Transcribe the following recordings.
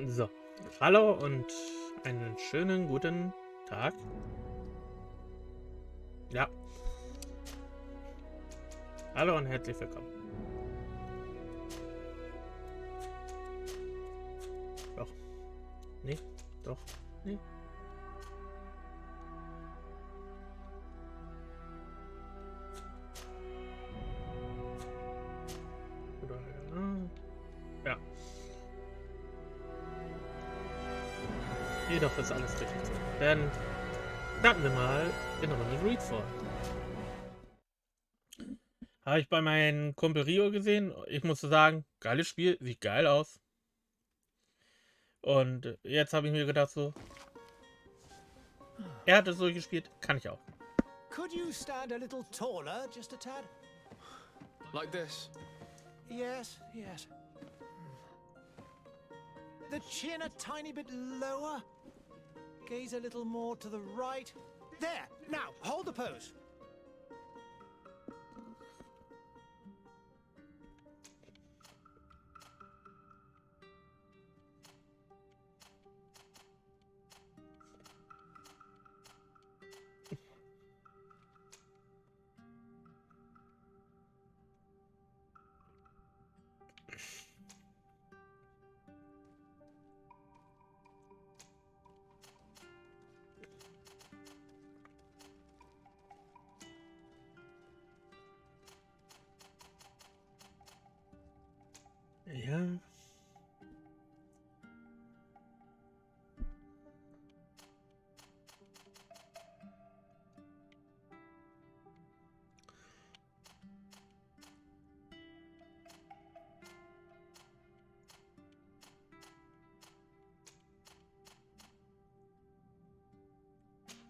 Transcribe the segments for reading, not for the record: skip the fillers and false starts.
So, hallo und einen schönen guten Tag. Ja, hallo und herzlich willkommen. Doch, nee, doch, nee. Oder, ja, jedoch ist alles richtig so. Dann starten wir mal in Runde Greedfall. Habe ich bei meinem Kumpel Rio gesehen. Ich musste sagen, geiles Spiel, sieht geil aus. Und jetzt habe ich mir gedacht so, er hat es so gespielt, kann ich auch. Could you stand a little taller, just a tad? Like this? Yes, yes. The chin a tiny bit lower. Gaze a little more to the right. There! Now, hold the pose. Ja.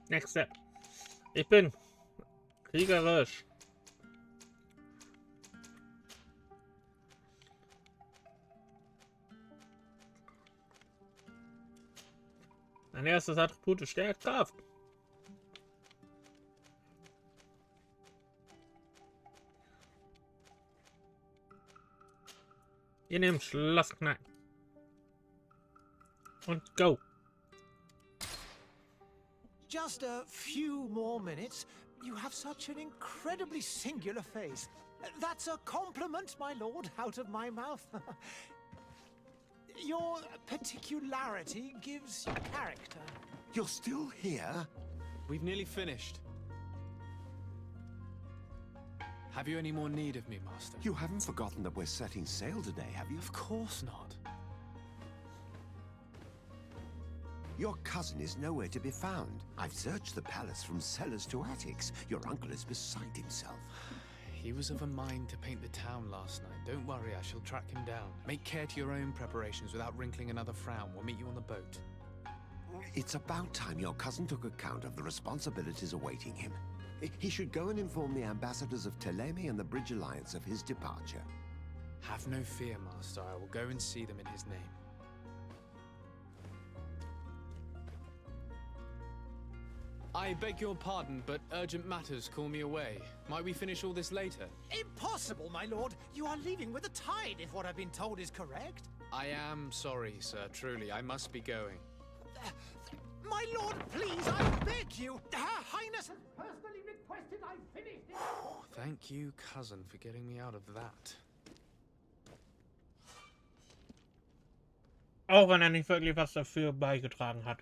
Next step. Ich bin kriegerisch. Mein erstes Attribut ist Stärkkraft. Ihr nehmt Schlossknacken. Und go. Just a few more minutes. You have such an incredibly singular face. That's a compliment, my lord, out of my mouth. Your particularity gives you character. You're still here? We've nearly finished. Have you any more need of me, Master? You haven't forgotten that we're setting sail today, have you? Of course not. Your cousin is nowhere to be found. I've searched the palace from cellars to attics. Your uncle is beside himself. He was of a mind to paint the town last night. Don't worry, I shall track him down. Make care to your own preparations without wrinkling another frown. We'll meet you on the boat. It's about time your cousin took account of the responsibilities awaiting him. He should go and inform the ambassadors of Teleme and the Bridge Alliance of his departure. Have no fear, Master. I will go and see them in his name. I beg your pardon, but urgent matters call me away. Might we finish all this later? Impossible, my lord. You are leaving with the tide, if what I've been told is correct. I am sorry, sir. Truly, I must be going. My lord, please, I beg you. Her Highness has personally requested I finish this. Thank you, cousin, for getting me out of that. Auch wenn er nicht wirklich was dafür beigetragen hat.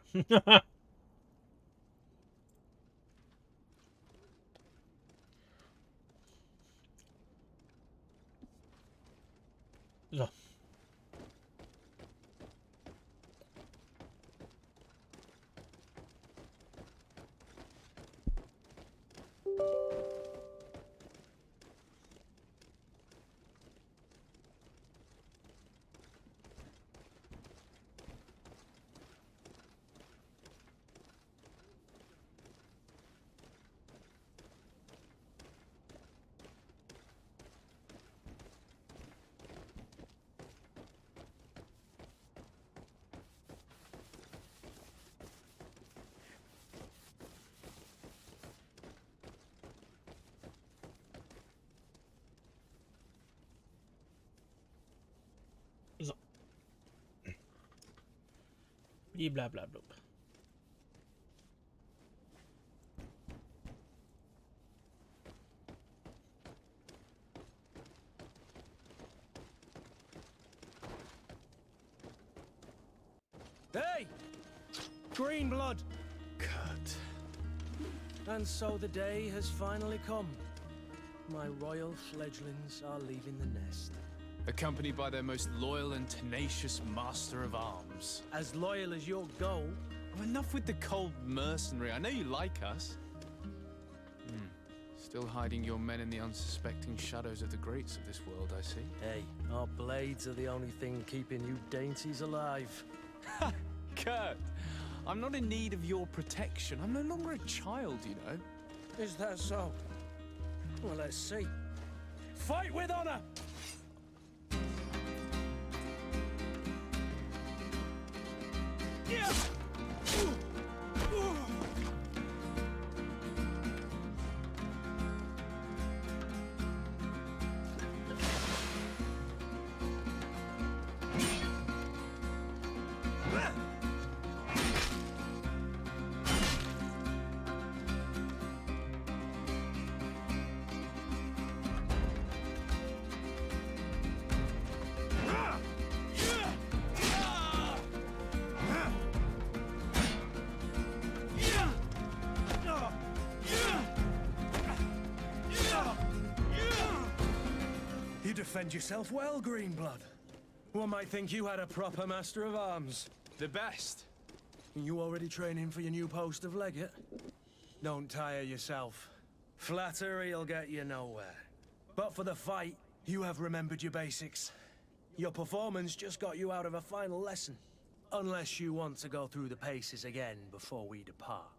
So. Blablablub. Hey! Green blood! Kurt. And so the day has finally come. My royal fledglings are leaving the nest. Accompanied by their most loyal and tenacious master of arms. As loyal as you'll go. Oh, enough with the cold mercenary. I know you like us. Still hiding your men in the unsuspecting shadows of the greats of this world, I see. Hey, our blades are the only thing keeping you dainties alive. Kurt, I'm not in need of your protection. I'm no longer a child, you know. Is that so? Well, let's see. Fight with honor! Yeah! You defend yourself well, Greenblood. One might think you had a proper master of arms. The best. You already training for your new post of legate? Don't tire yourself. Flattery'll get you nowhere. But for the fight, you have remembered your basics. Your performance just got you out of a final lesson. Unless you want to go through the paces again before we depart.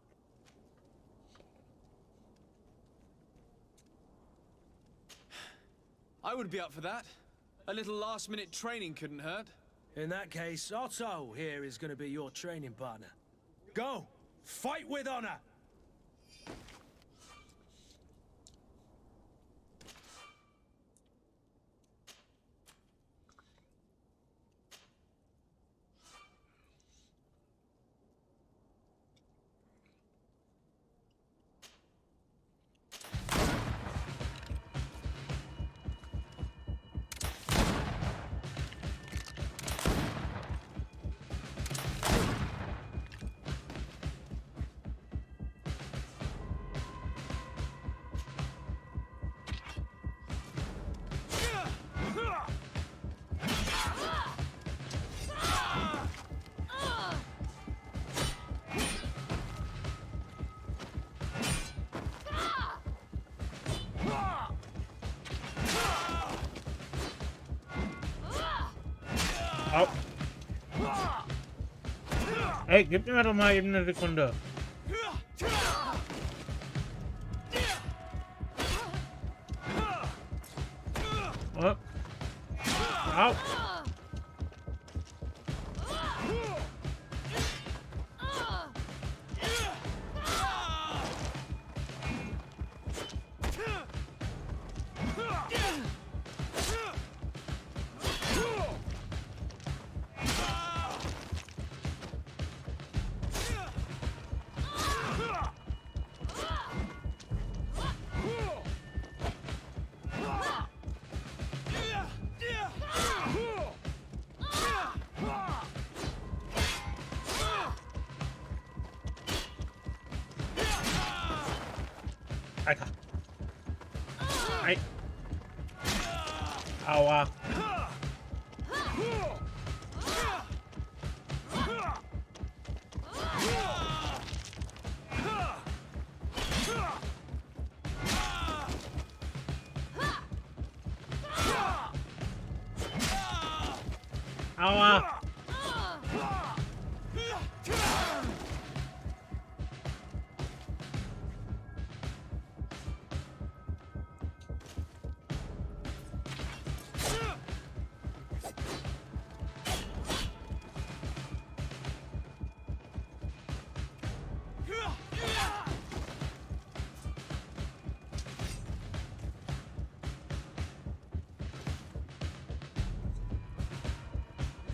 I would be up for that. A little last-minute training couldn't hurt. In that case, Otto here is going to be your training partner. Go! Fight with honor! Au. Ey, gib mir doch mal eben eine Sekunde. Oh. Au. Alter. Ei. Aua. Aua.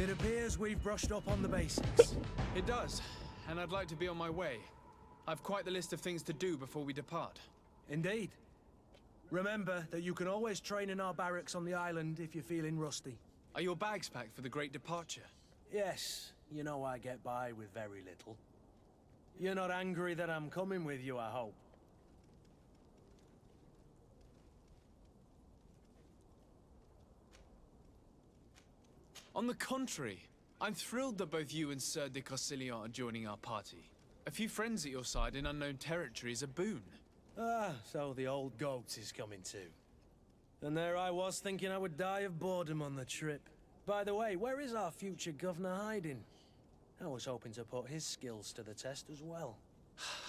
It appears we've brushed up on the basics. It does, and I'd like to be on my way. I've quite the list of things to do before we depart. Indeed. Remember that you can always train in our barracks on the island if you're feeling rusty. Are your bags packed for the great departure? Yes, you know I get by with very little. You're not angry that I'm coming with you, I hope. On the contrary, I'm thrilled that both you and Sir de Cossilion are joining our party. A few friends at your side in unknown territory is a boon. Ah, so the old goat is coming too. And there I was thinking I would die of boredom on the trip. By the way, where is our future governor hiding? I was hoping to put his skills to the test as well.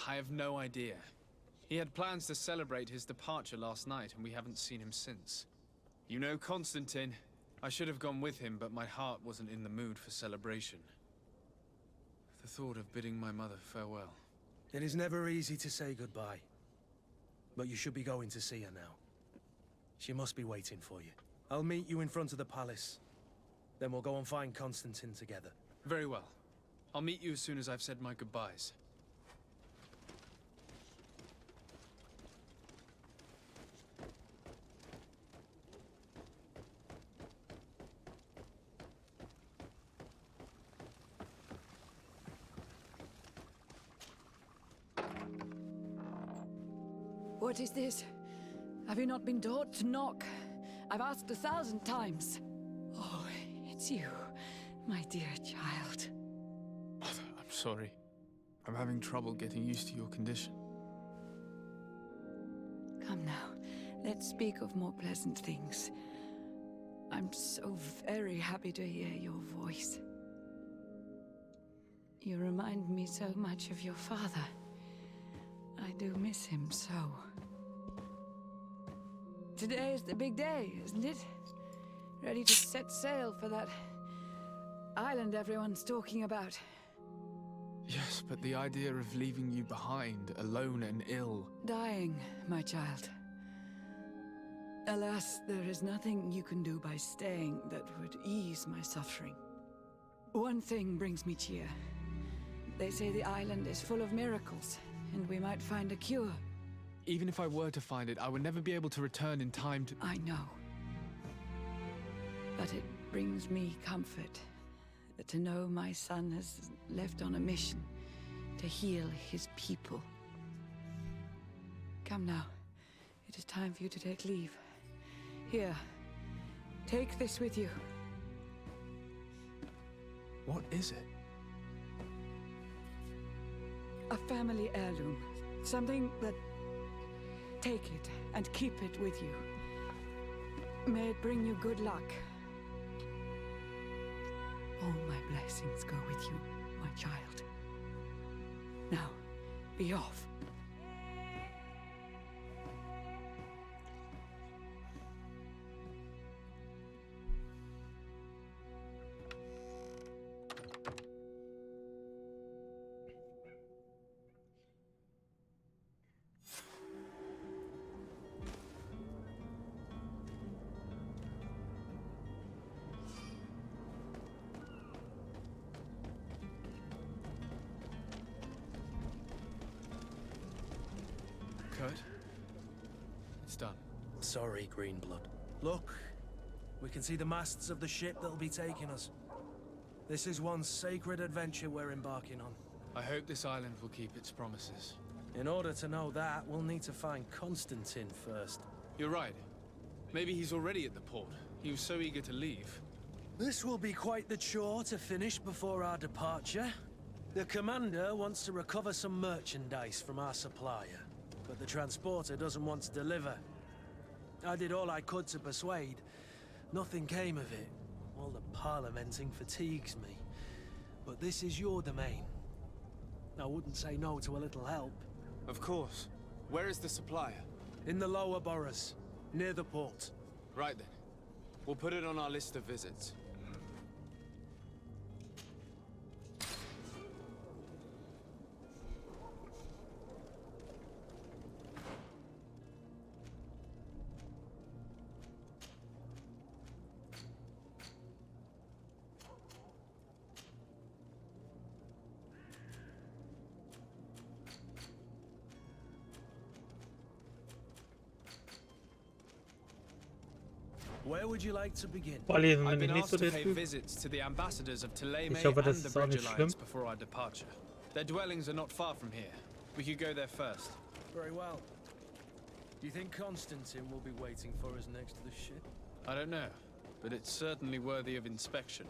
I have no idea. He had plans to celebrate his departure last night, and we haven't seen him since. You know Constantine. I should have gone with him, but my heart wasn't in the mood for celebration. The thought of bidding my mother farewell. It is never easy to say goodbye. But you should be going to see her now. She must be waiting for you. I'll meet you in front of the palace. Then we'll go and find Constantine together. Very well. I'll meet you as soon as I've said my goodbyes. What is this? Have you not been taught to knock? I've asked 1,000 times. Oh, it's you, my dear child. Mother, I'm sorry. I'm having trouble getting used to your condition. Come now, let's speak of more pleasant things. I'm so very happy to hear your voice. You remind me so much of your father. I do miss him so. Today is the big day, isn't it? Ready to set sail for that island everyone's talking about. Yes, but the idea of leaving you behind, alone and ill... Dying, my child. Alas, there is nothing you can do by staying that would ease my suffering. One thing brings me cheer. They say the island is full of miracles, and we might find a cure. Even if I were to find it, I would never be able to return in time to... I know. But it brings me comfort to know my son has left on a mission to heal his people. Come now. It is time for you to take leave. Here, take this with you. What is it? A family heirloom. Something that... Take it and keep it with you. May it bring you good luck. All my blessings go with you, my child. Now, be off. Kurt? It's done. Sorry, Greenblood. Look, we can see the masts of the ship that'll be taking us. This is one sacred adventure we're embarking on. I hope this island will keep its promises. In order to know that, we'll need to find Constantine first. You're right. Maybe he's already at the port. He was so eager to leave. This will be quite the chore to finish before our departure. The commander wants to recover some merchandise from our supplier, but the transporter doesn't want to deliver. I did all I could to persuade. Nothing came of it. All the parliamenting fatigues me. But this is your domain. I wouldn't say no to a little help. Of course. Where is the supplier? In the lower boroughs, near the port. Right then. We'll put it on our list of visits. Where would you like to begin? Vorlesen I've bin ich been nicht so asked to der pay Typ. visits to the ambassadors of Thélème Ich hoffe, das and the ist auch Bridge nicht Alliance schlimm. before our departure. Their dwellings are not far from here. We could go there first. Very well. Do you think Constantine will be waiting for us next to the ship? I don't know, but it's certainly worthy of inspection.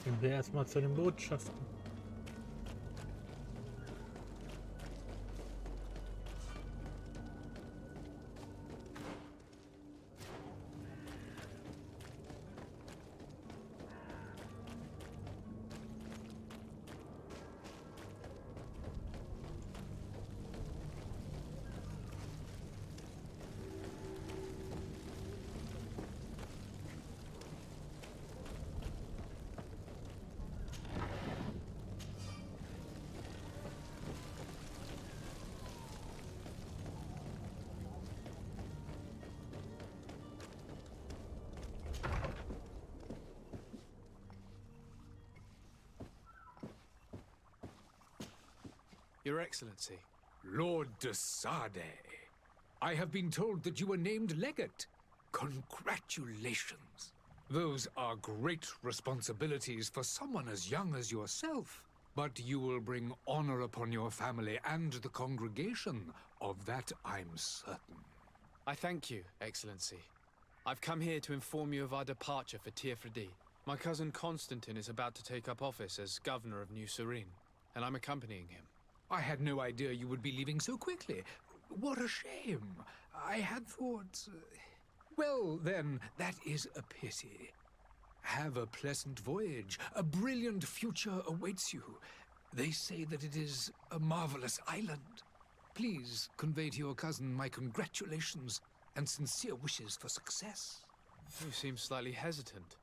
Gehen wir erstmal zu den Botschaften. Your Excellency. Lord de Sade, I have been told that you were named legate. Congratulations. Those are great responsibilities for someone as young as yourself. But you will bring honor upon your family and the congregation. Of that I'm certain. I thank you, Excellency. I've come here to inform you of our departure for Teerfredi. My cousin Constantine is about to take up office as governor of New Serene, and I'm accompanying him. I had no idea you would be leaving so quickly. What a shame. I had thought... Well, then, that is a pity. Have a pleasant voyage. A brilliant future awaits you. They say that it is a marvelous island. Please convey to your cousin my congratulations and sincere wishes for success. You seem slightly hesitant.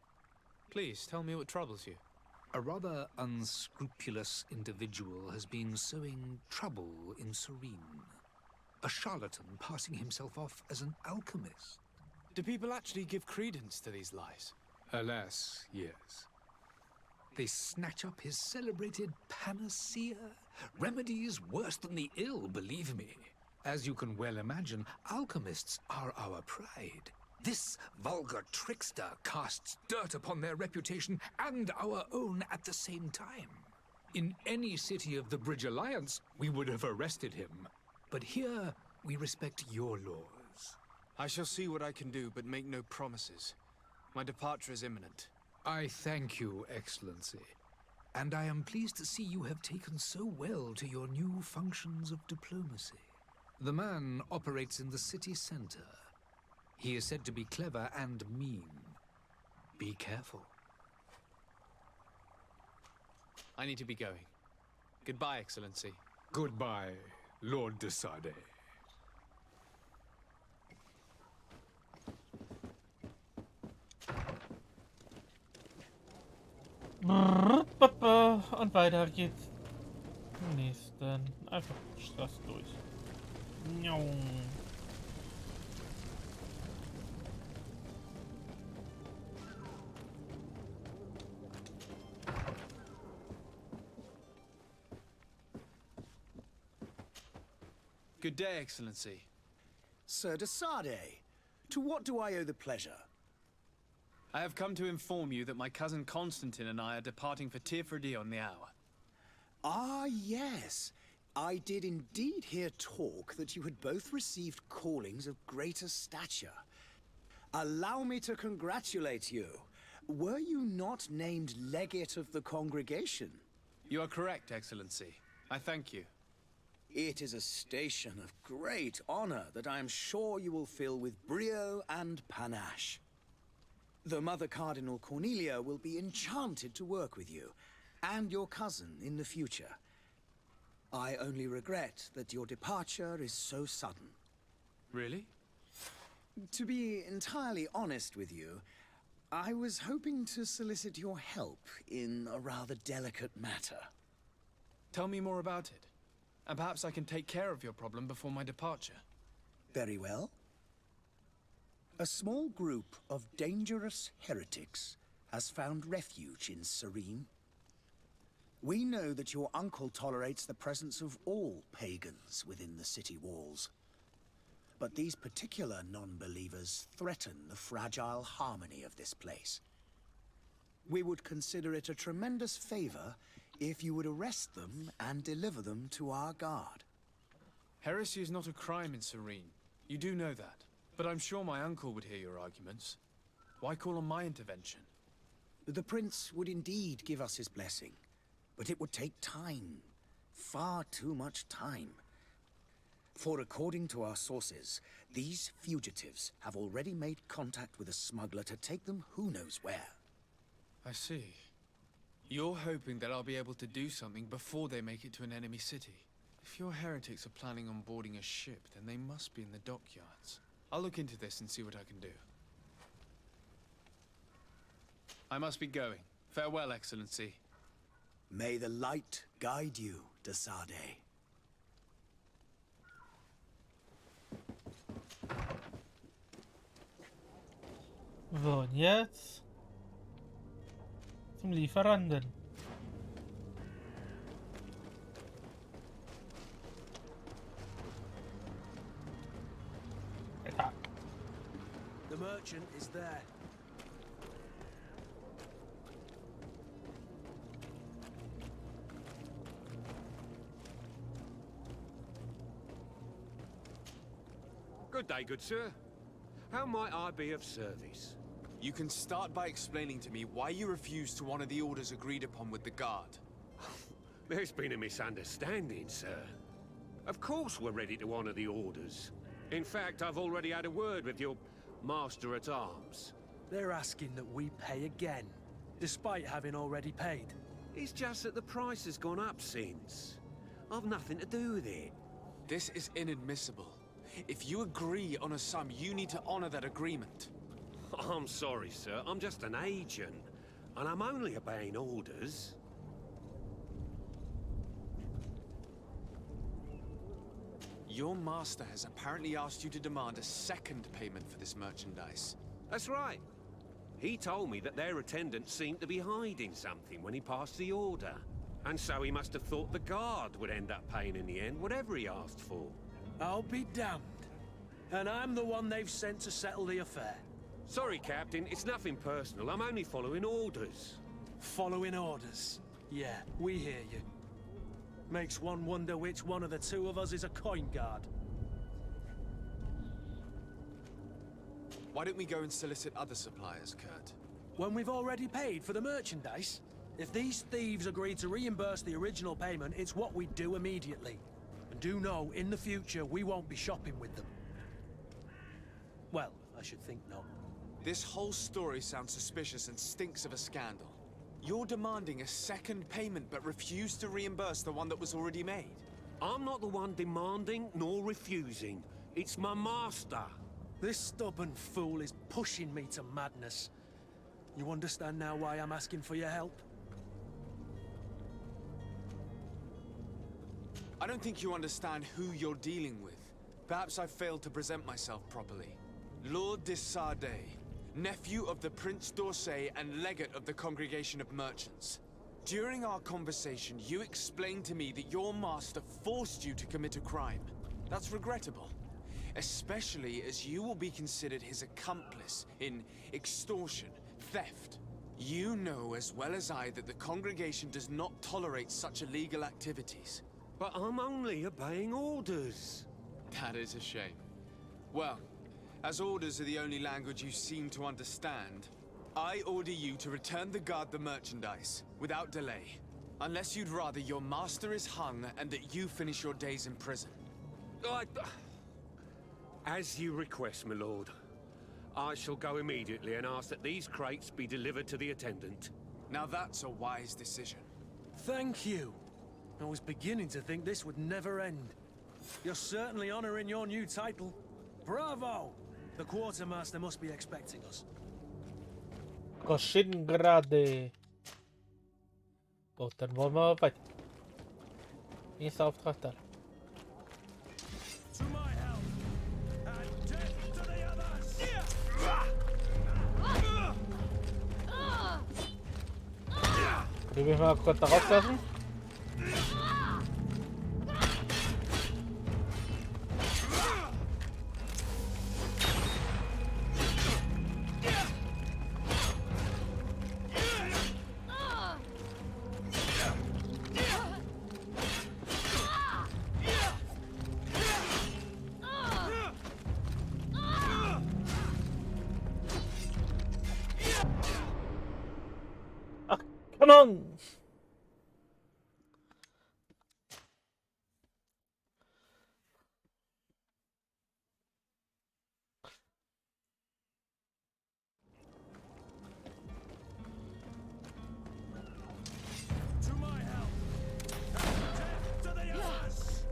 Please, tell me what troubles you. A rather unscrupulous individual has been sowing trouble in Serene. A charlatan passing himself off as an alchemist. Do people actually give credence to these lies? Alas, yes. They snatch up his celebrated panacea. Remedies worse than the ill, believe me. As you can well imagine, alchemists are our pride. This vulgar trickster casts dirt upon their reputation and our own at the same time. In any city of the Bridge Alliance, we would have arrested him. But here, we respect your laws. I shall see what I can do, but make no promises. My departure is imminent. I thank you, Excellency. And I am pleased to see you have taken so well to your new functions of diplomacy. The man operates in the city center. He is said to be clever and mean. Be careful. I need to be going. Goodbye, Excellency. Goodbye, Lord de Sade. Und weiter geht's. Zum nächsten. Einfach Straße durch. Njong. Good day, Excellency. Sir de Sade, to what do I owe the pleasure? I have come to inform you that my cousin Constantine and I are departing for Teerfredi on the hour. Ah, yes. I did indeed hear talk that you had both received callings of greater stature. Allow me to congratulate you. Were you not named legate of the congregation? You are correct, Excellency. I thank you. It is a station of great honor that I am sure you will fill with brio and panache. The Mother Cardinal Cornelia will be enchanted to work with you, and your cousin in the future. I only regret that your departure is so sudden. Really? To be entirely honest with you, I was hoping to solicit your help in a rather delicate matter. Tell me more about it, and perhaps I can take care of your problem before my departure. Very well. A small group of dangerous heretics has found refuge in Serene. We know that your uncle tolerates the presence of all pagans within the city walls. But these particular non-believers threaten the fragile harmony of this place. We would consider it a tremendous favor if you would arrest them and deliver them to our guard. Heresy is not a crime in Serene. You do know that. But I'm sure my uncle would hear your arguments. Why call on my intervention? The prince would indeed give us his blessing, but it would take time. Far too much time. For according to our sources, these fugitives have already made contact with a smuggler to take them who knows where. I see. You're hoping that I'll be able to do something before they make it to an enemy city. If your heretics are planning on boarding a ship, then they must be in the dockyards. I'll look into this and see what I can do. I must be going. Farewell, Excellency. May the light guide you, de Sade. So, und jetzt zum Lieferanten. Ja. The merchant is there. Good day, good sir. How might I be of service? You can start by explaining to me why you refused to honor the orders agreed upon with the guard. There's been a misunderstanding, sir. Of course we're ready to honor the orders. In fact, I've already had a word with your master-at-arms. They're asking that we pay again, despite having already paid. It's just that the price has gone up since. I've nothing to do with it. This is inadmissible. If you agree on a sum, you need to honor that agreement. I'm sorry, sir. I'm just an agent. And I'm only obeying orders. Your master has apparently asked you to demand a second payment for this merchandise. That's right. He told me that their attendant seemed to be hiding something when he passed the order. And so he must have thought the guard would end up paying in the end, whatever he asked for. I'll be damned. And I'm the one they've sent to settle the affair. Sorry, Captain. It's nothing personal. I'm only following orders. Following orders. Yeah, we hear you. Makes one wonder which one of the two of us is a coin guard. Why don't we go and solicit other suppliers, Kurt? When we've already paid for the merchandise? If these thieves agree to reimburse the original payment, it's what we do immediately. And do know, in the future, we won't be shopping with them. Well, I should think not. This whole story sounds suspicious and stinks of a scandal. You're demanding a second payment but refuse to reimburse the one that was already made. I'm not the one demanding nor refusing. It's my master. This stubborn fool is pushing me to madness. You understand now why I'm asking for your help? I don't think you understand who you're dealing with. Perhaps I failed to present myself properly. Lord de Sade, nephew of the Prince d'Orsay and legate of the Congregation of Merchants. During our conversation, you explained to me that your master forced you to commit a crime. That's regrettable, especially as you will be considered his accomplice in extortion, theft. You know as well as I that the Congregation does not tolerate such illegal activities. But I'm only obeying orders. That is a shame. Well, as orders are the only language you seem to understand, I order you to return the guard the merchandise, without delay. Unless you'd rather your master is hung and that you finish your days in prison. As you request, my lord. I shall go immediately and ask that these crates be delivered to the attendant. Now that's a wise decision. Thank you. I was beginning to think this would never end. You're certainly honoring your new title. Bravo! The quartermaster must be expecting us. Koshingrade. Gut, dann wollen wir weiter. Nächster Auftrag da. To my help! And death to the others! Die will ich mal kurz da rauslassen. Ach, come on! To my help! Death to the others!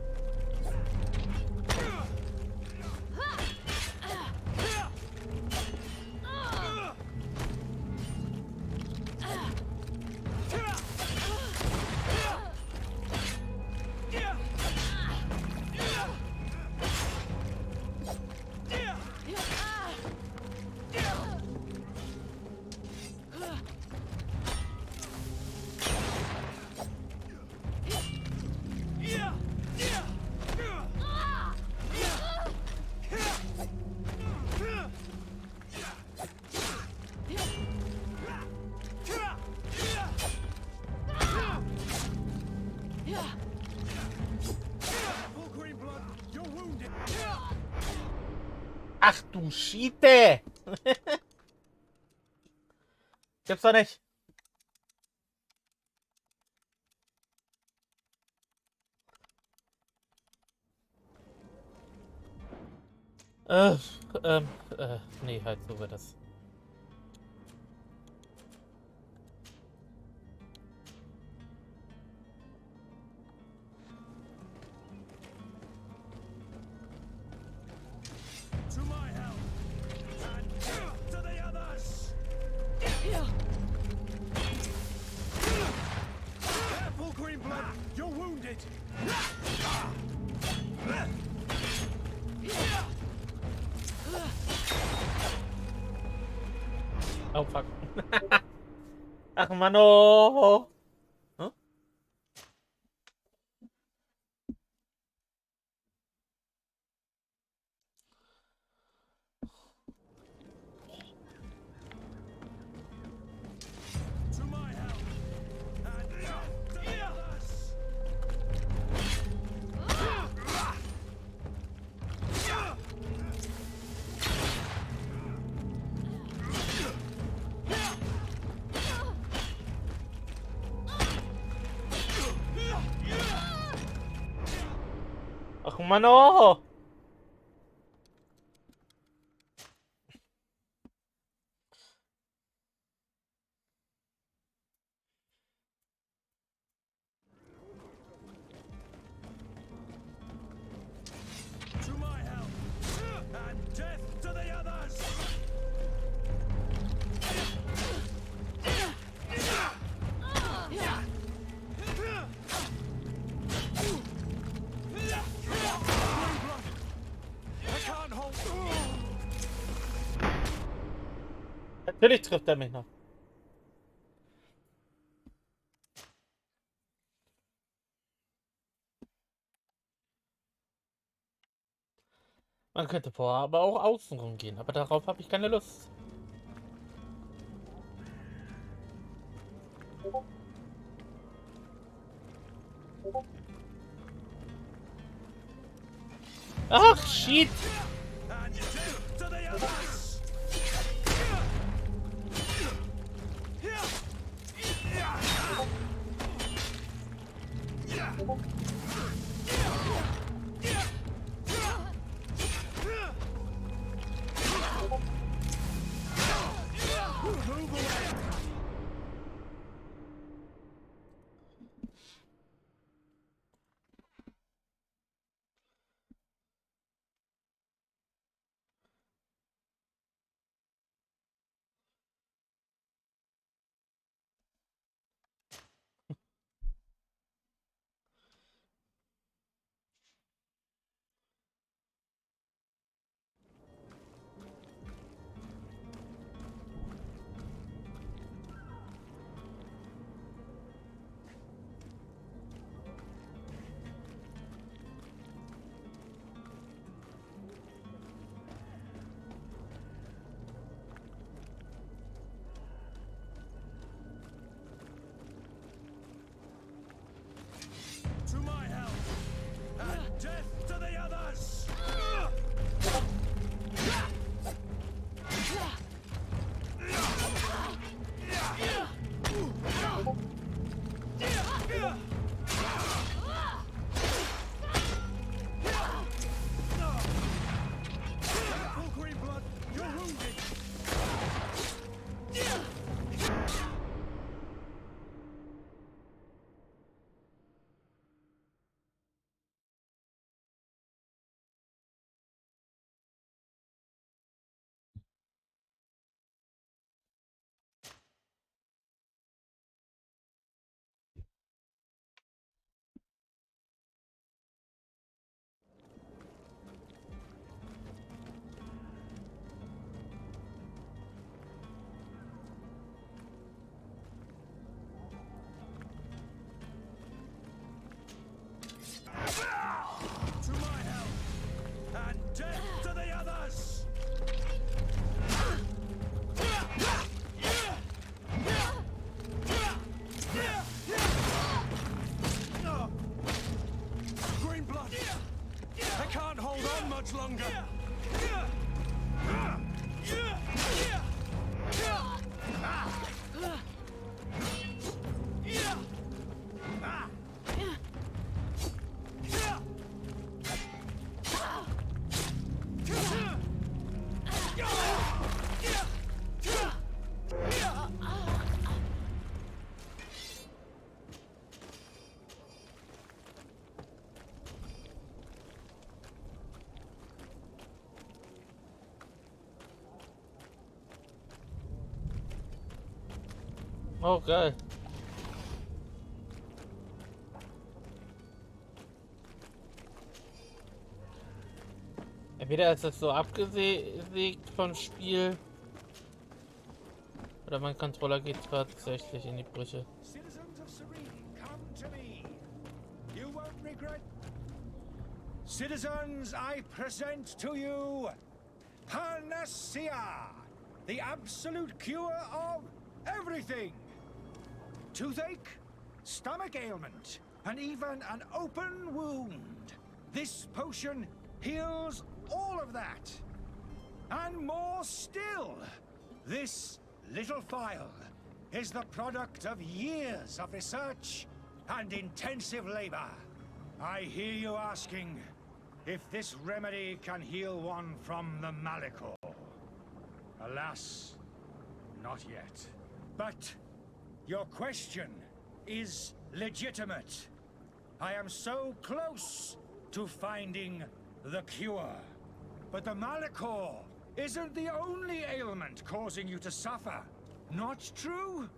Full green blood, you're wounded! Ach du Schiete! Gibt's doch nicht. Äh, nee, halt so wird das. To my help! And death to the others! Careful, green blood, you're wounded! Oh fuck. Ach Mano! Hm? To my help! And death to the others! Ach Mano! To my help! And death to the others! I can't hold. Natürlich trifft er mich noch. Man könnte vorher aber auch außen rumgehen, aber darauf habe ich keine Lust. Ach, shit! And death to the others! Move away! much longer. Oh, geil. Entweder ist das so abgesägt vom Spiel, oder mein Controller geht tatsächlich in die Brüche. Citizens of Serene, come to me. You won't regret. Citizens, I present to you Panacea, the absolute cure of everything. Toothache, stomach ailment, and even an open wound. This potion heals all of that. And more still. This little phial is the product of years of research and intensive labor. I hear you asking if this remedy can heal one from the Malachor. Alas, not yet. But your question is legitimate. I am so close to finding the cure. But the Malachor isn't the only ailment causing you to suffer. Not true?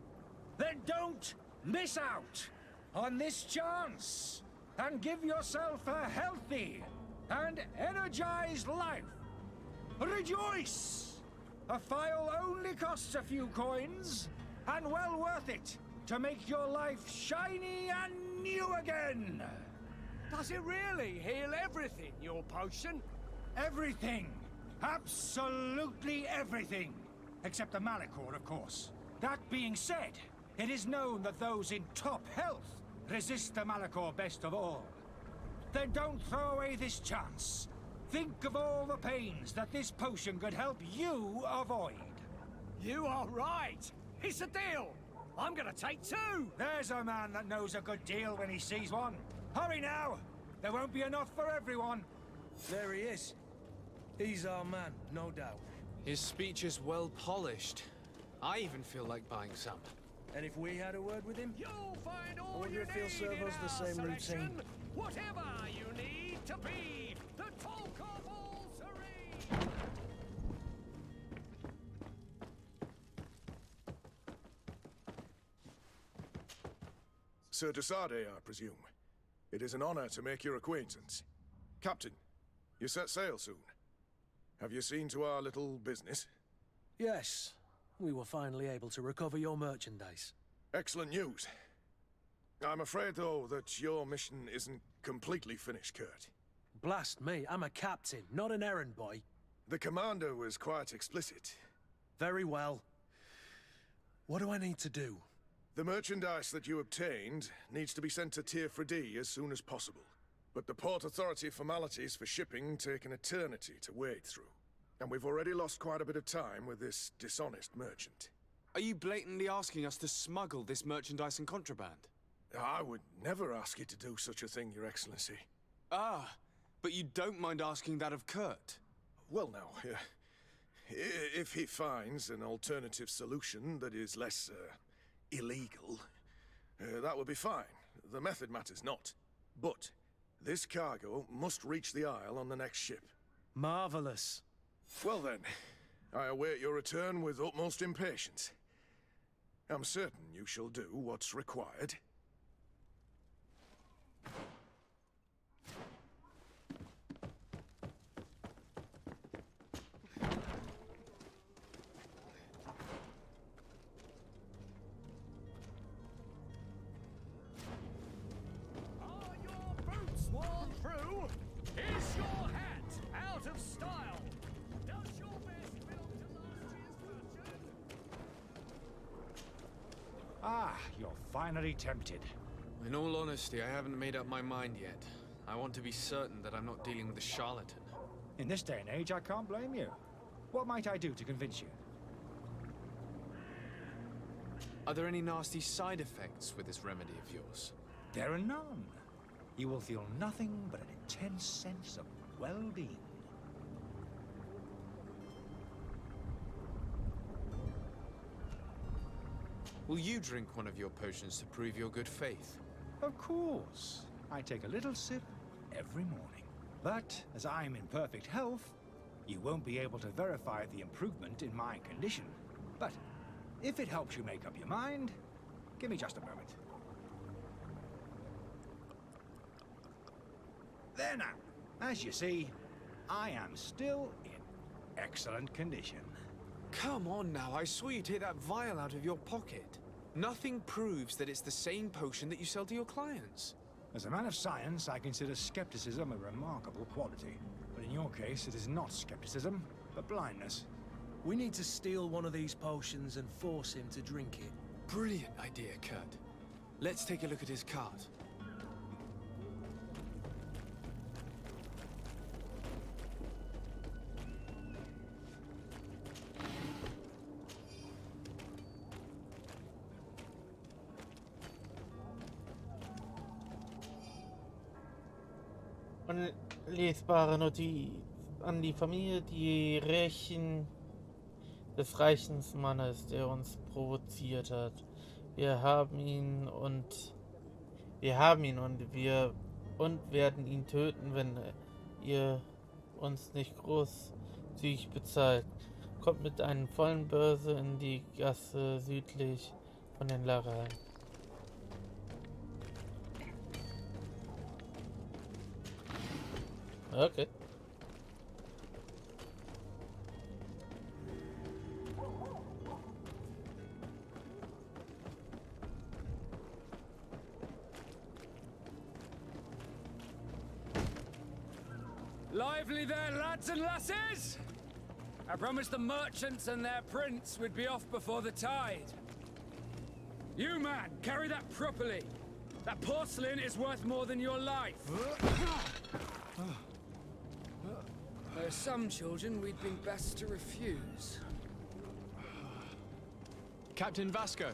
Then don't miss out on this chance and give yourself a healthy and energized life. Rejoice! A phial only costs a few coins, and well worth it to make your life shiny and new again. Does it really heal everything, your potion? Everything. Absolutely everything. Except the Malachor, of course. That being said, it is known that those in top health resist the Malachor best of all. Then don't throw away this chance. Think of all the pains that this potion could help you avoid. You are right. It's a deal. I'm gonna take two. There's a man that knows a good deal when he sees one. Hurry now. There won't be enough for everyone. There he is. He's our man, no doubt. His speech is well polished. I even feel like buying some. And if we had a word with him? You'll find I all wonder you if he'll need serve in us the our same selection. routine. Whatever you need to be the talk of all Serene. Sir Desade, I presume. It is an honor to make your acquaintance. Captain, you set sail soon. Have you seen to our little business? Yes. We were finally able to recover your merchandise. Excellent news. I'm afraid, though, that your mission isn't completely finished, Kurt. Blast me, I'm a captain, not an errand boy. The commander was quite explicit. Very well. What do I need to do? The merchandise that you obtained needs to be sent to Teofredi as soon as possible. But the Port Authority formalities for shipping take an eternity to wade through. And we've already lost quite a bit of time with this dishonest merchant. Are you blatantly asking us to smuggle this merchandise and contraband? I would never ask you to do such a thing, Your Excellency. Ah, but you don't mind asking that of Kurt? Well, now, if he finds an alternative solution that is less, illegal, that would be fine. The method matters not. But this cargo must reach the Isle on the next ship. Marvelous. Well then, I await your return with utmost impatience. I'm certain you shall do what's required. Are your boots worn through? Is your hat out of style? Does your vest belong to last year's fashion? Ah, you're finally tempted. In all honesty, I haven't made up my mind yet. I want to be certain that I'm not dealing with a charlatan. In this day and age, I can't blame you. What might I do to convince you? Are there any nasty side effects with this remedy of yours? There are none. You will feel nothing but an intense sense of well-being. Will you drink one of your potions to prove your good faith? Of course. I take a little sip every morning. But as I'm in perfect health, you won't be able to verify the improvement in my condition. But if it helps you make up your mind, give me just a moment. There now. As you see, I am still in excellent condition. Come on now, I swear you take that vial out of your pocket. Nothing proves that it's the same potion that you sell to your clients. As a man of science, I consider skepticism a remarkable quality. But in your case, it is not skepticism, but blindness. We need to steal one of these potions and force him to drink it. Brilliant idea, Kurt. Let's take a look at his cart. Unlesbare Notiz an die Familie, die Rächen des reichen Mannes, der uns provoziert hat. Wir haben ihn und wir werden ihn töten, wenn ihr uns nicht großzügig bezahlt. Kommt mit einer vollen Börse in die Gasse südlich von den Lagerhallen. Okay. Lively there, lads and lasses! I promised the merchants and their prince we'd be off before the tide. You, man, carry that properly. That porcelain is worth more than your life. There are some children we'd been best to refuse. Captain Vasco.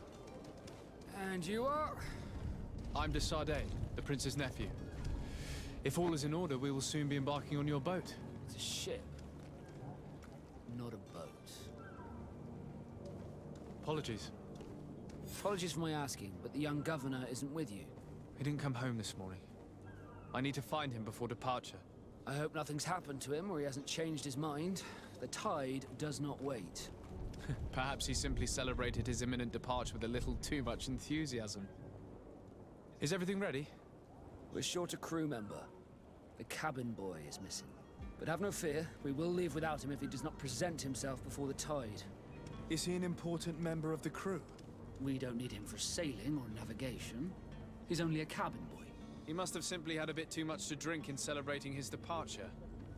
And you are? I'm de Sardet, the prince's nephew. If all is in order, we will soon be embarking on your boat. It's a ship, not a boat. Apologies. Apologies for my asking, but the young governor isn't with you. He didn't come home this morning. I need to find him before departure. I hope nothing's happened to him or he hasn't changed his mind. The tide does not wait. Perhaps he simply celebrated his imminent departure with a little too much enthusiasm. Is everything ready? We're short a crew member. The cabin boy is missing. But have no fear, we will leave without him if he does not present himself before the tide. Is he an important member of the crew? We don't need him for sailing or navigation. He's only a cabin boy. He must have simply had a bit too much to drink in celebrating his departure.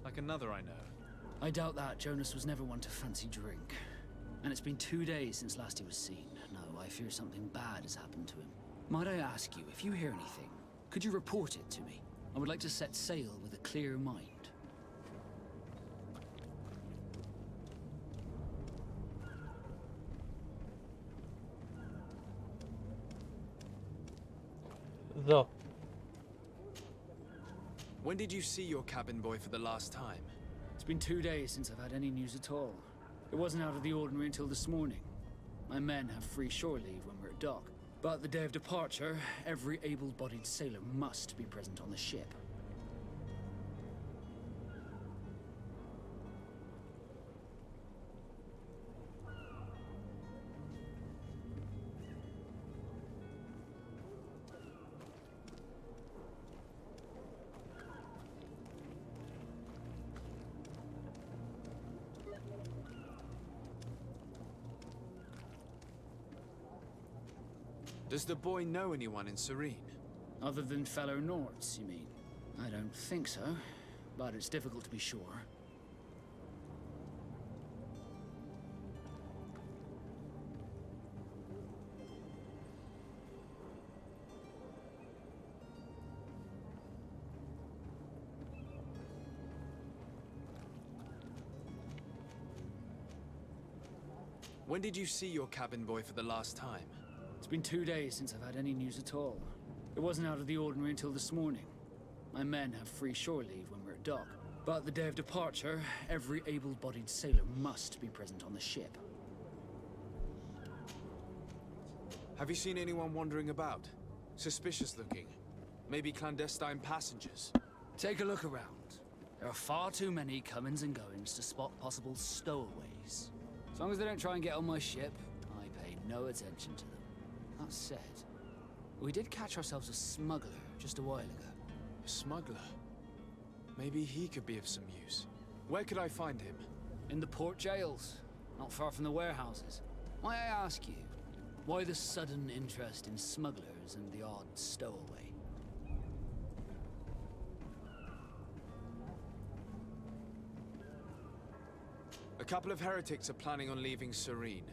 Like another I know. I doubt that. Jonas was never one to fancy drink. And it's been 2 days since last he was seen. No, I fear something bad has happened to him. Might I ask you, if you hear anything, could you report it to me? I would like to set sail with a clear mind. So. When did you see your cabin boy for the last time? It's been 2 days since I've had any news at all. It wasn't out of the ordinary until this morning. My men have free shore leave when we're at dock. But the day of departure, every able-bodied sailor must be present on the ship. Does the boy know anyone in Serene? Other than fellow Nords, you mean? I don't think so, but it's difficult to be sure. When did you see your cabin boy for the last time? It's been 2 days since I've had any news at all. It wasn't out of the ordinary until this morning. My men have free shore leave when we're at dock. But the day of departure, every able-bodied sailor must be present on the ship. Have you seen anyone wandering about? Suspicious looking? Maybe clandestine passengers? Take a look around. There are far too many comings and goings to spot possible stowaways. As long as they don't try and get on my ship, I pay no attention to them. That said, we did catch ourselves a smuggler just a while ago. A smuggler? Maybe he could be of some use. Where could I find him? In the port jails, not far from the warehouses. May I ask you, why the sudden interest in smugglers and the odd stowaway? A couple of heretics are planning on leaving Serene.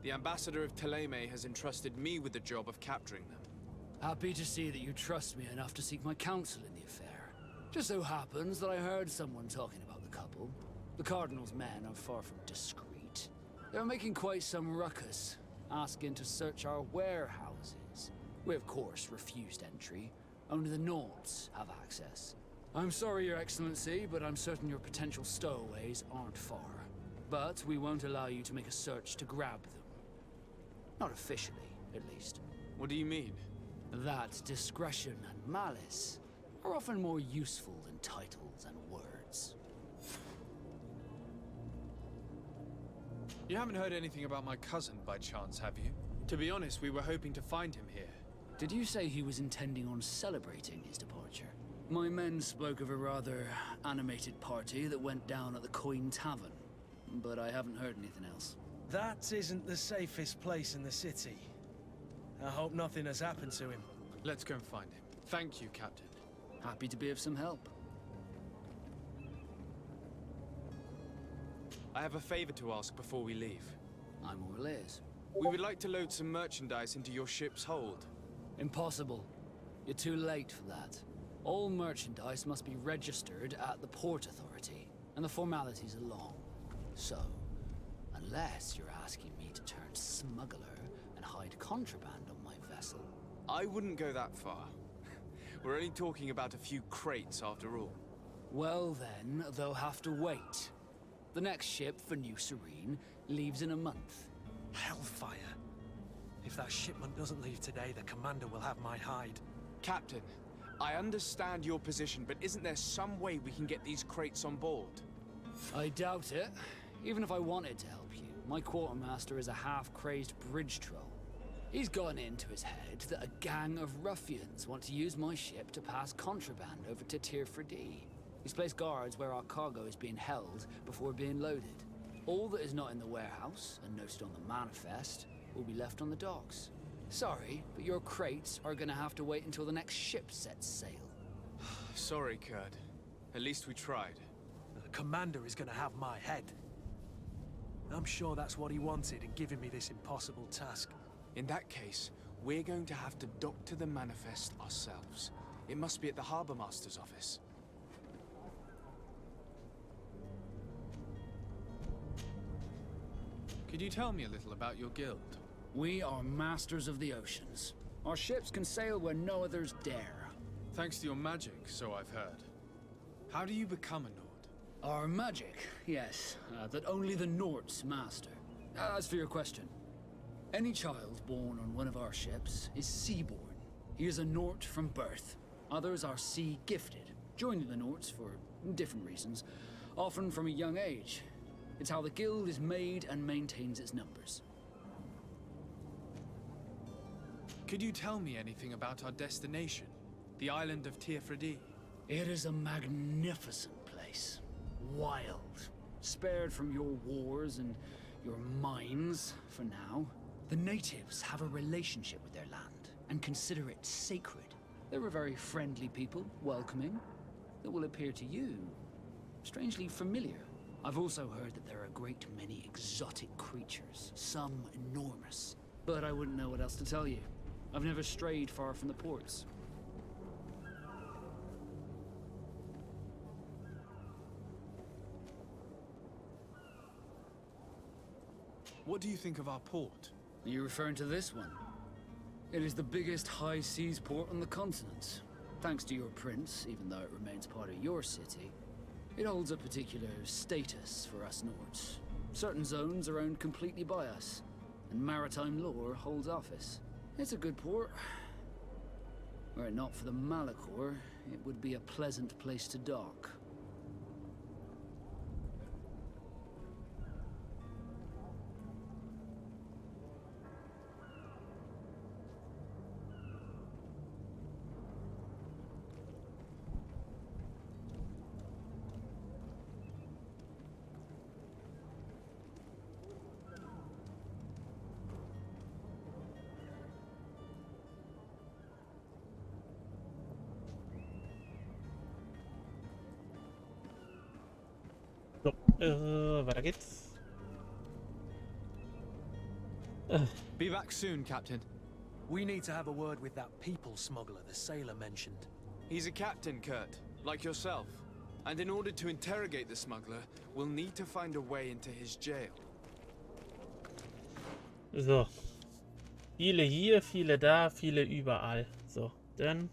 The ambassador of Thélème has entrusted me with the job of capturing them. Happy to see that you trust me enough to seek my counsel in the affair. Just so happens that I heard someone talking about the couple. The Cardinal's men are far from discreet. They're making quite some ruckus, asking to search our warehouses. We, of course, refused entry. Only the Nords have access. I'm sorry, Your Excellency, but I'm certain your potential stowaways aren't far. But we won't allow you to make a search to grab them. Not officially, at least. What do you mean? That discretion and malice are often more useful than titles and words. You haven't heard anything about my cousin by chance, have you? To be honest, we were hoping to find him here. Did you say he was intending on celebrating his departure? My men spoke of a rather animated party that went down at the Coin Tavern, but I haven't heard anything else. That isn't the safest place in the city. I hope nothing has happened to him. Let's go and find him. Thank you, Captain. Happy to be of some help. I have a favor to ask before we leave. I'm all ears. We would like to load some merchandise into your ship's hold. Impossible. You're too late for that. All merchandise must be registered at the Port Authority, and the formalities are long. So, unless you're asking me to turn smuggler and hide contraband on my vessel... I wouldn't go that far. We're only talking about a few crates after all. Well then, they'll have to wait. The next ship for New Serene leaves in a month. Hellfire. If that shipment doesn't leave today, the commander will have my hide. Captain, I understand your position, but isn't there some way we can get these crates on board? I doubt it. Even if I wanted to help you, my quartermaster is a half-crazed bridge troll. He's gotten into his head that a gang of ruffians want to use my ship to pass contraband over to Tir-Fradee. He's placed guards where our cargo is being held before being loaded. All that is not in the warehouse, and noted on the manifest, will be left on the docks. Sorry, but your crates are gonna have to wait until the next ship sets sail. Sorry, Kurd. At least we tried. The commander is gonna have my head. I'm sure that's what he wanted in giving me this impossible task. In that case, we're going to have to doctor the manifest ourselves. It must be at the Harbor Master's office. Could you tell me a little about your guild? We are masters of the oceans. Our ships can sail where no others dare. Thanks to your magic, so I've heard. How do you become a Nord? Our magic, yes, that only the Nords master. As for your question, any child born on one of our ships is seaborn. He is a Nord from birth. Others are sea-gifted, joining the Nords for different reasons, often from a young age. It's how the guild is made and maintains its numbers. Could you tell me anything about our destination? The island of Tir-Fradee? It is a magnificent place. Wild. Spared from your wars and your mines, for now. The natives have a relationship with their land, and consider it sacred. They're a very friendly people, welcoming, that will appear to you strangely familiar. I've also heard that there are a great many exotic creatures, some enormous. But I wouldn't know what else to tell you. I've never strayed far from the ports. What do you think of our port? Are you referring to this one? It is the biggest high seas port on the continent. Thanks to your prince, even though it remains part of your city, it holds a particular status for us Nords. Certain zones are owned completely by us, and maritime law holds office. It's a good port. Were it not for the Malachor, it would be a pleasant place to dock. So, weiter geht's. Be back soon, Captain. We need to have a word with that people smuggler the sailor mentioned. He's a captain, Kurt, like yourself. And in order to interrogate the smuggler, we'll need to find a way into his jail. So. Viele hier, viele da, viele überall. So, dann.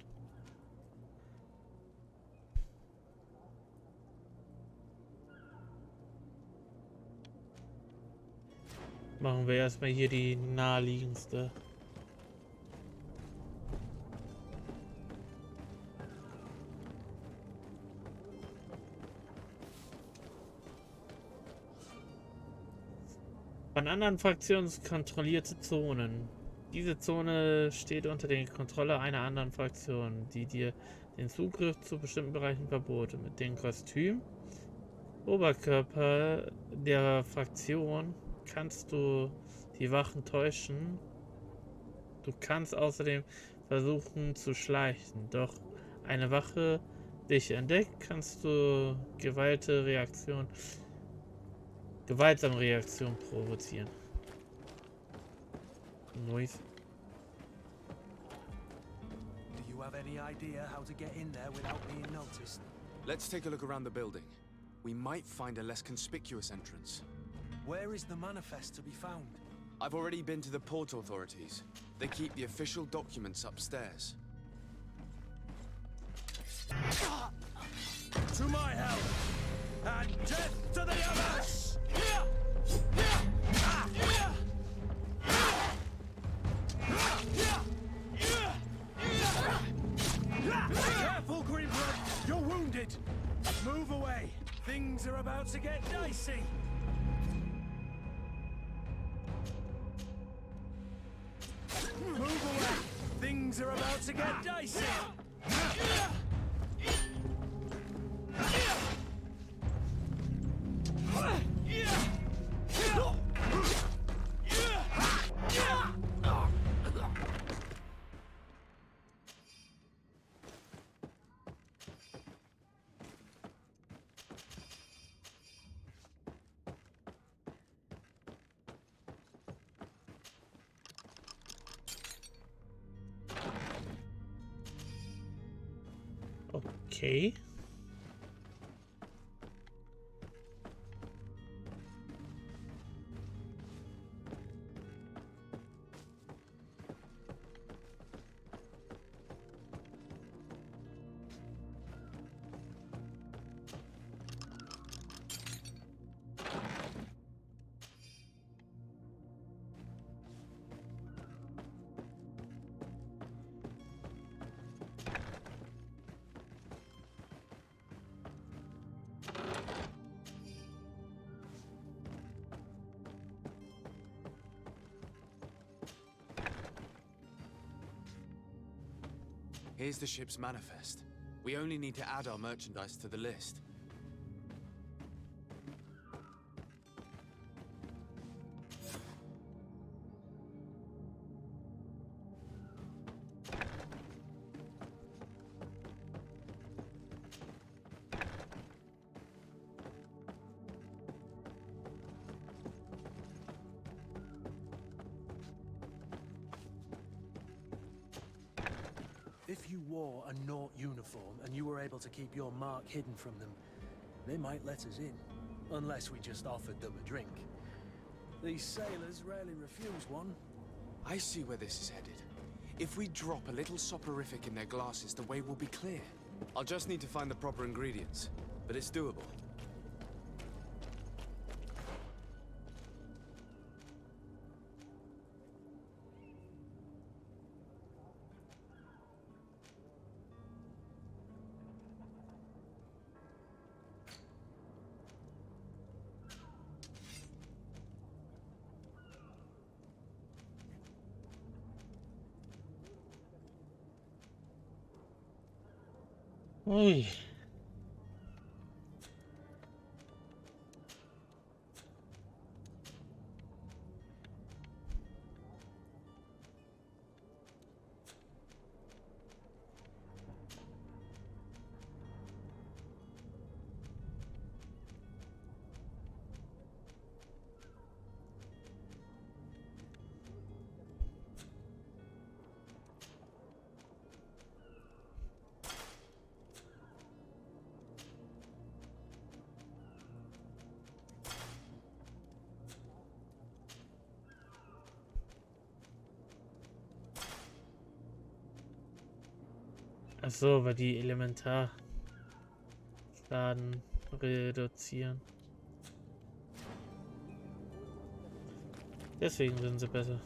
Machen wir erstmal hier die naheliegendste. Von anderen Fraktionen kontrollierte Zonen. Diese Zone steht unter der Kontrolle einer anderen Fraktion, die dir den Zugriff zu bestimmten Bereichen verboten. Mit dem Kostüm, Oberkörper der Fraktion kannst du die Wachen täuschen. Du kannst außerdem versuchen zu schleichen. Doch eine Wache dich entdeckt, kannst du gewaltsame Reaktion provozieren. Noise. Do you have any idea how to get in there without being noticed? Let's take a look around the building. We might find a less conspicuous entrance. Where is the manifest to be found? I've already been to the port authorities. They keep the official documents upstairs. To my help! And death to the others! Careful, Greenblood! You're wounded! Move away! Things are about to get dicey! Move away! Things are about to get dicey! Okay. Here's the ship's manifest. We only need to add our merchandise to the list. If you wore a Nort uniform and you were able to keep your mark hidden from them, they might let us in. Unless we just offered them a drink. These sailors rarely refuse one. I see where this is headed. If we drop a little soporific in their glasses, the way will be clear. I'll just need to find the proper ingredients, but it's doable. Ui. Ach so, weil die Elementarschaden reduzieren. Deswegen sind sie besser.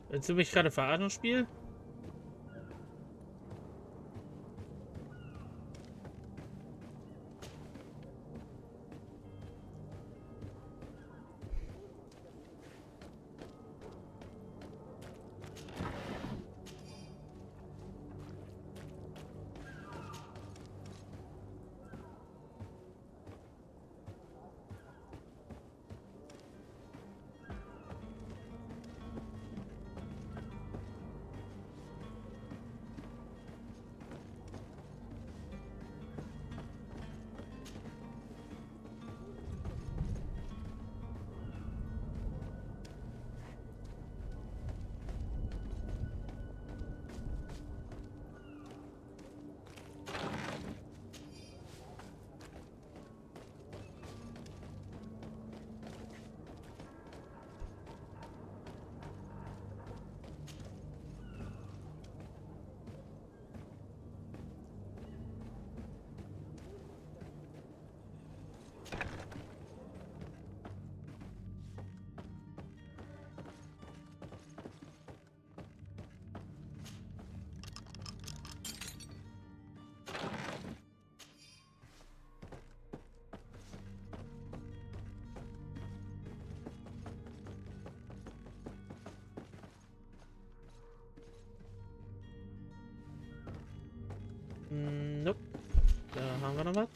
Willst du mich gerade verarschen, Spiel? Nope. Da haben wir noch was.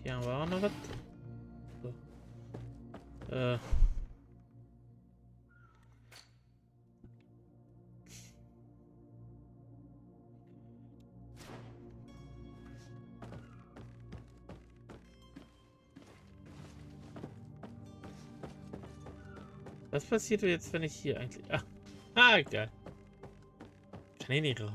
Hier haben wir auch noch was. So. Was passiert jetzt, wenn ich hier eigentlich... Ah, geil. Kann ich nicht raus.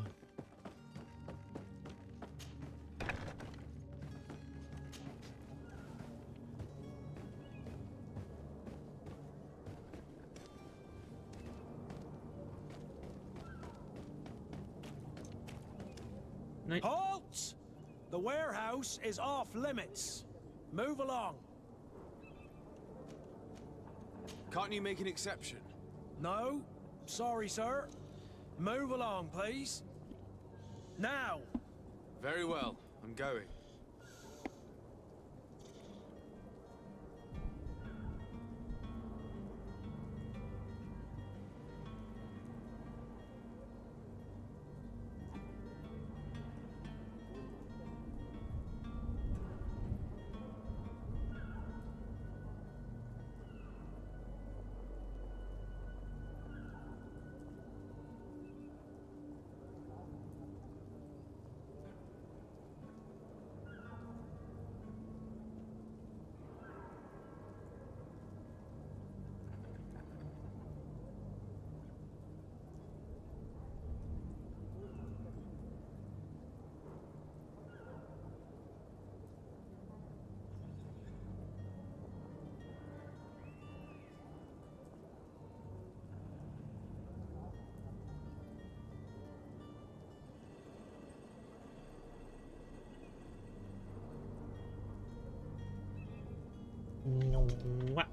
Nein. Halt! The warehouse is off limits. Move along. Can't you make an exception? No? Sorry, sir. Move along, please. Now! Very well. I'm going. Mwah.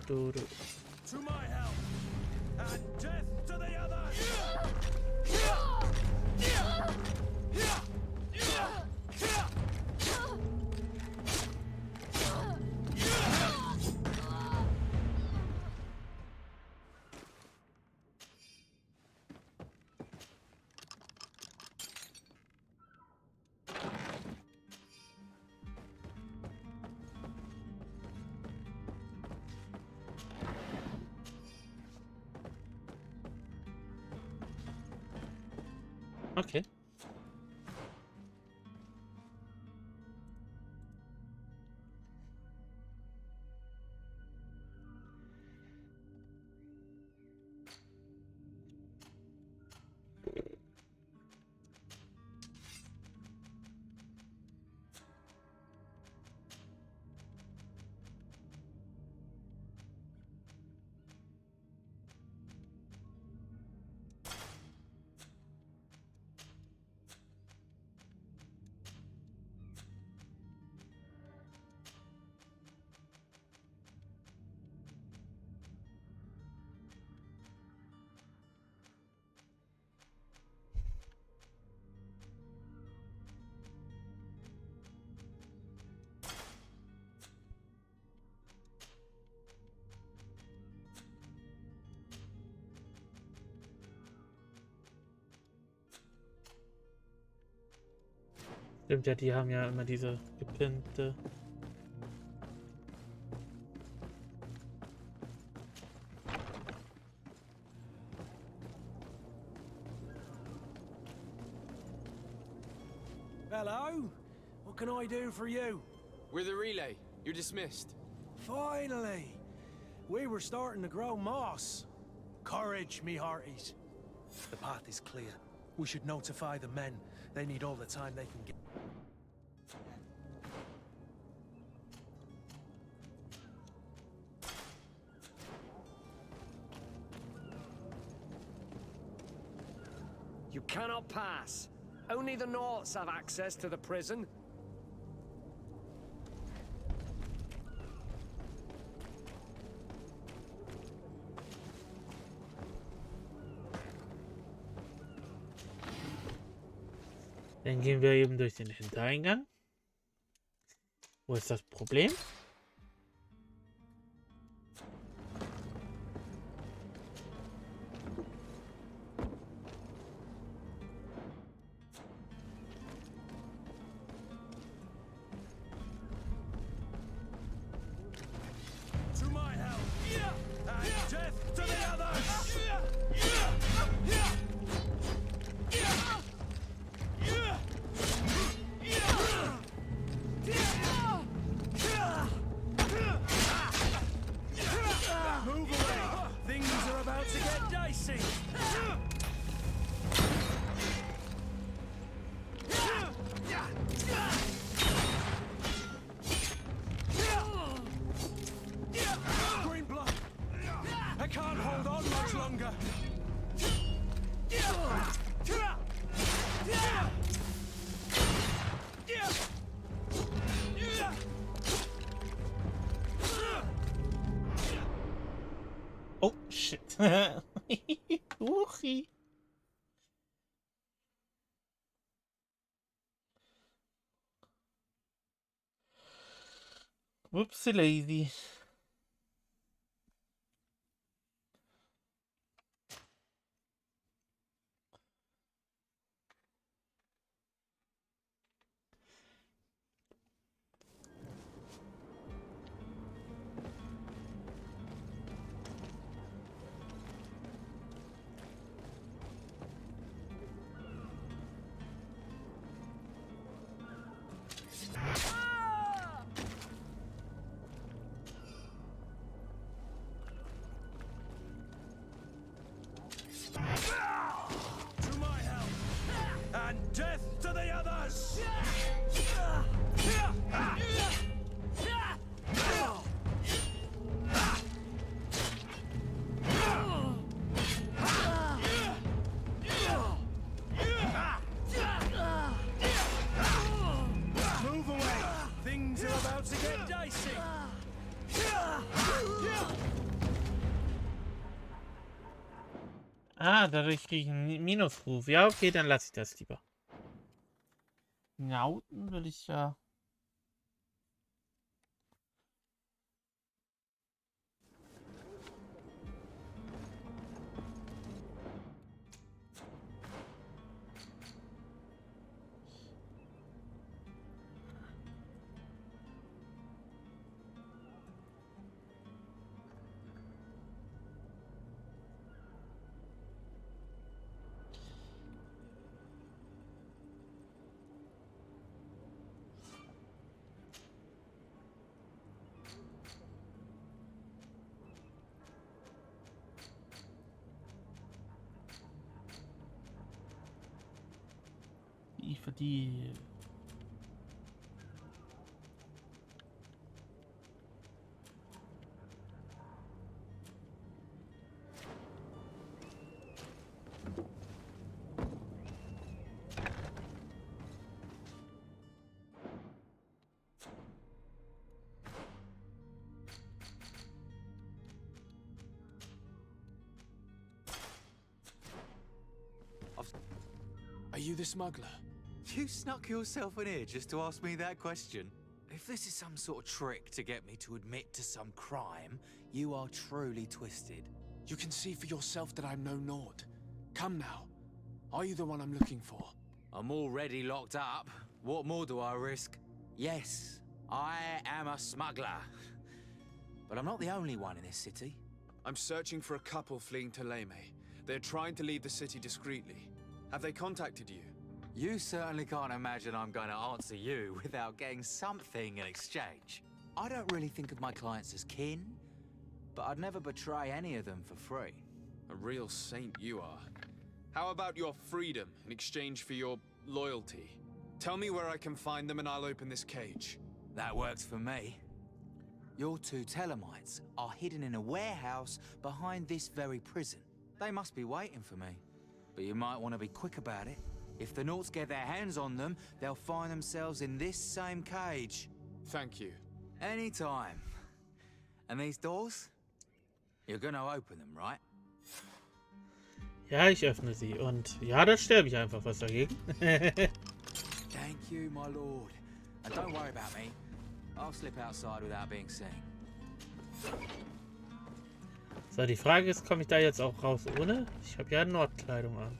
Do. To my help, and death to the others! Okay. Stimmt ja, die haben ja immer diese gepinnte. Hello? What can I do for you? We're the relay. You're dismissed. Finally! We were starting to grow moss. Courage, me hearties. The path is clear. We should notify the men. They need all the time they can get. You cannot pass. Only the Norts have access to the prison. Dann gehen wir eben durch den Hintereingang. Wo ist das Problem? To my help! And death to the others! Move away! Things are about to get dicey! Green blood! I can't hold on much longer! Oh, shit. Uchi. Whoopsie lazy. Ah, dadurch kriege ich einen Minusruf. Ja, okay, dann lasse ich das lieber. Nauten will ich ja. Für die Are you the smuggler? You snuck yourself in here just to ask me that question? If this is some sort of trick to get me to admit to some crime, you are truly twisted. You can see for yourself that I'm no Nord. Come now. Are you the one I'm looking for? I'm already locked up. What more do I risk? Yes, I am a smuggler. But I'm not the only one in this city. I'm searching for a couple fleeing Thélème. They're trying to leave the city discreetly. Have they contacted you? You certainly can't imagine I'm going to answer you without getting something in exchange. I don't really think of my clients as kin, but I'd never betray any of them for free. A real saint you are. How about your freedom in exchange for your loyalty? Tell me where I can find them and I'll open this cage. That works for me. Your two Thelemites are hidden in a warehouse behind this very prison. They must be waiting for me. But you might want to be quick about it. If the Nauts get their hands on them, they'll find themselves in this same cage. Thank you. Anytime. And these doors? You're gonna open them, right? Ja, ich öffne sie. Und ja, da sterbe ich einfach. Was dagegen? Thank you, my lord. And don't worry about me. I'll slip outside without being seen. So, die Frage ist, komme ich da jetzt auch raus ohne? Ich habe ja Nordkleidung an.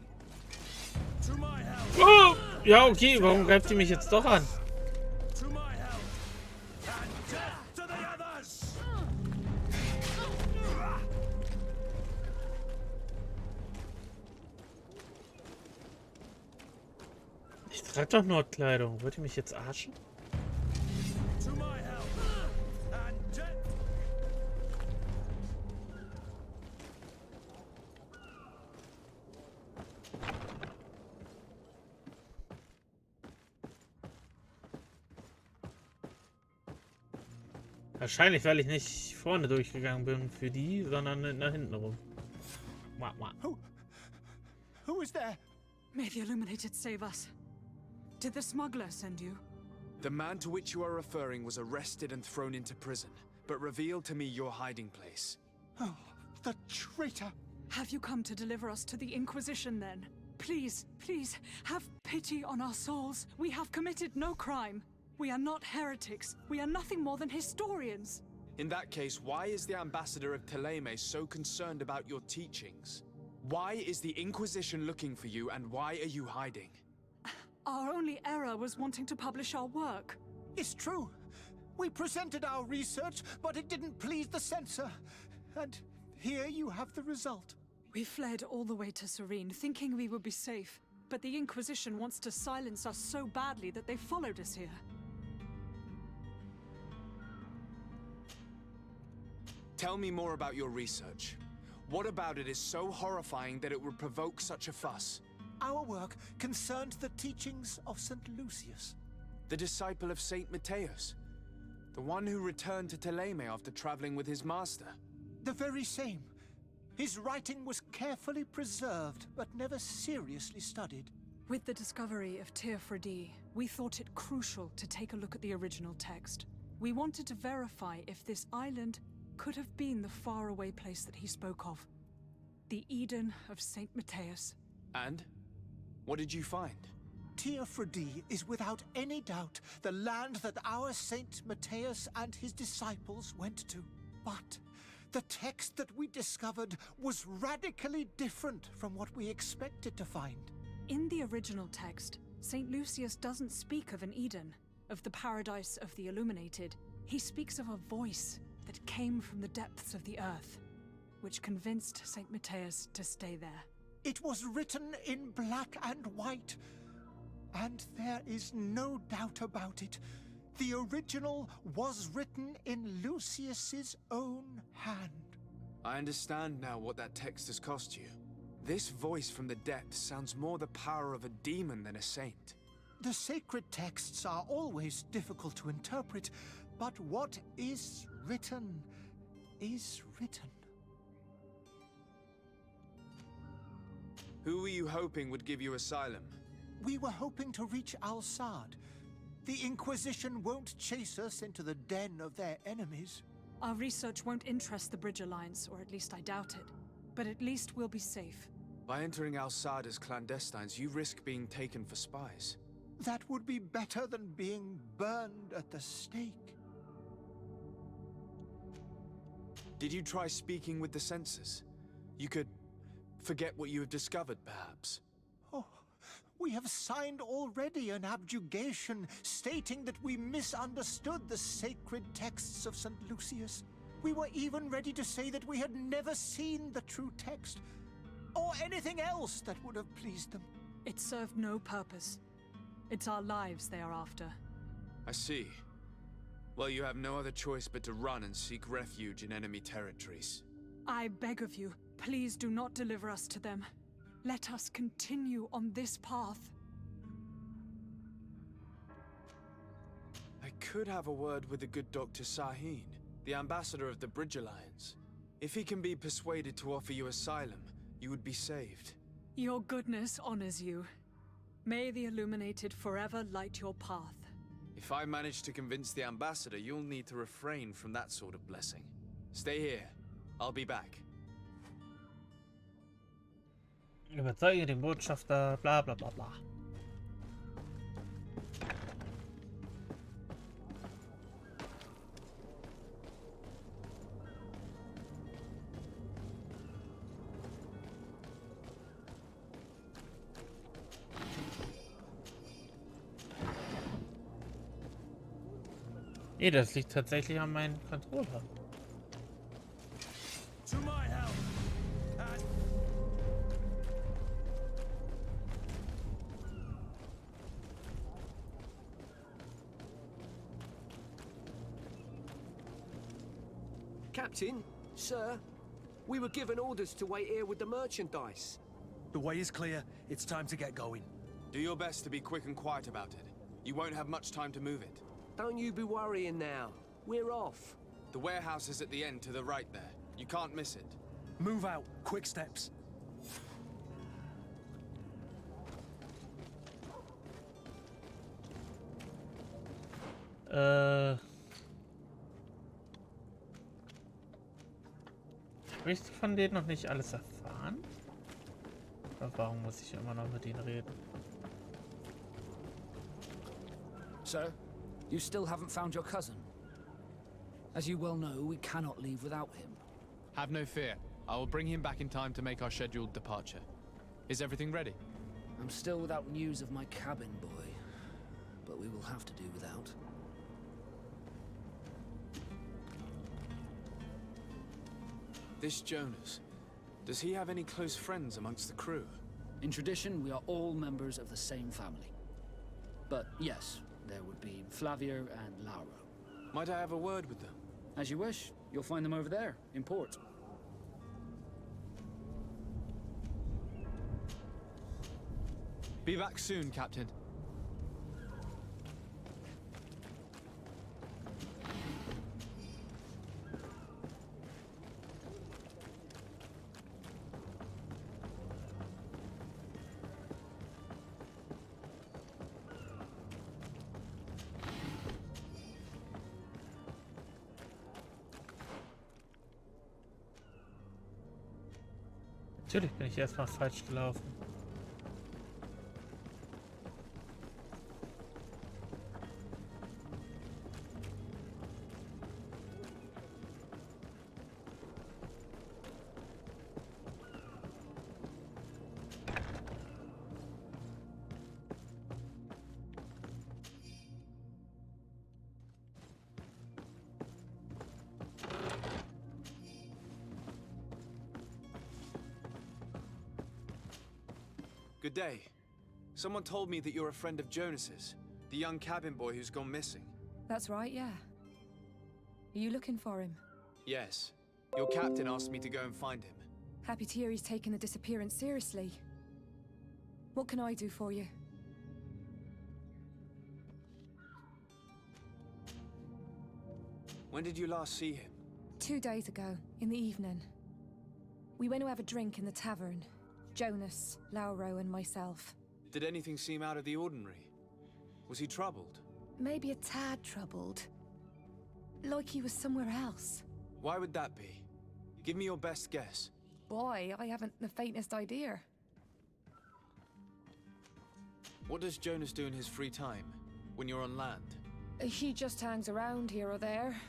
Oh! Ja, okay, warum greift die mich jetzt doch an? Ich trage doch Nordkleidung. Wollt ihr mich jetzt arschen? Wahrscheinlich, weil ich nicht vorne durchgegangen bin für die, sondern nach hinten rum. Who is there? May the Illuminated save us. Did the smuggler send you? The man to which you are referring was arrested and thrown into prison, but revealed to me your hiding place. Oh, the traitor! Have you come to deliver us to the Inquisition then? Please, please, have pity on our souls. We have committed no crime. We are not heretics. We are nothing more than historians. In that case, why is the ambassador of Thélème so concerned about your teachings? Why is the Inquisition looking for you, and why are you hiding? Our only error was wanting to publish our work. It's true. We presented our research, but it didn't please the censor. And here you have the result. We fled all the way to Serene, thinking we would be safe. But the Inquisition wants to silence us so badly that they followed us here. Tell me more about your research. What about it is so horrifying that it would provoke such a fuss? Our work concerned the teachings of St. Lucius. The disciple of St. Matthias. The one who returned to Thélème after traveling with his master. The very same. His writing was carefully preserved, but never seriously studied. With the discovery of Teer Fradee, we thought it crucial to take a look at the original text. We wanted to verify if this island could have been the faraway place that he spoke of. the Eden of St. Matthias. And? What did you find? Teofredi is without any doubt the land that our Saint Matthias and his disciples went to. But the text that we discovered was radically different from what we expected to find. In the original text, St. Lucius doesn't speak of an Eden, of the paradise of the illuminated. He speaks of a voice that came from the depths of the earth, which convinced St. Matthias to stay there. It was written in black and white, and there is no doubt about it. The original was written in Lucius's own hand. I understand now what that text has cost you. This voice from the depths sounds more the power of a demon than a saint. The sacred texts are always difficult to interpret, but what is written is written. Who were you hoping would give you asylum? We were hoping to reach Al-Sad. The Inquisition won't chase us into the den of their enemies. Our research won't interest the Bridge Alliance, or at least I doubt it. But at least we'll be safe. By entering Al-Sad as clandestines, you risk being taken for spies. That would be better than being burned at the stake. Did you try speaking with the censors? You could forget what you have discovered, perhaps. Oh, we have signed already an abjugation stating that we misunderstood the sacred texts of St. Lucius. We were even ready to say that we had never seen the true text, or anything else that would have pleased them. It served no purpose. It's our lives they are after. I see. Well, you have no other choice but to run and seek refuge in enemy territories. I beg of you, please do not deliver us to them. Let us continue on this path. I could have a word with the good Dr. Sahin, the ambassador of the Bridge Alliance. If he can be persuaded to offer you asylum, you would be saved. Your goodness honors you. May the Illuminated forever light your path. If I manage to convince the ambassador, you'll need to refrain from that sort of blessing. Stay here. I'll be back. Überzeuge den Botschafter, bla bla bla bla. Nee, das liegt tatsächlich an meinem Controller. To my help! Captain, sir, we were given orders to wait here with the merchandise. The way is clear. It's time to get going. Do your best to be quick and quiet about it. You won't have much time to move it. Don't you be worrying now. We're off. The warehouse is at the end to the right there. You can't miss it. Move out. Quick steps. Habe ich von denen noch nicht alles erfahren? Oder warum muss ich immer noch mit ihnen reden? Sir, you still haven't found your cousin. As you well know, we cannot leave without him. Have no fear. I will bring him back in time to make our scheduled departure. Is everything ready? I'm still without news of my cabin boy, but we will have to do without. This Jonas, does he have any close friends amongst the crew? In tradition, we are all members of the same family. But yes, there would be Flavio and Laura. Might I have a word with them? As you wish. You'll find them over there, in port. Be back soon, Captain. Natürlich bin ich erstmal falsch gelaufen. Good day. Someone told me that you're a friend of Jonas's, the young cabin boy who's gone missing. That's right, yeah. Are you looking for him? Yes. Your captain asked me to go and find him. Happy to hear he's taken the disappearance seriously. What can I do for you? When did you last see him? 2 days ago, in the evening. We went to have a drink in the tavern. Jonas, Lauro, and myself. Did anything seem out of the ordinary? Was he troubled? Maybe a tad troubled. Like he was somewhere else. Why would that be? Give me your best guess. Boy, I haven't the faintest idea. What does Jonas do in his free time, when you're on land? He just hangs around here or there.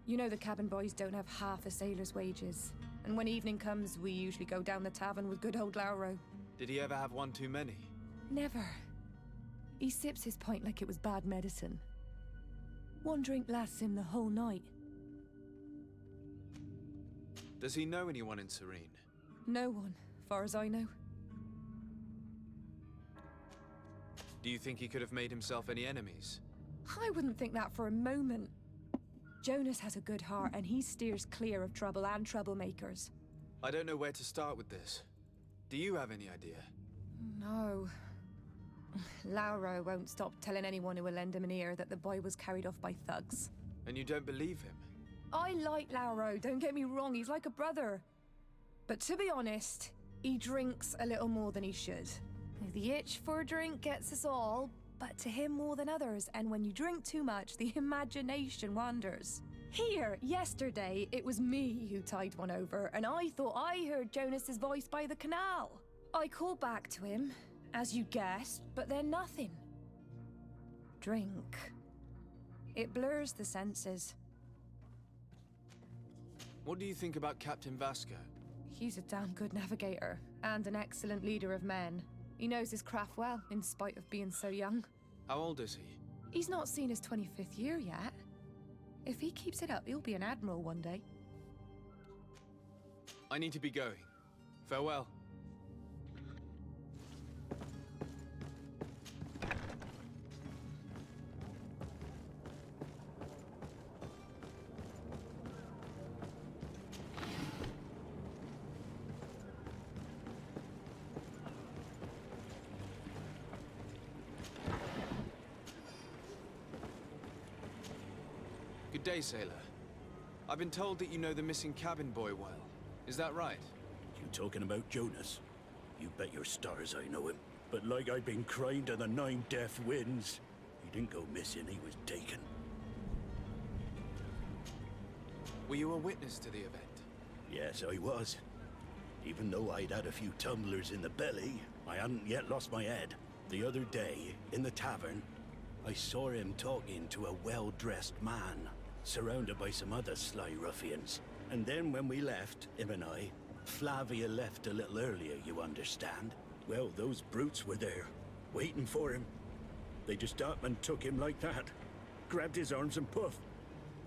You know the cabin boys don't have half a sailor's wages. And when evening comes, we usually go down the tavern with good old Lauro. Did he ever have one too many? Never. He sips his pint like it was bad medicine. One drink lasts him the whole night. Does he know anyone in Serene? No one, far as I know. Do you think he could have made himself any enemies? I wouldn't think that for a moment. Jonas has a good heart, and he steers clear of trouble and troublemakers. I don't know where to start with this. Do you have any idea? No. Lauro won't stop telling anyone who will lend him an ear that the boy was carried off by thugs. And you don't believe him? I like Lauro, don't get me wrong, he's like a brother. But to be honest, he drinks a little more than he should. The itch for a drink gets us all, but to him more than others, and when you drink too much, the imagination wanders. Here, yesterday, it was me who tied one over, and I thought I heard Jonas's voice by the canal. I called back to him, as you guessed, but then nothing. Drink. It blurs the senses. What do you think about Captain Vasco? He's a damn good navigator, and an excellent leader of men. He knows his craft well, in spite of being so young. How old is he? He's not seen his 25th year yet. If he keeps it up, he'll be an admiral one day. I need to be going. Farewell. Good day, sailor. I've been told that you know the missing cabin boy well. Is that right? You talking about Jonas? You bet your stars I know him. But like I've been crying to the 9 deaf winds, he didn't go missing, he was taken. Were you a witness to the event? Yes, I was. Even though I'd had a few tumblers in the belly, I hadn't yet lost my head. The other day, in the tavern, I saw him talking to a well-dressed man, surrounded by some other sly ruffians. And then when we left, him and I, Flavia left a little earlier, you understand? Well, those brutes were there, waiting for him. They just up and took him like that. Grabbed his arms and poof.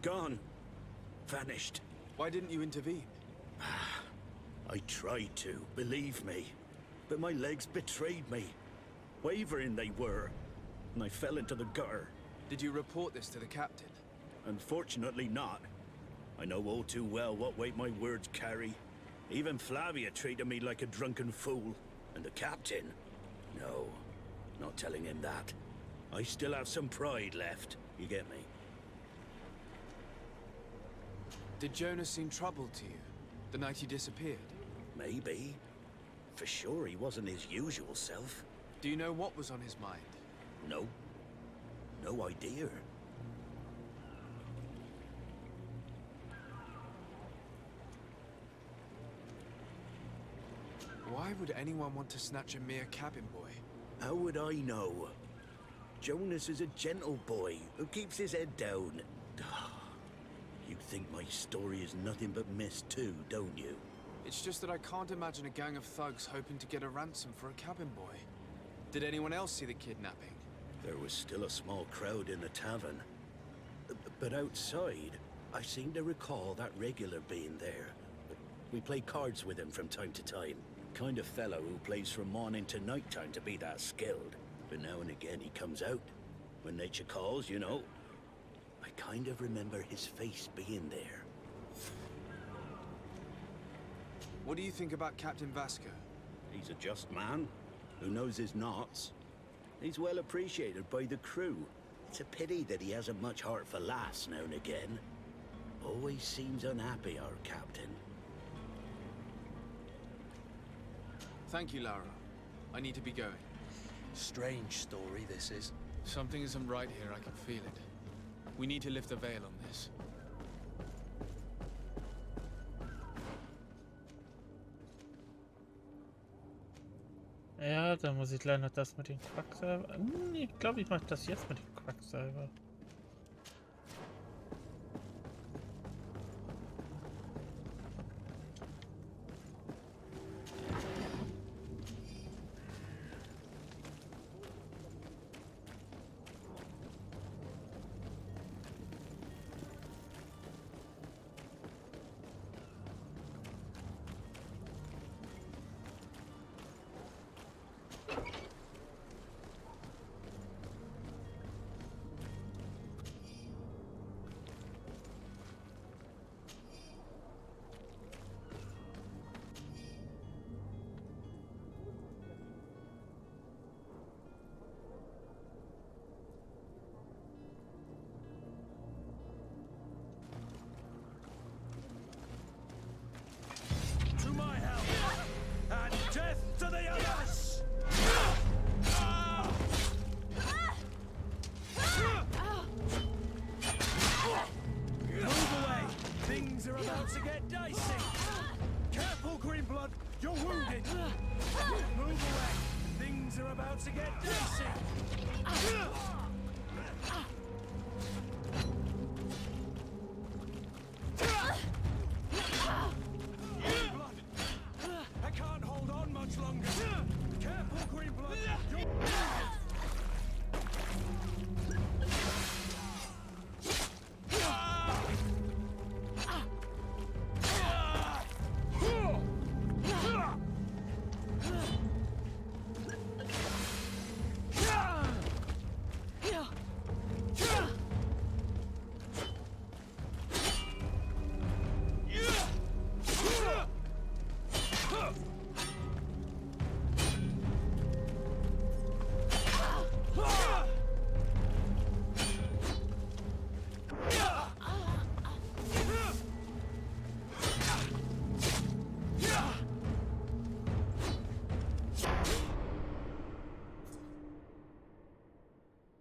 Gone. Vanished. Why didn't you intervene? I tried to, believe me. But my legs betrayed me. Wavering they were. And I fell into the gutter. Did you report this to the captain? Unfortunately not. I know all too well what weight my words carry. Even Flavia treated me like a drunken fool. And the captain? No, not telling him that. I still have some pride left, you get me? Did Jonas seem troubled to you, the night he disappeared? Maybe. For sure he wasn't his usual self. Do you know what was on his mind? No. No idea. Why would anyone want to snatch a mere cabin boy? How would I know? Jonas is a gentle boy who keeps his head down. You think my story is nothing but mist too, don't you? It's just that I can't imagine a gang of thugs hoping to get a ransom for a cabin boy. Did anyone else see the kidnapping? There was still a small crowd in the tavern. But outside, I seem to recall that regular being there. We play cards with him from time to time. Kind of fellow who plays from morning to night time to be that skilled. But now and again he comes out. When nature calls, you know. I kind of remember his face being there. What do you think about Captain Vasco? He's a just man who knows his knots. He's well appreciated by the crew. It's a pity that he hasn't much heart for laughs now and again. Always seems unhappy, our captain. Thank you, Lara. I need to be going. Strange story, this is. Something isn't right here, I can feel it. We need to lift the veil on this. Ja, dann muss ich leider noch das mit dem Quacksalber. Ich glaube, ich mache das jetzt mit dem Quacksalber.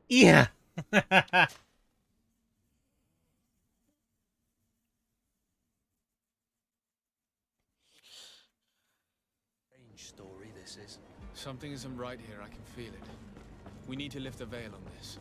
Yeah. Strange story, this is. Something isn't right here, I can feel it. We need to lift the veil on this.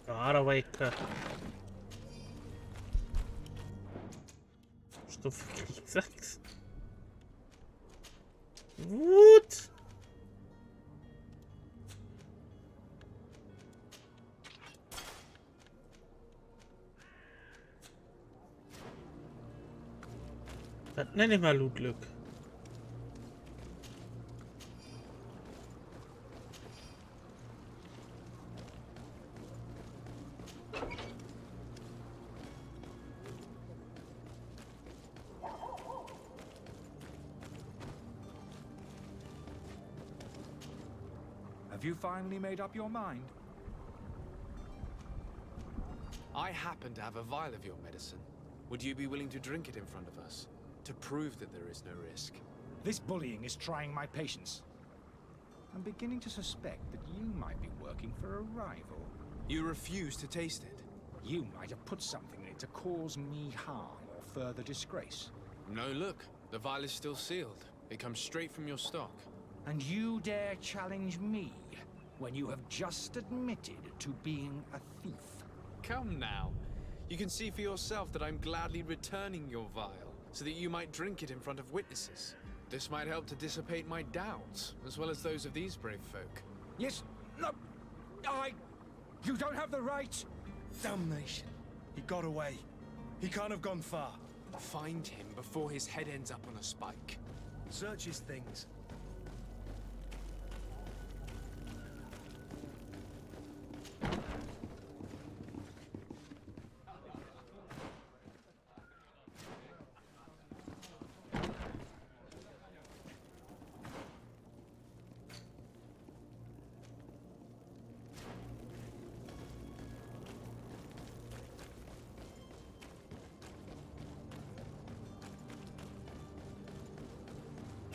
Radawake. Stufe Krieg 6. What? Das nenne ich mal Loot-Glück. Have you finally made up your mind? I happen to have a vial of your medicine. Would you be willing to drink it in front of us? To prove that there is no risk? This bullying is trying my patience. I'm beginning to suspect that you might be working for a rival. You refuse to taste it? You might have put something in it to cause me harm or further disgrace. No, look. The vial is still sealed. It comes straight from your stock. And you dare challenge me when you have just admitted to being a thief? Come now. You can see for yourself that I'm gladly returning your vial, so that you might drink it in front of witnesses. This might help to dissipate my doubts, as well as those of these brave folk. Yes, no, you don't have the right. Damnation. He got away. He can't have gone far. Find him before his head ends up on a spike. Search his things.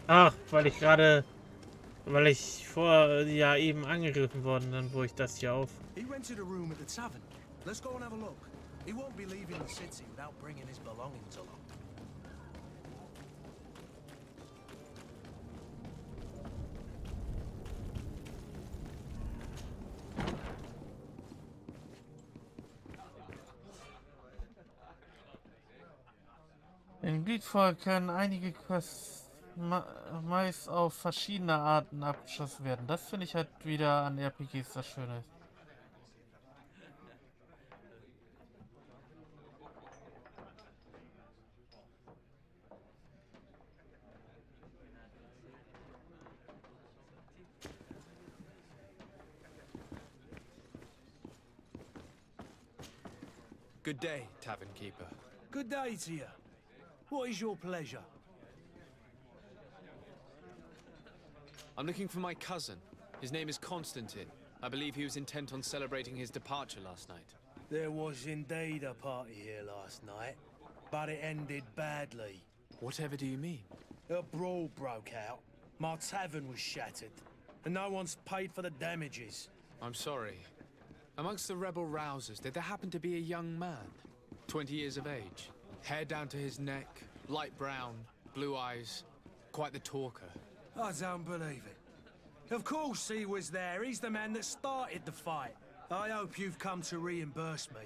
Ach, weil ich ja eben angegriffen worden, dann wo ich das hier auf. He rented a room at the tavern. Let's go and have a look. He won't be leaving the city without bringing his belongings along. In Greedfall können einige Quests meist auf verschiedene Arten abgeschlossen werden. Das finde ich halt wieder an RPGs das Schöne. Good day, Tavern Keeper. Good day to you. What is your pleasure? I'm looking for my cousin. His name is Constantine. I believe he was intent on celebrating his departure last night. There was indeed a party here last night, but it ended badly. Whatever do you mean? A brawl broke out. My tavern was shattered, and no one's paid for the damages. I'm sorry. Amongst the rebel rousers, did there happen to be a young man? 20 years of age. Hair down to his neck, light brown, blue eyes. Quite the talker. I don't believe it. Of course he was there. He's the man that started the fight. I hope you've come to reimburse me.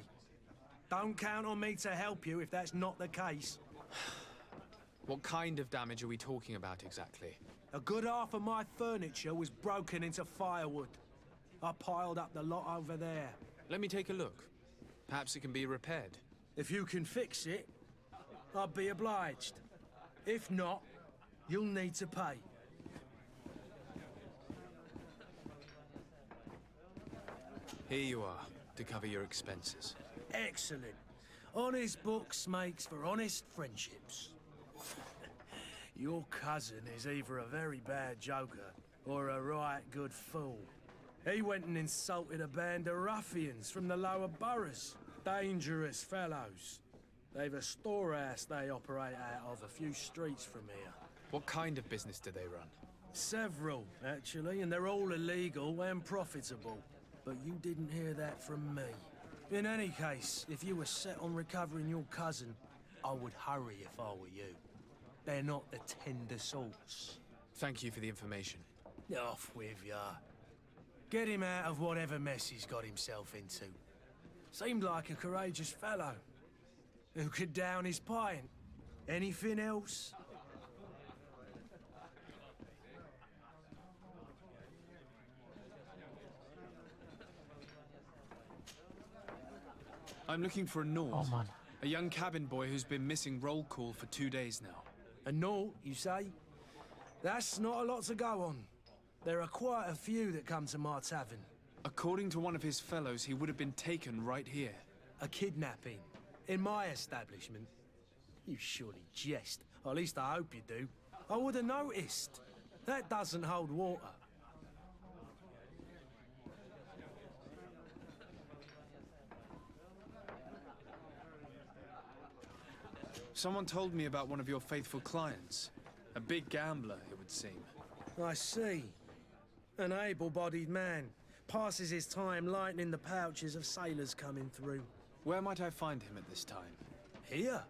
Don't count on me to help you if that's not the case. What kind of damage are we talking about exactly? A good half of my furniture was broken into firewood. I piled up the lot over there. Let me take a look. Perhaps it can be repaired. If you can fix it, I'd be obliged. If not, you'll need to pay. Here you are, to cover your expenses. Excellent. Honest books makes for honest friendships. Your cousin is either a very bad joker or a right good fool. He went and insulted a band of ruffians from the lower boroughs. Dangerous fellows. They've a storehouse they operate out of a few streets from here. What kind of business do they run? Several, actually, and they're all illegal and profitable. But you didn't hear that from me. In any case, if you were set on recovering your cousin, I would hurry if I were you. They're not the tender sorts. Thank you for the information. Off with ya. Get him out of whatever mess he's got himself into. Seemed like a courageous fellow who could down his pint. Anything else? I'm looking for a Nord. Oh man. A young cabin boy who's been missing roll call for 2 days now. A Nord, you say? That's not a lot to go on. There are quite a few that come to my tavern. According to one of his fellows, he would have been taken right here. A kidnapping? In my establishment? You surely jest. Or at least I hope you do. I would have noticed. That doesn't hold water. Someone told me about one of your faithful clients. A big gambler, it would seem. I see. An able-bodied man. Passes his time lightening the pouches of sailors coming through. Where might I find him at this time? Here?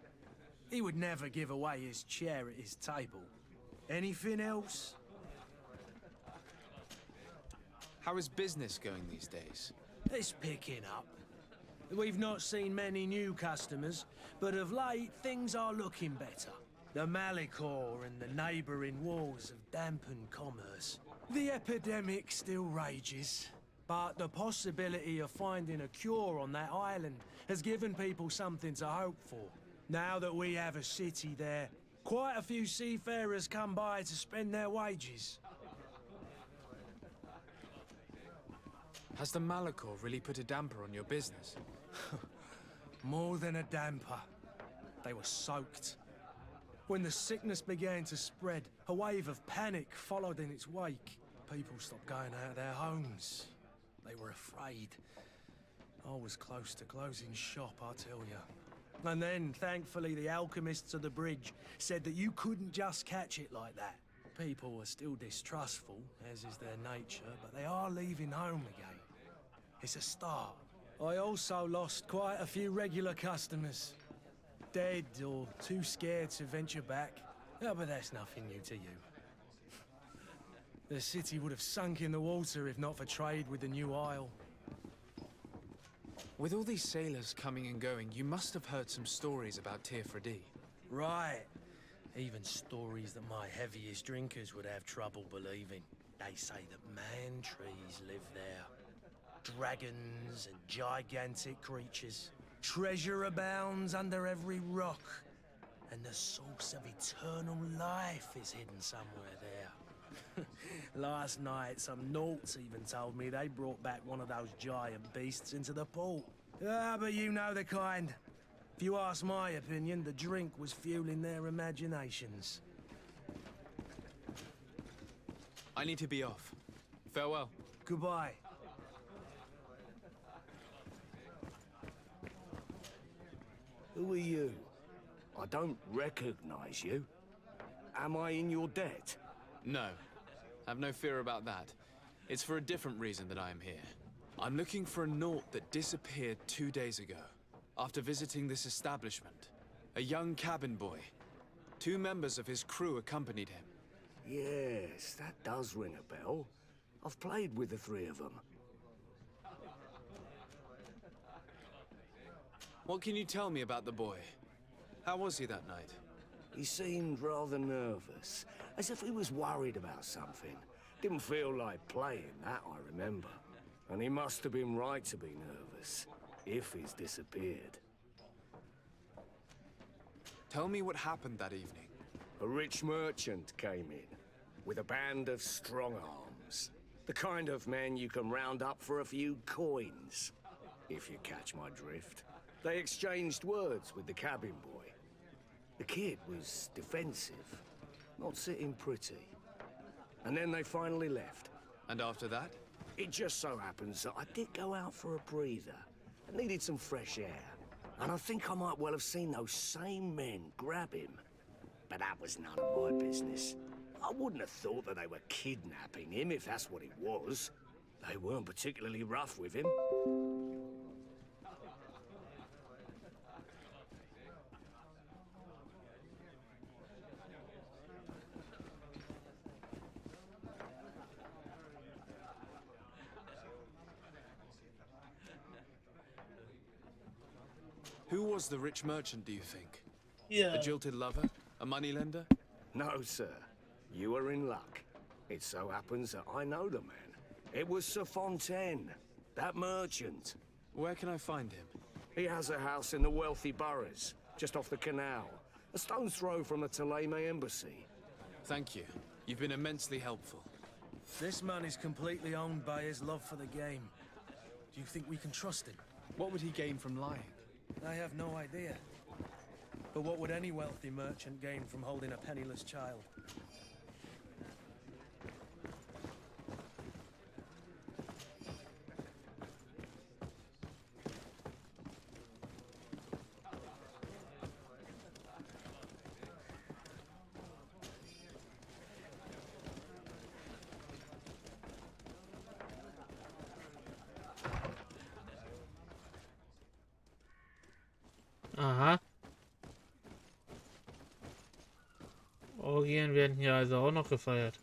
He would never give away his chair at his table. Anything else? How is business going these days? It's picking up. We've not seen many new customers, but of late things are looking better. The Malicor and the neighbouring wars have dampened commerce. The epidemic still rages, but the possibility of finding a cure on that island has given people something to hope for. Now that we have a city there, quite a few seafarers come by to spend their wages. Has the Malicor really put a damper on your business? More than a damper. They were soaked. When the sickness began to spread, a wave of panic followed in its wake. People stopped going out of their homes. They were afraid. I was close to closing shop, I tell you. And then, thankfully, the alchemists of the bridge said that you couldn't just catch it like that. People were still distrustful, as is their nature, but they are leaving home again. It's a start. I also lost quite a few regular customers. Dead or too scared to venture back. Oh, but that's nothing new to you. The city would have sunk in the water if not for trade with the new isle. With all these sailors coming and going, you must have heard some stories about Teofredi. Right. Even stories that my heaviest drinkers would have trouble believing. They say that man-trees live there. Dragons and gigantic creatures. Treasure abounds under every rock. And the source of eternal life is hidden somewhere there. Last night, some Nauts even told me they brought back one of those giant beasts into the port. Ah, but you know the kind. If you ask my opinion, the drink was fueling their imaginations. I need to be off. Farewell. Goodbye. Who are you? I don't recognize you. Am I in your debt? No. Have no fear about that. It's for a different reason that I am here. I'm looking for a Naut that disappeared 2 days ago, after visiting this establishment. A young cabin boy. 2 members of his crew accompanied him. Yes, that does ring a bell. I've played with the 3 of them. What can you tell me about the boy? How was he that night? He seemed rather nervous, as if he was worried about something. Didn't feel like playing, that I remember. And he must have been right to be nervous, if he's disappeared. Tell me what happened that evening. A rich merchant came in, with a band of strong arms. The kind of men you can round up for a few coins, if you catch my drift. They exchanged words with the cabin boy. The kid was defensive, not sitting pretty. And then they finally left. And after that? It just so happens that I did go out for a breather. I needed some fresh air. And I think I might well have seen those same men grab him. But that was none of my business. I wouldn't have thought that they were kidnapping him, if that's what it was. They weren't particularly rough with him. Who was the rich merchant, do you think? Yeah. A jilted lover? A moneylender? No, sir. You are in luck. It so happens that I know the man. It was Sir Fontaine, that merchant. Where can I find him? He has a house in the wealthy boroughs, just off the canal. A stone's throw from the Thélème embassy. Thank you. You've been immensely helpful. This man is completely owned by his love for the game. Do you think we can trust him? What would he gain from lying? I have no idea. But what would any wealthy merchant gain from holding a penniless child? Aha. Orgien werden hier also auch noch gefeiert.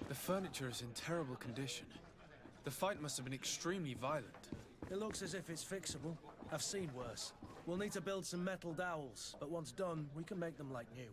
The furniture is in terrible condition. The fight must have been extremely violent. It looks as if it's fixable. I've seen worse. We'll need to build some metal dowels, but once done, we can make them like new.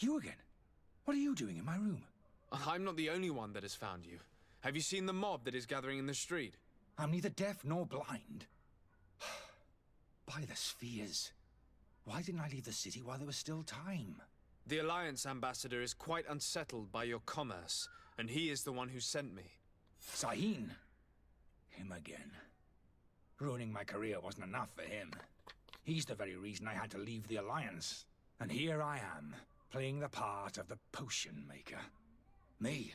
You again? What are you doing in my room? I'm not the only one that has found you. Have you seen the mob that is gathering in the street? I'm neither deaf nor blind. By the spheres. Why didn't I leave the city while there was still time? The Alliance ambassador is quite unsettled by your commerce, and he is the one who sent me. Sahin? Him again. Ruining my career wasn't enough for him. He's the very reason I had to leave the Alliance. And here I am, playing the part of the potion maker. Me,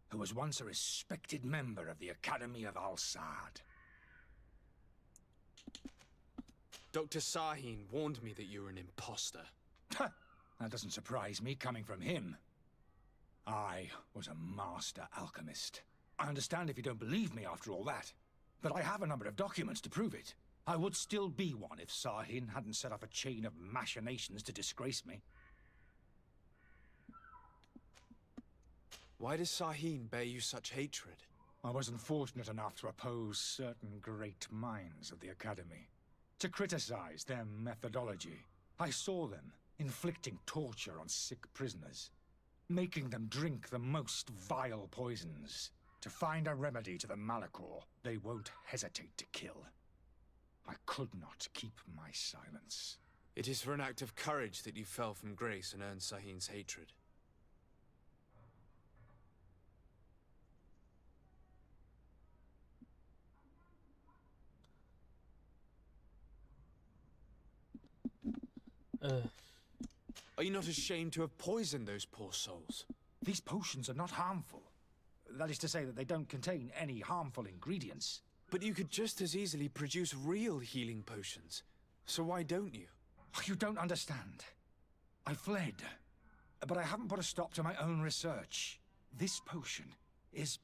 who was once a respected member of the Academy of Al-Saad. Dr. Sahin warned me that you were an imposter. That doesn't surprise me, coming from him. I was a master alchemist. I understand if you don't believe me after all that, but I have a number of documents to prove it. I would still be one if Sahin hadn't set off a chain of machinations to disgrace me. Why does Sahin bear you such hatred? I wasn't fortunate enough to oppose certain great minds of the Academy. To criticize their methodology. I saw them inflicting torture on sick prisoners, making them drink the most vile poisons. To find a remedy to the Malachor they won't hesitate to kill. I could not keep my silence. It is for an act of courage that you fell from grace and earned Sahin's hatred. Are you not ashamed to have poisoned those poor souls? These potions are not harmful. That is to say that they don't contain any harmful ingredients. But you could just as easily produce real healing potions. So why don't you? You don't understand. I fled. But I haven't put a stop to my own research. This potion is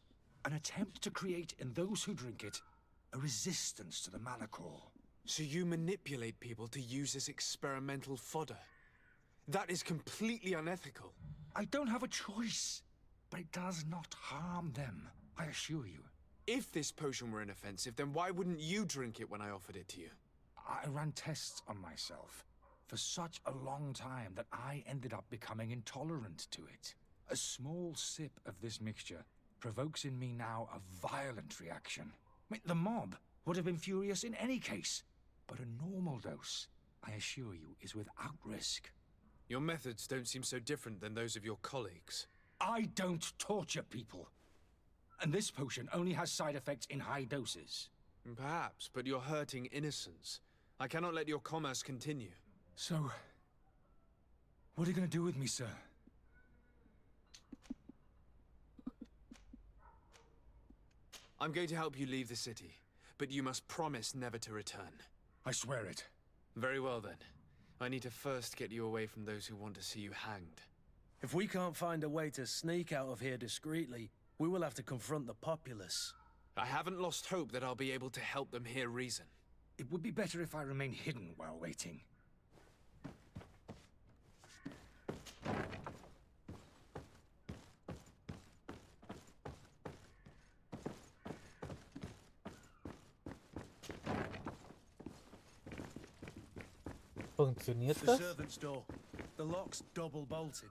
an attempt to create in those who drink it a resistance to the Malachor. So you manipulate people to use as experimental fodder? That is completely unethical. I don't have a choice. But it does not harm them, I assure you. If this potion were inoffensive, then why wouldn't you drink it when I offered it to you? I ran tests on myself for such a long time that I ended up becoming intolerant to it. A small sip of this mixture provokes in me now a violent reaction. I mean, the mob would have been furious in any case, but a normal dose, I assure you, is without risk. Your methods don't seem so different than those of your colleagues. I don't torture people. And this potion only has side effects in high doses. Perhaps, but you're hurting innocents. I cannot let your commerce continue. So, what are you going to do with me, sir? I'm going to help you leave the city, but you must promise never to return. I swear it. Very well then. I need to first get you away from those who want to see you hanged. If we can't find a way to sneak out of here discreetly, we will have to confront the populace. I haven't lost hope that I'll be able to help them hear reason. It would be better if I remain hidden while waiting. Funktioniert The das? servant's door. The lock's double bolted.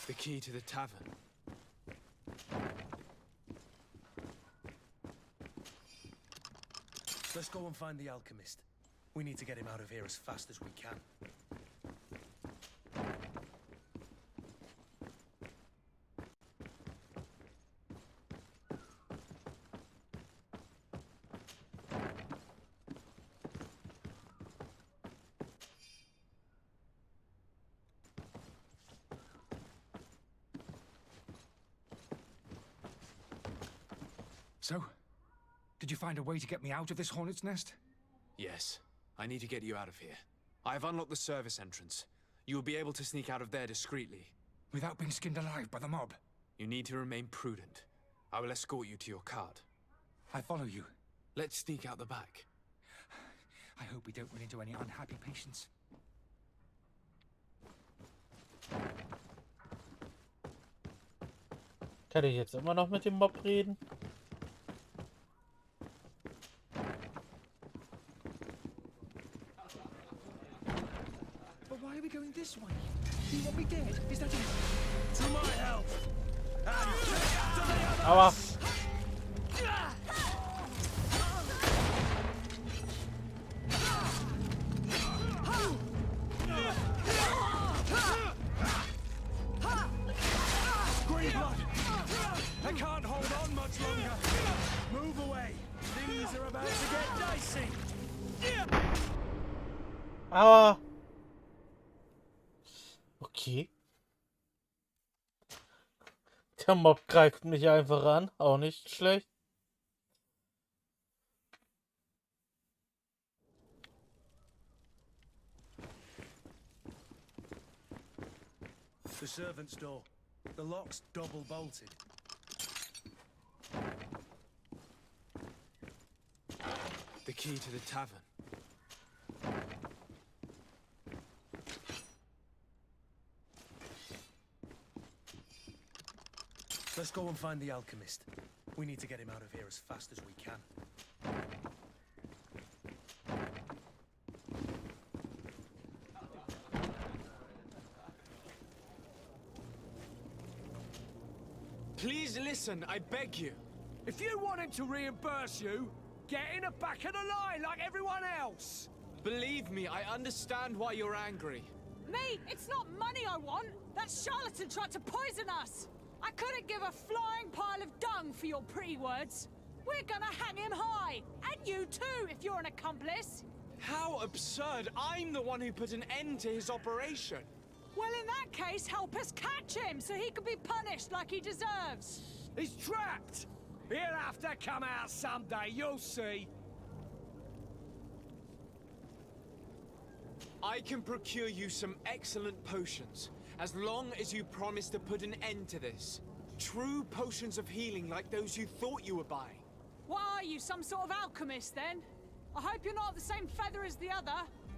The key to the tavern. Let's go and find the alchemist. We need to get him out of here as fast as we can. So, did you find a way to get me out of this hornet's nest? Yes. I need to get you out of here. I have unlocked the service entrance. You will be able to sneak out of there discreetly. Without being skinned alive by the mob? You need to remain prudent. I will escort you to your cart. I follow you. Let's sneak out the back. I hope we don't run into any unhappy patients. Kann ich jetzt immer noch mit dem Mob reden? But why are we going this way? Do you want me dead? Is that it? To my help! And to the Aua! Green blood! I can't hold on much longer. Move away. Things are about to get dicey. Aua! Okay. Der Mob greift mich einfach an. Auch nicht schlecht. The servant's door. The lock's double bolted. The key to the tavern. Let's go and find the alchemist. We need to get him out of here as fast as we can. Please listen, I beg you. If you want him to reimburse you, get in the back of the line like everyone else. Believe me, I understand why you're angry. Me? It's not money I want. That charlatan tried to poison us. I couldn't give a flying pile of dung for your pretty words. We're gonna hang him high. And you too, if you're an accomplice. How absurd! I'm the one who put an end to his operation. Well, in that case, help us catch him so he can be punished like he deserves. He's trapped. He'll have to come out someday, you'll see. I can procure you some excellent potions, as long as you promise to put an end to this. True potions of healing like those you thought you were buying. What are you, some sort of alchemist then? I hope you're not the same feather as the other.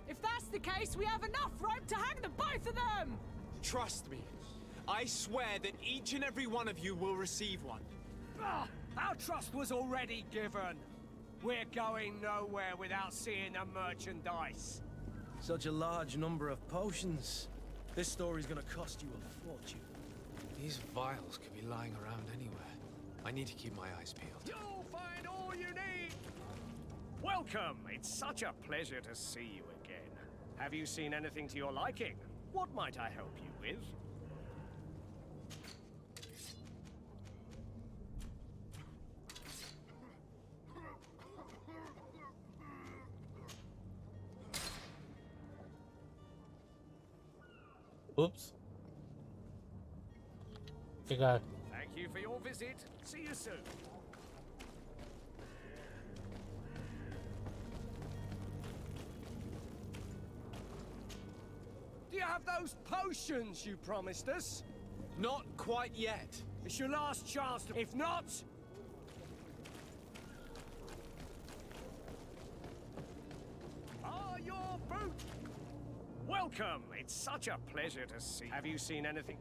If that's the case, we have enough rope to hang the both of them! Trust me. I swear that each and every one of you will receive one. Ah, our trust was already given. We're going nowhere without seeing the merchandise. Such a large number of potions. This story's gonna cost you a fortune. These vials could be lying around anywhere. I need to keep my eyes peeled. You'll find all you need! Welcome! It's such a pleasure to see you again. Have you seen anything to your liking? What might I help you with? Oops. Egal. Thank you for your visit. See you soon. Do you have those potions you promised us? Not quite yet. It's your last chance to... If not... Ah, your boot! Welcome! It's such a pleasure to see. Have you seen anything?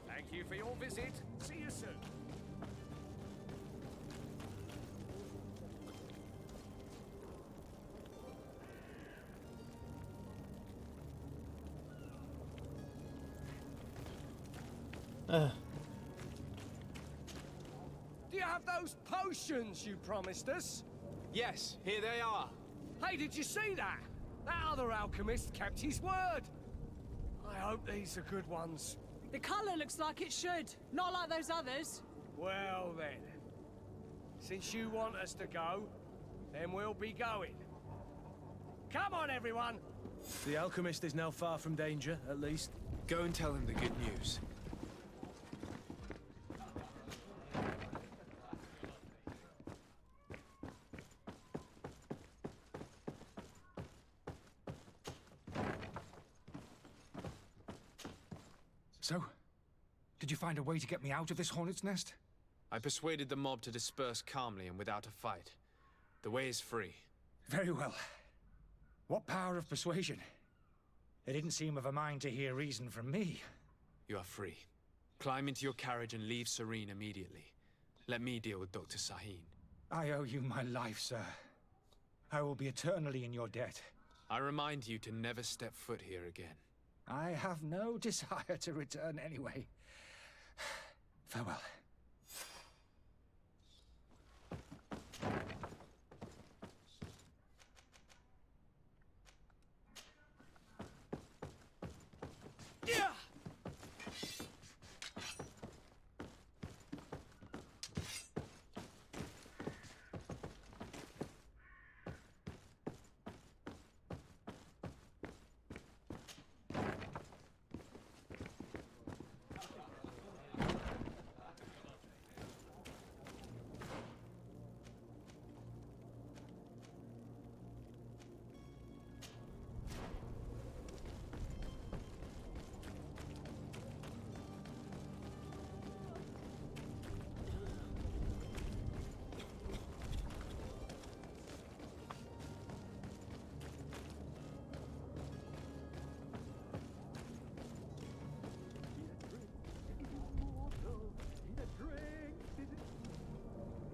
Thank you for your visit. See you soon. Do you have those potions you promised us? Yes, here they are. Hey, did you see that? That other alchemist kept his word. I hope these are good ones. The colour looks like it should, not like those others. Well then, since you want us to go, then we'll be going. Come on, everyone! The alchemist is now far from danger, at least. Go and tell him the good news. So, did you find a way to get me out of this hornet's nest? I persuaded the mob to disperse calmly and without a fight. The way is free. Very well. What power of persuasion? They didn't seem of a mind to hear reason from me. You are free. Climb into your carriage and leave Serene immediately. Let me deal with Dr. Sahin. I owe you my life, sir. I will be eternally in your debt. I remind you to never step foot here again. I have no desire to return anyway. Farewell. Yeah!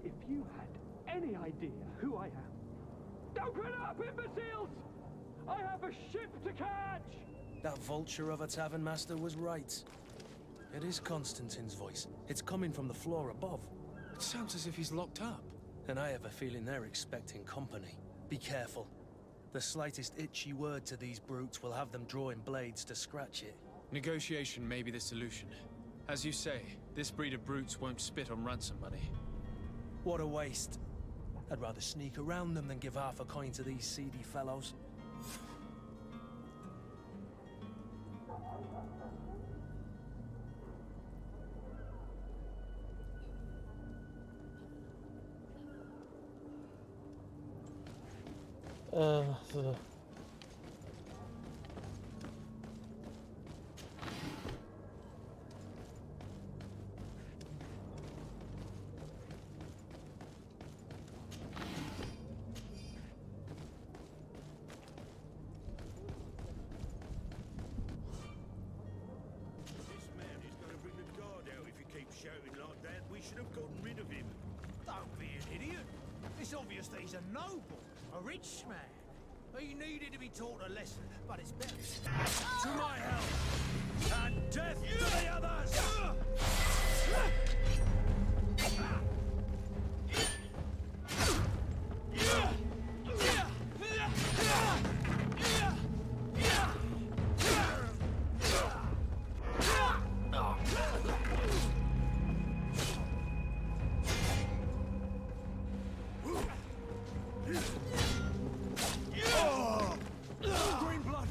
If you had any idea who I am. Open up, imbeciles! I have a ship to catch! That vulture of a tavern master was right. It is Constantine's voice. It's coming from the floor above. It sounds as if he's locked up. And I have a feeling they're expecting company. Be careful. The slightest itchy word to these brutes will have them drawing blades to scratch it. Negotiation may be the solution. As you say, this breed of brutes won't spit on ransom money. What a waste. I'd rather sneak around them than give half a coin to these seedy fellows. So. have gotten rid of him. Don't be an idiot. It's obvious that he's a noble, a rich man. He needed to be taught a lesson, but it's better. To my help! And death to the others! Green blood!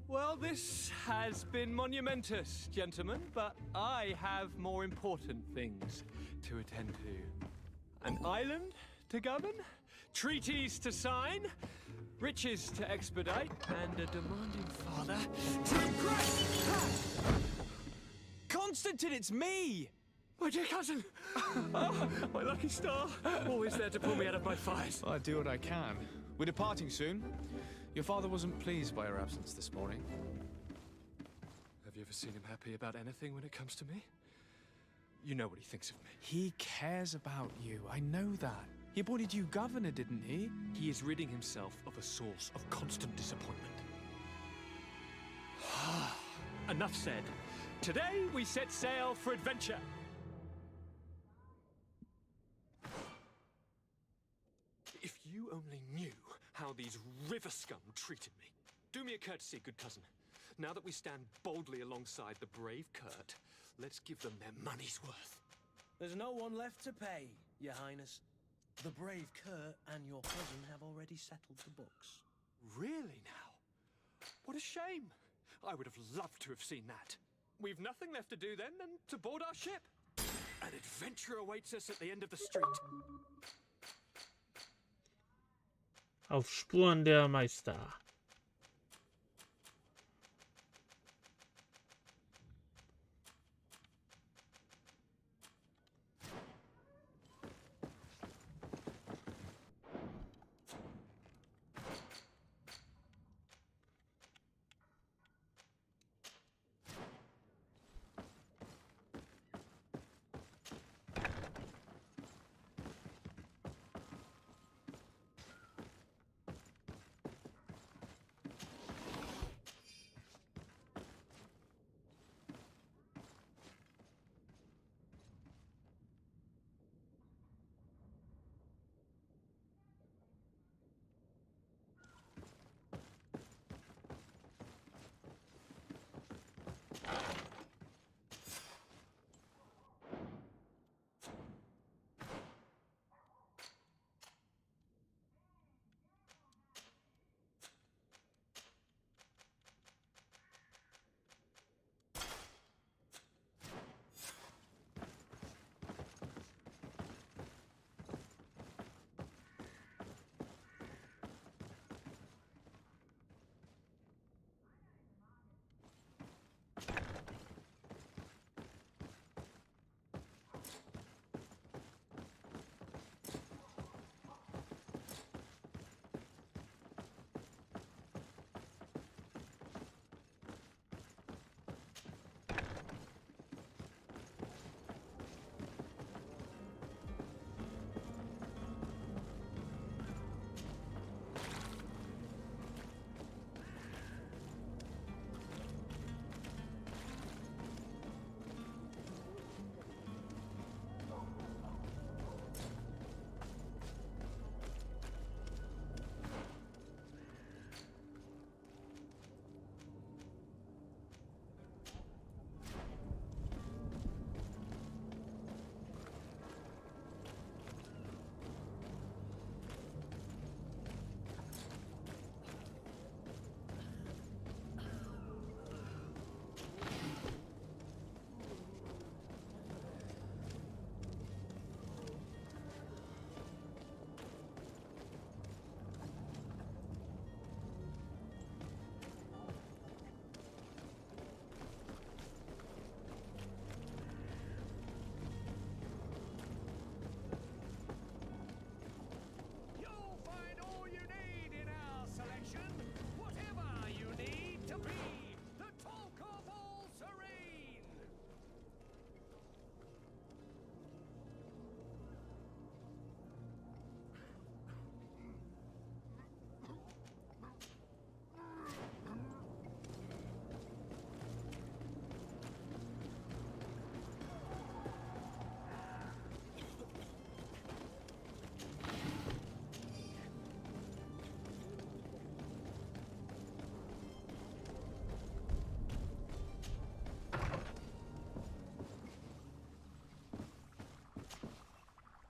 Well, this has been monumentous, gentlemen, but I have more important things to attend to. An island to govern, treaties to sign, riches to expedite, and a demanding father to impress. Constantine, it's me! My dear cousin! Oh, my lucky star! Always there to pull me out of my fight. Well, I do what I can. We're departing soon. Your father wasn't pleased by your absence this morning. Have you ever seen him happy about anything when it comes to me? You know what he thinks of me. He cares about you. I know that. He appointed you governor, didn't he? He is ridding himself of a source of constant disappointment. Enough said. Today we set sail for adventure. If you only knew how these river scum treated me. Do me a courtesy, good cousin. Now that we stand boldly alongside the brave Kurt, let's give them their money's worth. There's no one left to pay, Your Highness. The brave Kurt and your cousin have already settled the books. Really now? What a shame. I would have loved to have seen that. We've nothing left to do then than to board our ship. An adventure awaits us at the end of the street. Auf Spuren der Meister.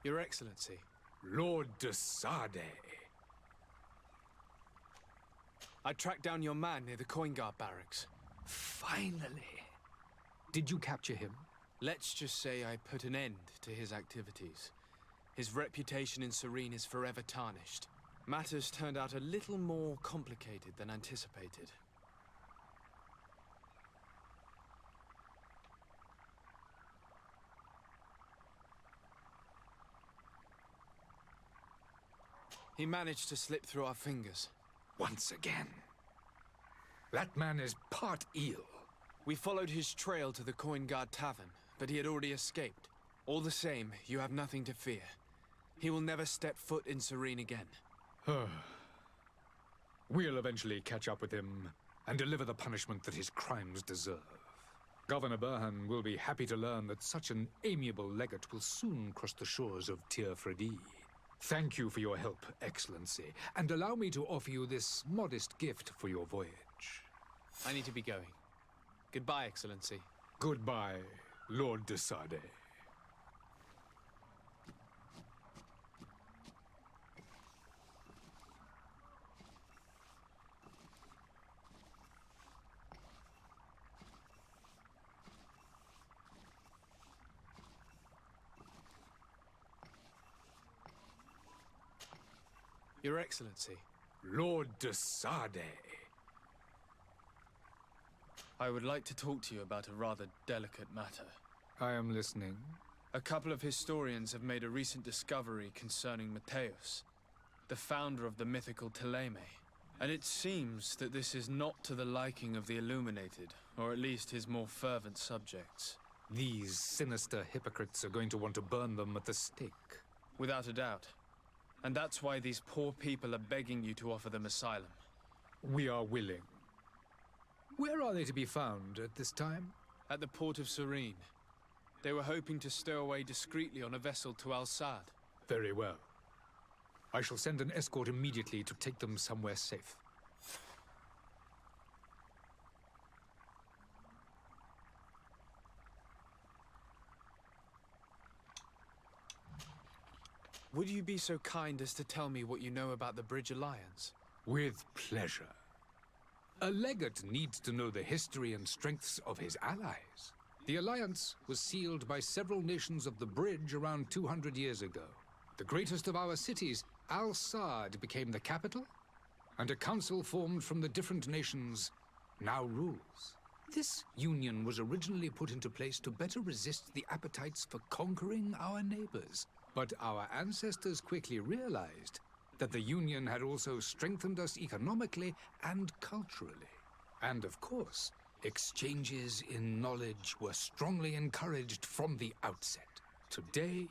Your Excellency. Lord de Sade. I tracked down your man near the Coin Guard barracks. Finally. Did you capture him? Let's just say I put an end to his activities. His reputation in Serene is forever tarnished. Matters turned out a little more complicated than anticipated. He managed to slip through our fingers. Once again. That man is part eel. We followed his trail to the Coin Guard Tavern, but he had already escaped. All the same, you have nothing to fear. He will never step foot in Serene again. We'll eventually catch up with him and deliver the punishment that his crimes deserve. Governor Burhan will be happy to learn that such an amiable legate will soon cross the shores of Tir Fredi. Thank you for your help, Excellency, and allow me to offer you this modest gift for your voyage. I need to be going. Goodbye, Excellency. Goodbye, Lord de Sade. Your Excellency. Lord de Sade. I would like to talk to you about a rather delicate matter. I am listening. A couple of historians have made a recent discovery concerning Matthäus, the founder of the mythical Thélème. And it seems that this is not to the liking of the Illuminated, or at least his more fervent subjects. These sinister hypocrites are going to want to burn them at the stake. Without a doubt. And that's why these poor people are begging you to offer them asylum. We are willing. Where are they to be found at this time? At the port of Serene. They were hoping to stow away discreetly on a vessel to Al-Sad. Very well. I shall send an escort immediately to take them somewhere safe. Would you be so kind as to tell me what you know about the Bridge Alliance? With pleasure. A legate needs to know the history and strengths of his allies. The alliance was sealed by several nations of the Bridge around 200 years ago. The greatest of our cities, Al-Sad, became the capital, and a council formed from the different nations now rules. This union was originally put into place to better resist the appetites for conquering our neighbors. But our ancestors quickly realized that the Union had also strengthened us economically and culturally. And of course, exchanges in knowledge were strongly encouraged from the outset. Today,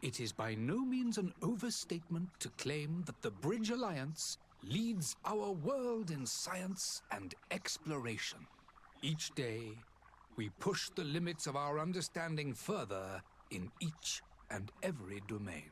it is by no means an overstatement to claim that the Bridge Alliance leads our world in science and exploration. Each day, we push the limits of our understanding further in each and every domain.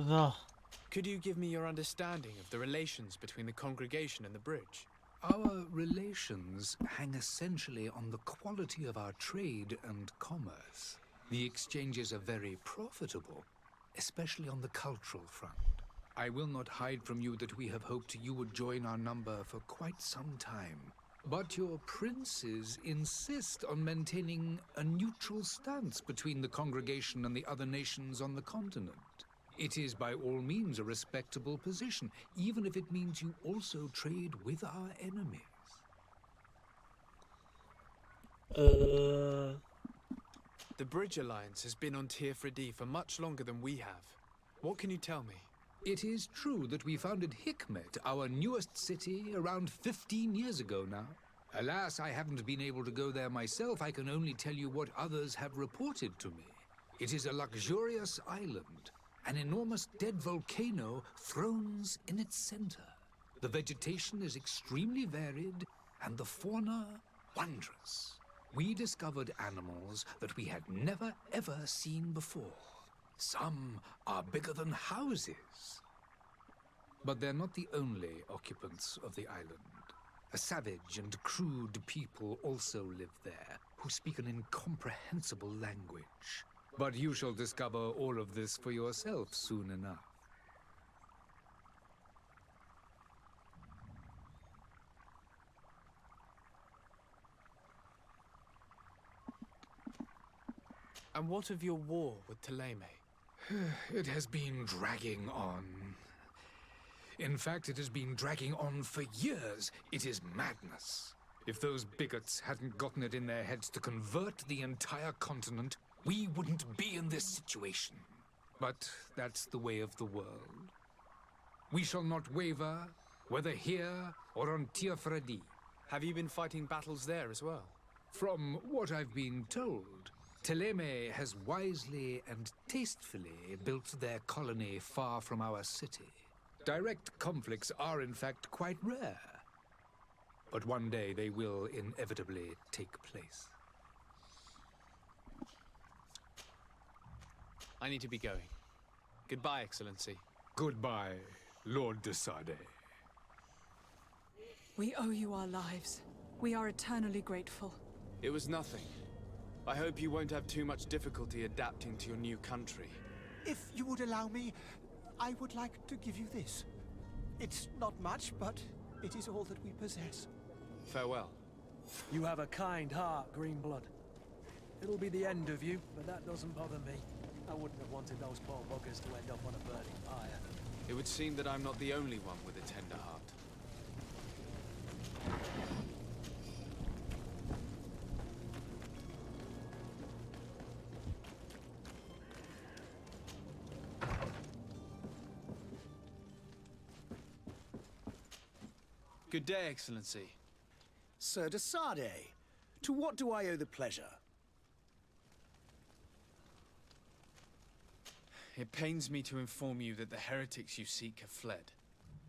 So. Could you give me your understanding of the relations between the congregation and the bridge? Our relations hang essentially on the quality of our trade and commerce. The exchanges are very profitable, especially on the cultural front. I will not hide from you that we have hoped you would join our number for quite some time. But your princes insist on maintaining a neutral stance between the congregation and the other nations on the continent. It is by all means a respectable position, even if it means you also trade with our enemies. The Bridge Alliance has been on Teofredi for much longer than we have. What can you tell me? It is true that we founded Hikmet, our newest city, around 15 years ago now. Alas, I haven't been able to go there myself. I can only tell you what others have reported to me. It is a luxurious island. An enormous dead volcano thrones in its center. The vegetation is extremely varied, and the fauna wondrous. We discovered animals that we had never ever seen before. Some are bigger than houses. But they're not the only occupants of the island. A savage and crude people also live there, who speak an incomprehensible language. But you shall discover all of this for yourself soon enough. And what of your war with Thélème? It has been dragging on. In fact, it has been dragging on for years. It is madness. If those bigots hadn't gotten it in their heads to convert the entire continent, we wouldn't be in this situation. But that's the way of the world. We shall not waver, whether here or on Teofredi. Have you been fighting battles there as well? From what I've been told, Thélème has wisely and tastefully built their colony far from our city. Direct conflicts are in fact quite rare. But one day they will inevitably take place. I need to be going. Goodbye, Excellency. Goodbye, Lord de Sade. We owe you our lives. We are eternally grateful. It was nothing. I hope you won't have too much difficulty adapting to your new country. If you would allow me, I would like to give you this. It's not much, but it is all that we possess. Farewell. You have a kind heart, Greenblood. It'll be the end of you, but that doesn't bother me. I wouldn't have wanted those poor buggers to end up on a burning pyre. It would seem that I'm not the only one with a tender heart. Good day, Excellency. Sir de Sade, to what do I owe the pleasure? It pains me to inform you that the heretics you seek have fled.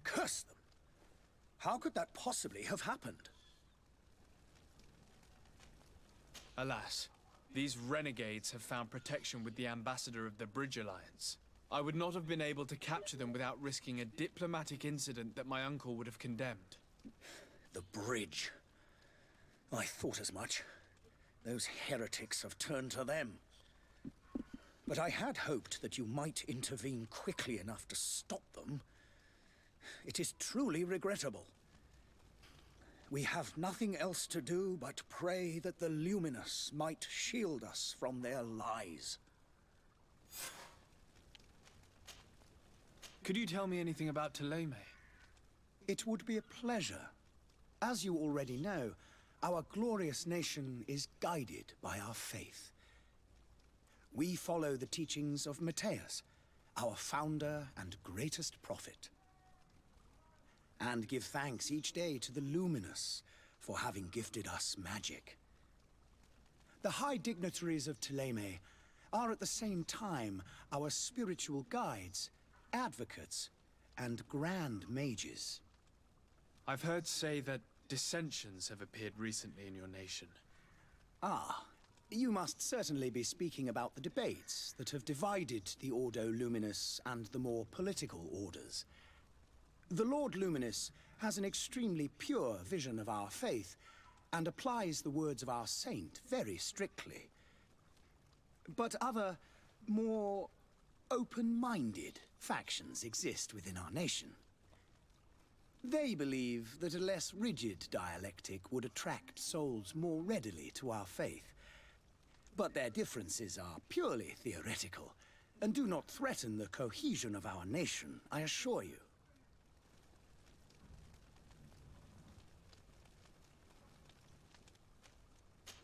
Curse them! How could that possibly have happened? Alas, these renegades have found protection with the ambassador of the Bridge Alliance. I would not have been able to capture them without risking a diplomatic incident that my uncle would have condemned. The bridge. I thought as much. Those heretics have turned to them. But I had hoped that you might intervene quickly enough to stop them. It is truly regrettable. We have nothing else to do but pray that the Luminous might shield us from their lies. Could you tell me anything about Thélème? It would be a pleasure. As you already know, our glorious nation is guided by our faith. We follow the teachings of Matthias, our founder and greatest prophet, and give thanks each day to the Luminous for having gifted us magic. The high dignitaries of Thélème are at the same time our spiritual guides, advocates, and grand mages. I've heard say that dissensions have appeared recently in your nation. Ah, You must certainly be speaking about the debates that have divided the Ordo Luminous and the more political orders. The Lord Luminous has an extremely pure vision of our faith and applies the words of our saint very strictly. But other, more open-minded factions exist within our nation. They believe that a less rigid dialectic would attract souls more readily to our faith. But their differences are purely theoretical, and do not threaten the cohesion of our nation, I assure you.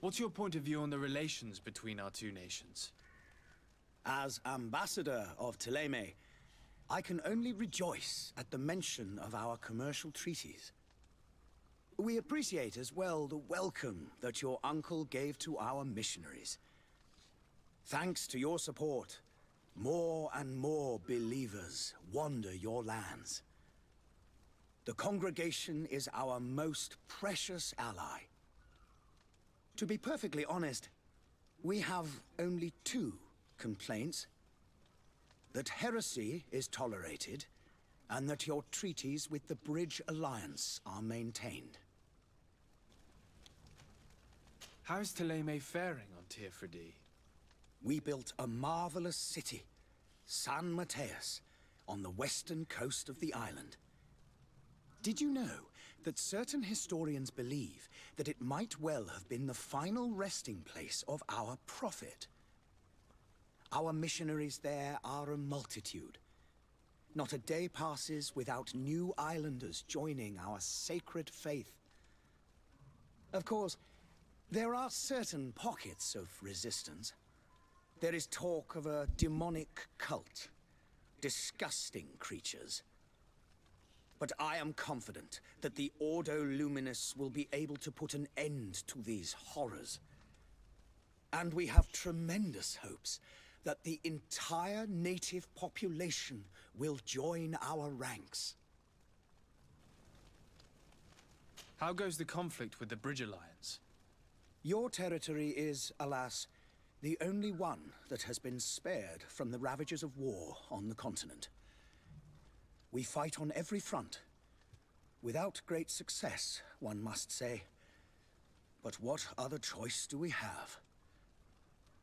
What's your point of view on the relations between our two nations? As ambassador of Thélème, I can only rejoice at the mention of our commercial treaties. We appreciate as well the welcome that your uncle gave to our missionaries. Thanks to your support, more and more believers wander your lands. The congregation is our most precious ally. To be perfectly honest, we have only two complaints. That heresy is tolerated, and that your treaties with the Bridge Alliance are maintained. How is Thélème faring on Teofredi? We built a marvelous city, San Mateus, on the western coast of the island. Did you know that certain historians believe that it might well have been the final resting place of our prophet? Our missionaries there are a multitude. Not a day passes without new islanders joining our sacred faith. Of course, there are certain pockets of resistance. There is talk of a demonic cult. Disgusting creatures. But I am confident that the Ordo Luminous will be able to put an end to these horrors. And we have tremendous hopes that the entire native population will join our ranks. How goes the conflict with the Bridge Alliance? Your territory is, alas, the only one that has been spared from the ravages of war on the continent. We fight on every front. Without great success, one must say. But what other choice do we have?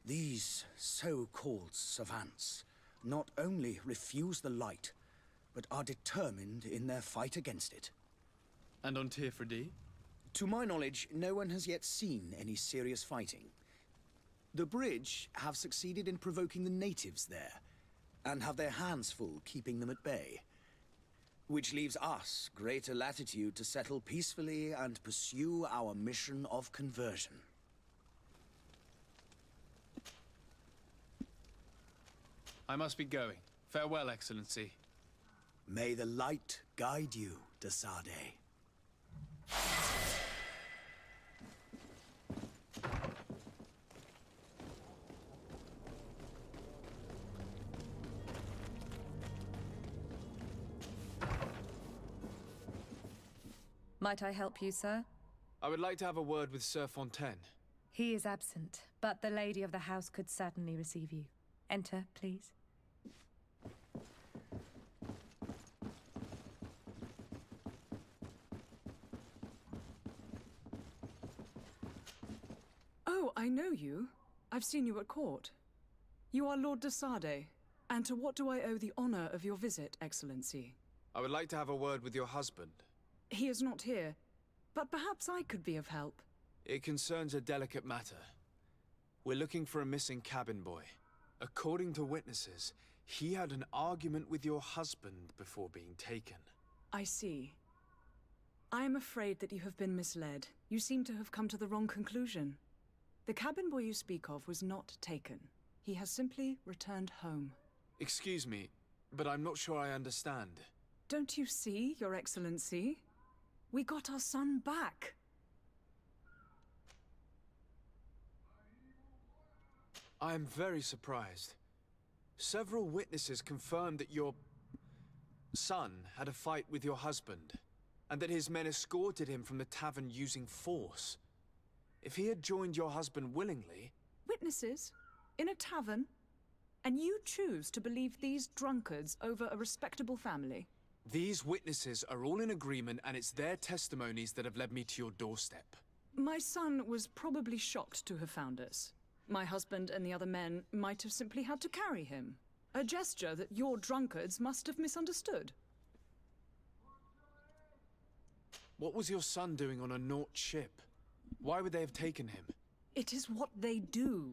These so-called savants not only refuse the light, but are determined in their fight against it. And on Teofredi? To my knowledge, no one has yet seen any serious fighting. The Bridge have succeeded in provoking the natives there, and have their hands full keeping them at bay. Which leaves us greater latitude to settle peacefully and pursue our mission of conversion. I must be going. Farewell, Excellency. May the light guide you, de Sardet. Might I help you, sir? I would like to have a word with Sir Fontaine. He is absent, but the lady of the house could certainly receive you. Enter, please. Oh, I know you. I've seen you at court. You are Lord de Sardet. And to what do I owe the honor of your visit, Excellency? I would like to have a word with your husband. He is not here, but perhaps I could be of help. It concerns a delicate matter. We're looking for a missing cabin boy. According to witnesses, he had an argument with your husband before being taken. I see. I am afraid that you have been misled. You seem to have come to the wrong conclusion. The cabin boy you speak of was not taken. He has simply returned home. Excuse me, but I'm not sure I understand. Don't you see, Your Excellency? We got our son back. I am very surprised. Several witnesses confirmed that your son had a fight with your husband, and that his men escorted him from the tavern using force. If he had joined your husband willingly, witnesses? In a tavern? And you choose to believe these drunkards over a respectable family? These witnesses are all in agreement, and it's their testimonies that have led me to your doorstep. My son was probably shocked to have found us. My husband and the other men might have simply had to carry him. A gesture that your drunkards must have misunderstood. What was your son doing on a Naut ship? Why would they have taken him? It is what they do.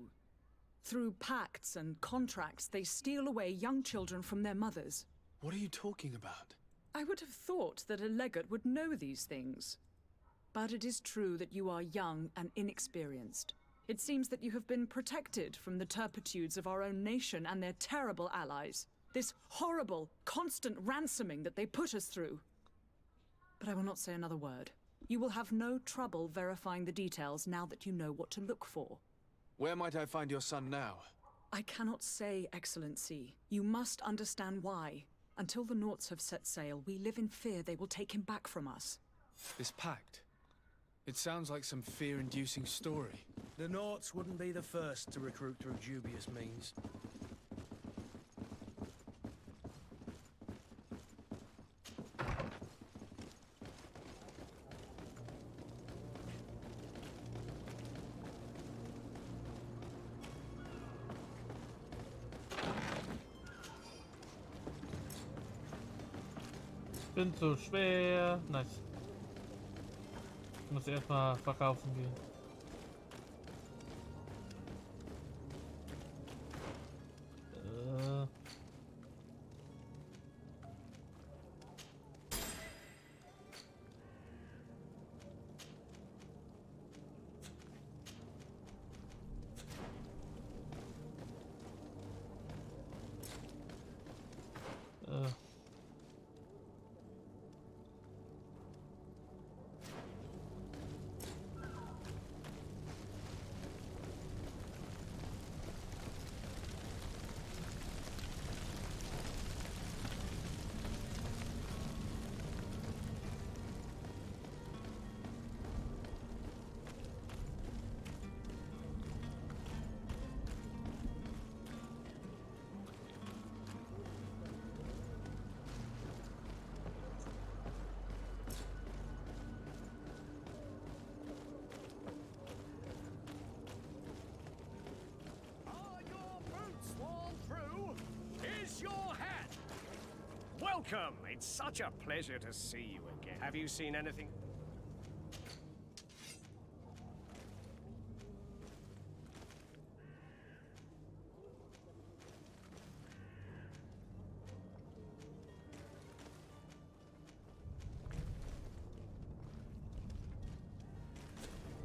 Through pacts and contracts, they steal away young children from their mothers. What are you talking about? I would have thought that a legate would know these things. But it is true that you are young and inexperienced. It seems that you have been protected from the turpitudes of our own nation and their terrible allies. This horrible, constant ransoming that they put us through. But I will not say another word. You will have no trouble verifying the details now that you know what to look for. Where might I find your son now? I cannot say, Excellency. You must understand why. Until the Nauts have set sail, we live in fear they will take him back from us. This pact? It sounds like some fear-inducing story. The Nauts wouldn't be the first to recruit through dubious means. Bin so schwer. Nice. Ich muss erstmal verkaufen gehen. Welcome! It's such a pleasure to see you again. Have you seen anything?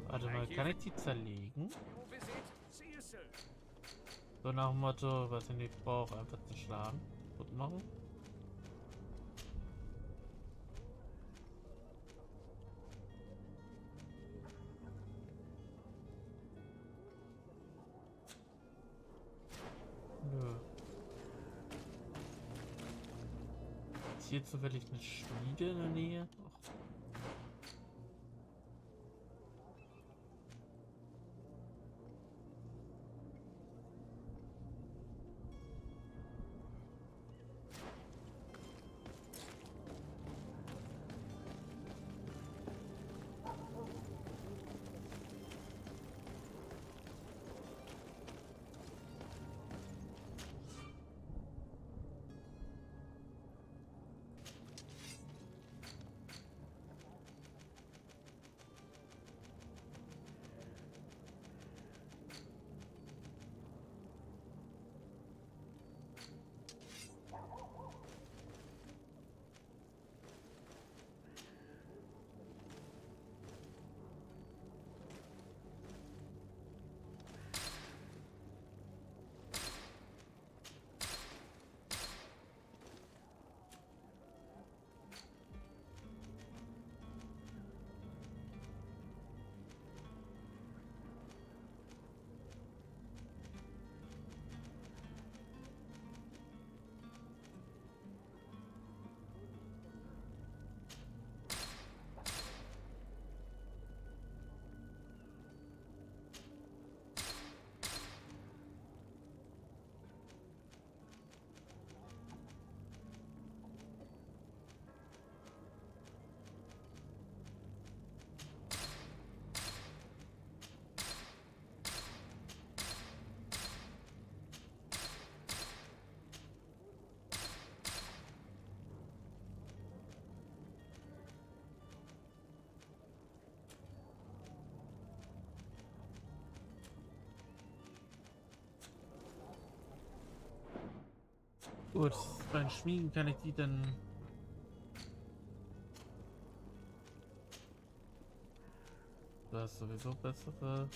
Warte mal, kann ich die zerlegen? Your visit. See you soon. So nach dem Motto, was ich nicht brauche, einfach zerschlagen. Gut machen. Nö. Ist hier zufällig eine Schmiede in der Nähe? Och. Gut, beim Schmieden kann ich die dann... Du hast sowieso bessere...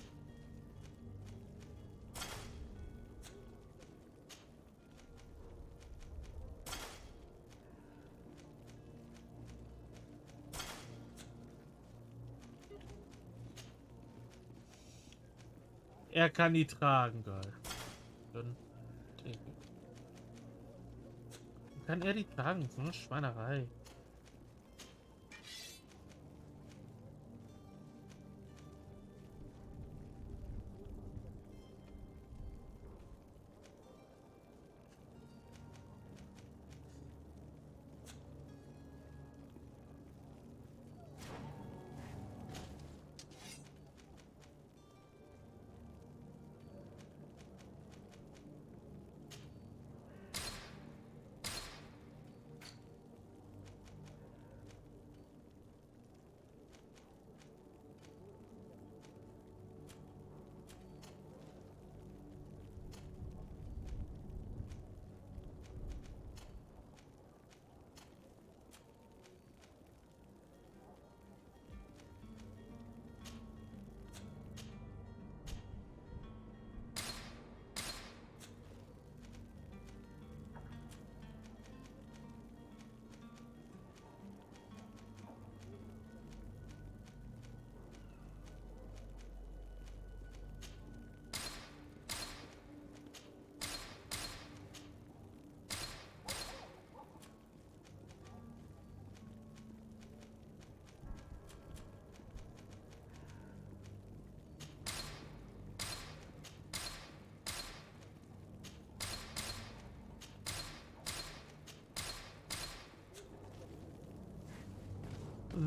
Er kann die tragen, geil. Dann kann er die tragen? So eine Schweinerei.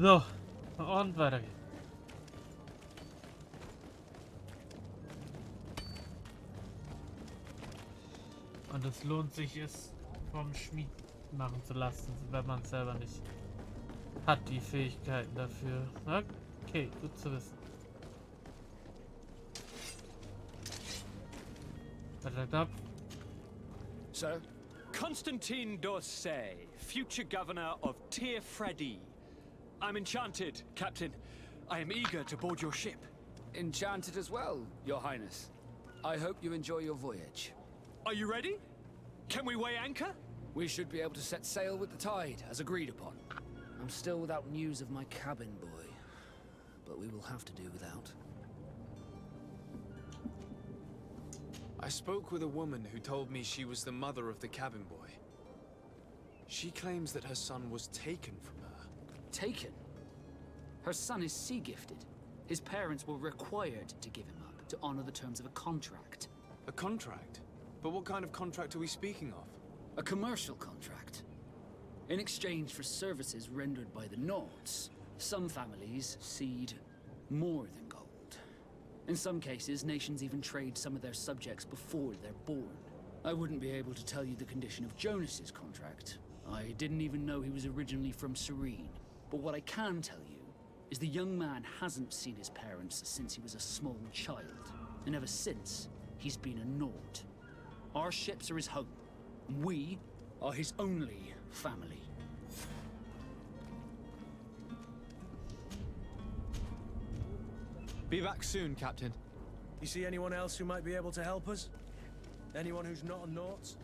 So, und weiter geht's. Und es lohnt sich, es vom Schmied machen zu lassen, wenn man es selber nicht hat, die Fähigkeiten dafür. Okay, gut zu wissen. Weiter. So, Constantine d'Orsay, future governor of Tir Freddy. I'm enchanted, Captain. I am eager to board your ship. Enchanted as well, Your Highness. I hope you enjoy your voyage. Are you ready? Can we weigh anchor? We should be able to set sail with the tide, as agreed upon. I'm still without news of my cabin boy, but we will have to do without. I spoke with a woman who told me she was the mother of the cabin boy. She claims that her son was taken from her. Taken? Her son is sea-gifted. His parents were required to give him up to honor the terms of a contract. A contract? But what kind of contract are we speaking of? A commercial contract. In exchange for services rendered by the Nords, some families cede more than gold. In some cases, nations even trade some of their subjects before they're born. I wouldn't be able to tell you the condition of Jonas's contract. I didn't even know he was originally from Serene. But what I can tell you is the young man hasn't seen his parents since he was a small child. And ever since, he's been a Nord. Our ships are his home. We are his only family. Be back soon, Captain. You see anyone else who might be able to help us? Anyone who's not a Nort?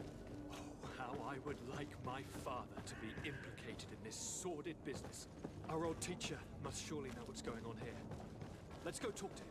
Oh, how I would like my father to be implicated in this sordid business. Our old teacher must surely know what's going on here. Let's go talk to him.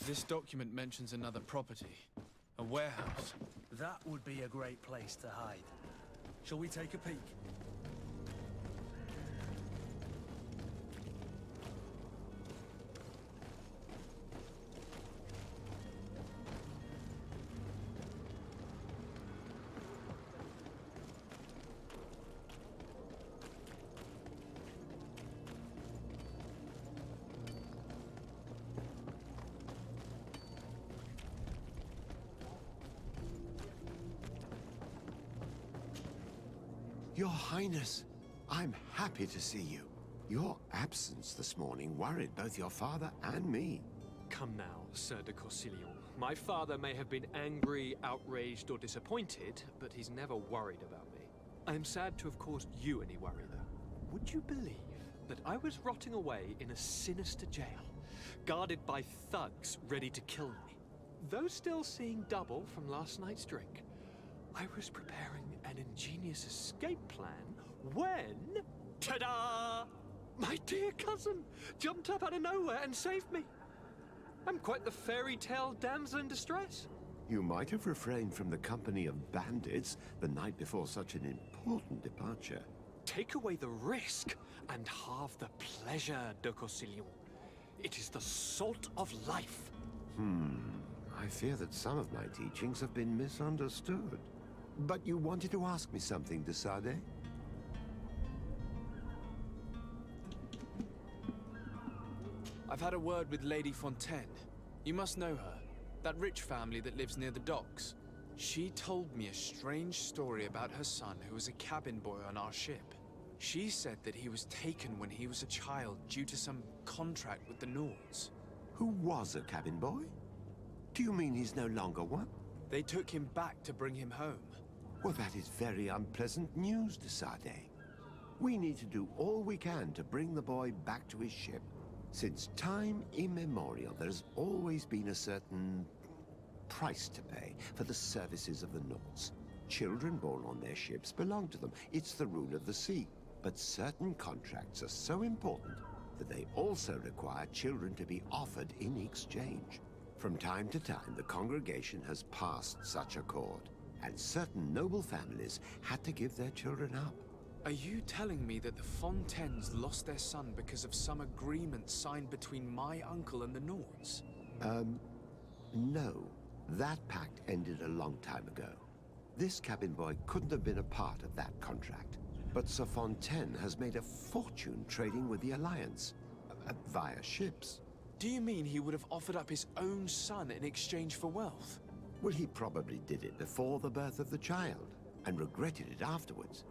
This document mentions another property. A warehouse. That would be a great place to hide. Shall we take a peek? Your Highness, I'm happy to see you. Your absence this morning worried both your father and me. Come now, Sir de Corsilion. My father may have been angry, outraged, or disappointed, but he's never worried about me. I am sad to have caused you any worry, though. Would you believe that I was rotting away in a sinister jail, guarded by thugs ready to kill me? Though still seeing double from last night's drink, I was preparing an ingenious escape plan when... Ta-da! My dear cousin jumped up out of nowhere and saved me. I'm quite the fairy tale damsel in distress. You might have refrained from the company of bandits the night before such an important departure. Take away the risk and halve the pleasure, de Corsilion. It is the salt of life. I fear that some of my teachings have been misunderstood. But you wanted to ask me something, de Sade? I've had a word with Lady Fontaine. You must know her. That rich family that lives near the docks. She told me a strange story about her son who was a cabin boy on our ship. She said that he was taken when he was a child due to some contract with the Nords. Who was a cabin boy? Do you mean he's no longer one? They took him back to bring him home. Well, that is very unpleasant news, de Sade. We need to do all we can to bring the boy back to his ship. Since time immemorial, there has always been a certain price to pay for the services of the Nords. Children born on their ships belong to them. It's the rule of the sea. But certain contracts are so important that they also require children to be offered in exchange. From time to time, the congregation has passed such accord, and certain noble families had to give their children up. Are you telling me that the Fontaines lost their son because of some agreement signed between my uncle and the Nords? No. That pact ended a long time ago. This cabin boy couldn't have been a part of that contract. But Sir Fontaine has made a fortune trading with the Alliance, via ships. Do you mean he would have offered up his own son in exchange for wealth? Well, he probably did it before the birth of the child, and regretted it afterwards.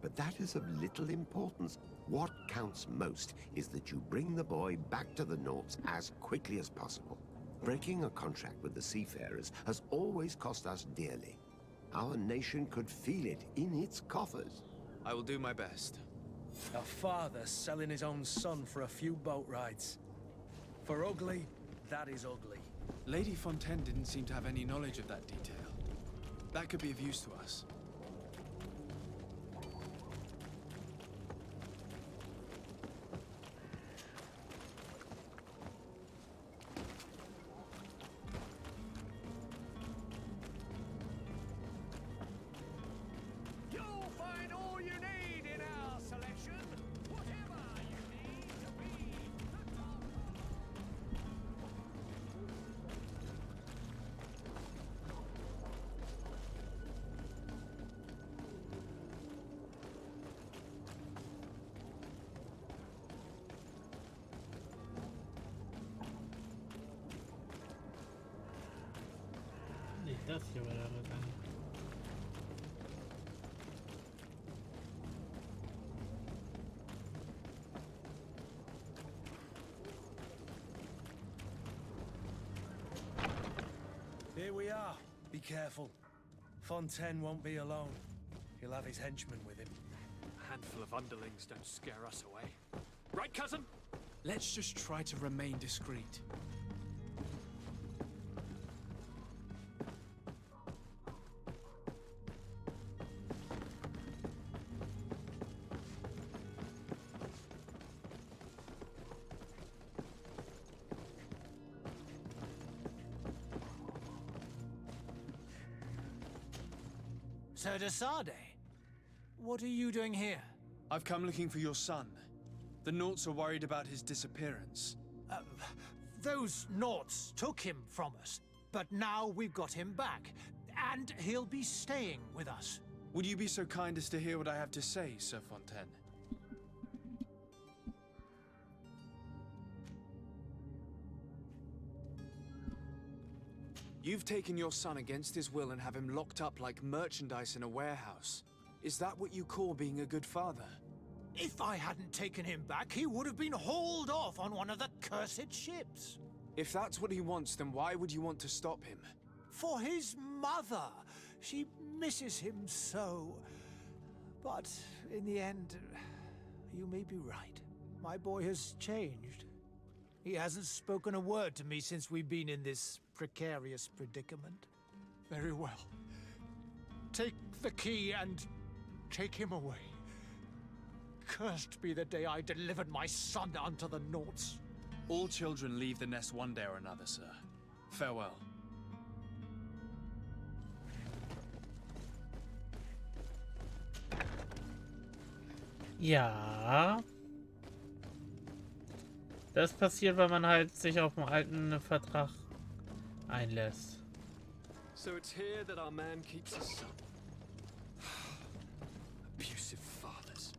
But that is of little importance. What counts most is that you bring the boy back to the Nords as quickly as possible. Breaking a contract with the seafarers has always cost us dearly. Our nation could feel it in its coffers. I will do my best. A father selling his own son for a few boat rides. For ugly, that is ugly. Lady Fontaine didn't seem to have any knowledge of that detail. That could be of use to us. Das hier wäre dann. Here we are. Be careful. Fontaine won't be alone. He'll have his henchmen with him. A handful of underlings don't scare us away. Right, cousin? Let's just try to remain discreet. Sir de Sade, What are you doing here? I've come looking for your son. The Naughts are worried about his disappearance. Those Naughts took him from us, but now we've got him back, and he'll be staying with us. Would you be so kind as to hear what I have to say, Sir Fontaine? You've taken your son against his will and have him locked up like merchandise in a warehouse. Is that what you call being a good father? If I hadn't taken him back, he would have been hauled off on one of the cursed ships. If that's what he wants, then why would you want to stop him? For his mother. She misses him so. But in the end, you may be right. My boy has changed. He hasn't spoken a word to me since we've been in this precarious predicament. Very well. Take the key and take him away. Cursed be the day I delivered my son unto the Naughts. All children leave the nest one day or another, sir. Farewell. Ja. Das passiert, weil man halt sich auf einen alten Vertrag einlässt. So it's here that our man keeps his son. Abusive fathers.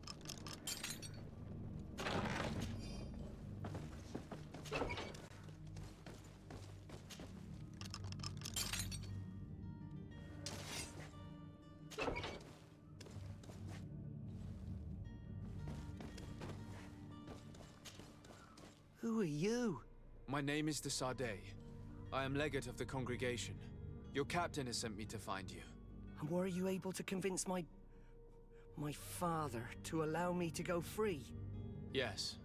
Who are you? My name is de Sardet. I am legate of the congregation. Your captain has sent me to find you. And were you able to convince my father to allow me to go free? Yes.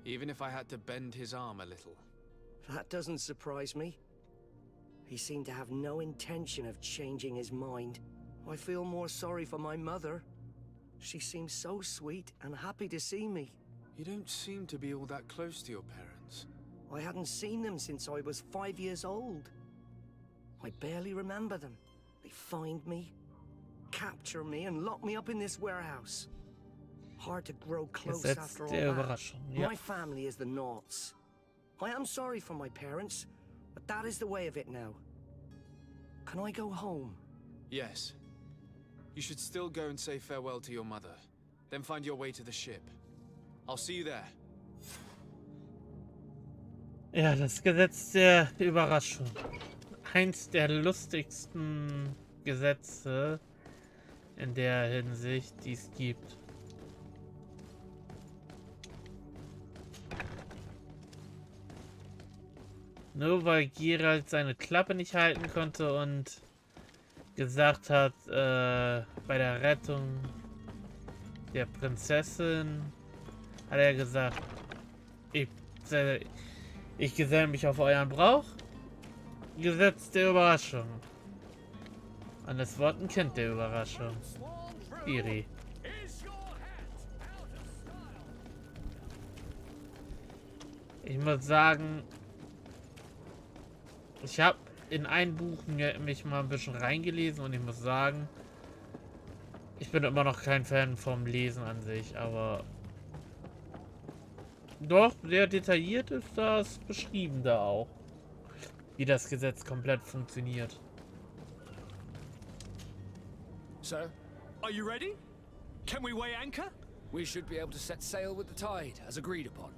Even if I had to bend his arm a little. That doesn't surprise me. He seemed to have no intention of changing his mind. I feel more sorry for my mother. She seems so sweet and happy to see me. You don't seem to be all that close to your parents. I hadn't seen them since I was 5 years old. I barely remember them. They find me, capture me, and lock me up in this warehouse. Hard to grow close after all that. Ja. My family is the Naughts. I am sorry for my parents, but that is the way of it now. Can I go home? Yes. You should still go and say farewell to your mother. Then find your way to the ship. I'll see you there. Ja, das Gesetz der Überraschung. Eins der lustigsten Gesetze in der Hinsicht, die es gibt. Nur weil Geralt seine Klappe nicht halten konnte und gesagt hat, bei der Rettung der Prinzessin hat er gesagt, ich geselle mich auf euren Brauch. Gesetz der Überraschung. Und das Wort ein Kind der Überraschung. Iri. Ich muss sagen, ich habe in ein Buch mich mal ein bisschen reingelesen und ich muss sagen, ich bin immer noch kein Fan vom Lesen an sich, aber doch, sehr detailliert ist das beschrieben da auch, wie das Gesetz komplett funktioniert. So, are you ready? Can we weigh anchor? We should be able to set sail with the tide, as agreed upon.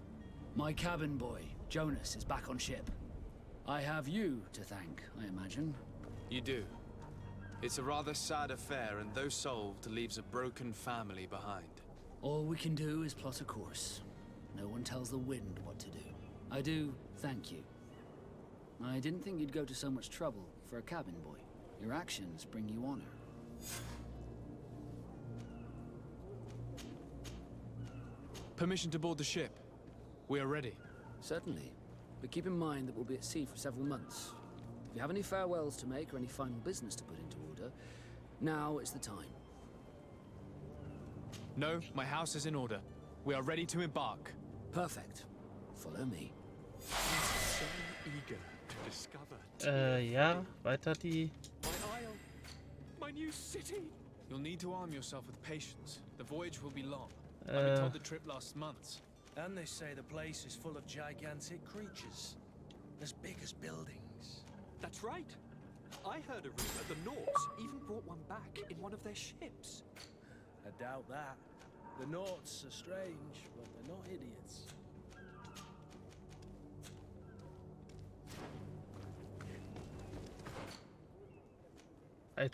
My cabin boy, Jonas, is back on ship. I have you to thank, I imagine. You do. It's a rather sad affair, and though solved, leaves a broken family behind. All we can do is plot a course. No one tells the wind what to do. I do thank you. I didn't think you'd go to so much trouble for a cabin boy. Your actions bring you honor. Permission to board the ship. We are ready. Certainly. But keep in mind that we'll be at sea for several months. If you have any farewells to make or any final business to put into order, now is the time. No, my house is in order. We are ready to embark. Perfect. Follow me. So eager to discover. Ja, weiter die. My isle, my new city. You'll need to arm yourself with patience. The voyage will be long. I've been told the trip lasts months. And they say the place is full of gigantic creatures. As big as buildings. That's right. I heard a rumor the Nords even brought one back in one of their ships. I doubt that. The Nords are strange, but they're not idiots.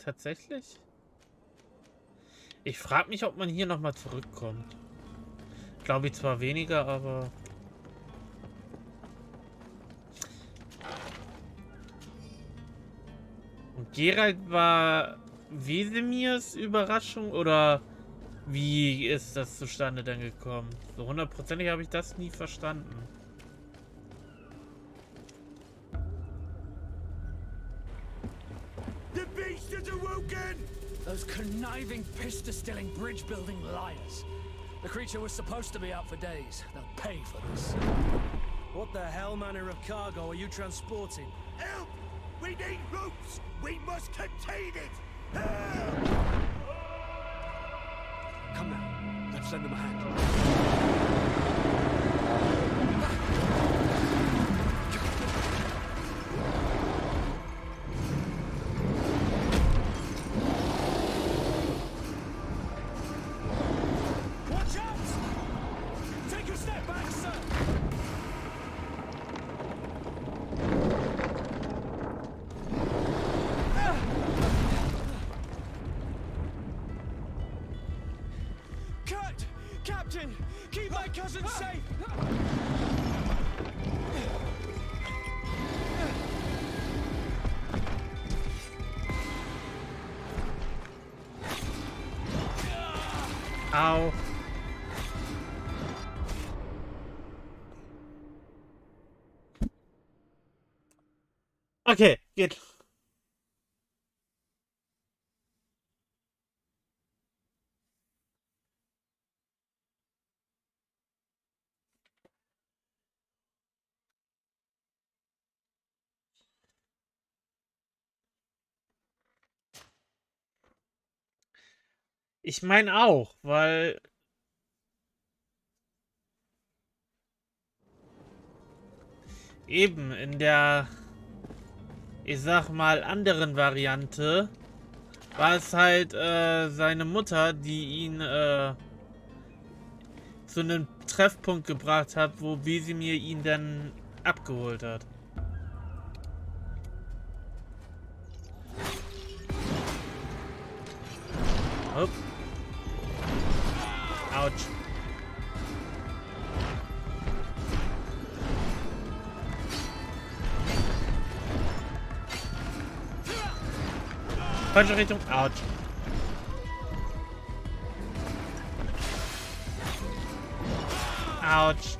Tatsächlich? Ich frage mich, ob man hier nochmal zurückkommt. Glaube ich zwar weniger, aber... Und Geralt war Wesemirs Überraschung oder wie ist das zustande denn gekommen? So hundertprozentig habe ich das nie verstanden. The beast is awoken! Those conniving, pista-stilling, bridge-building liars. The creature was supposed to be out for days. They'll pay for this. What the hell manner of cargo are you transporting? Help! We need ropes! We must contain it! Help! Come now, let's lend them a hand. Watch out! Take a step back, sir! Kurt! Captain! Keep my cousin safe! Au. Okay, geht. Ich meine auch, weil eben in der, ich sag mal, anderen Variante war es halt seine Mutter, die ihn zu einem Treffpunkt gebracht hat, wo Wesemir ihn dann abgeholt hat. Hopp. Autsch. Falsche Richtung. Autsch. Autsch.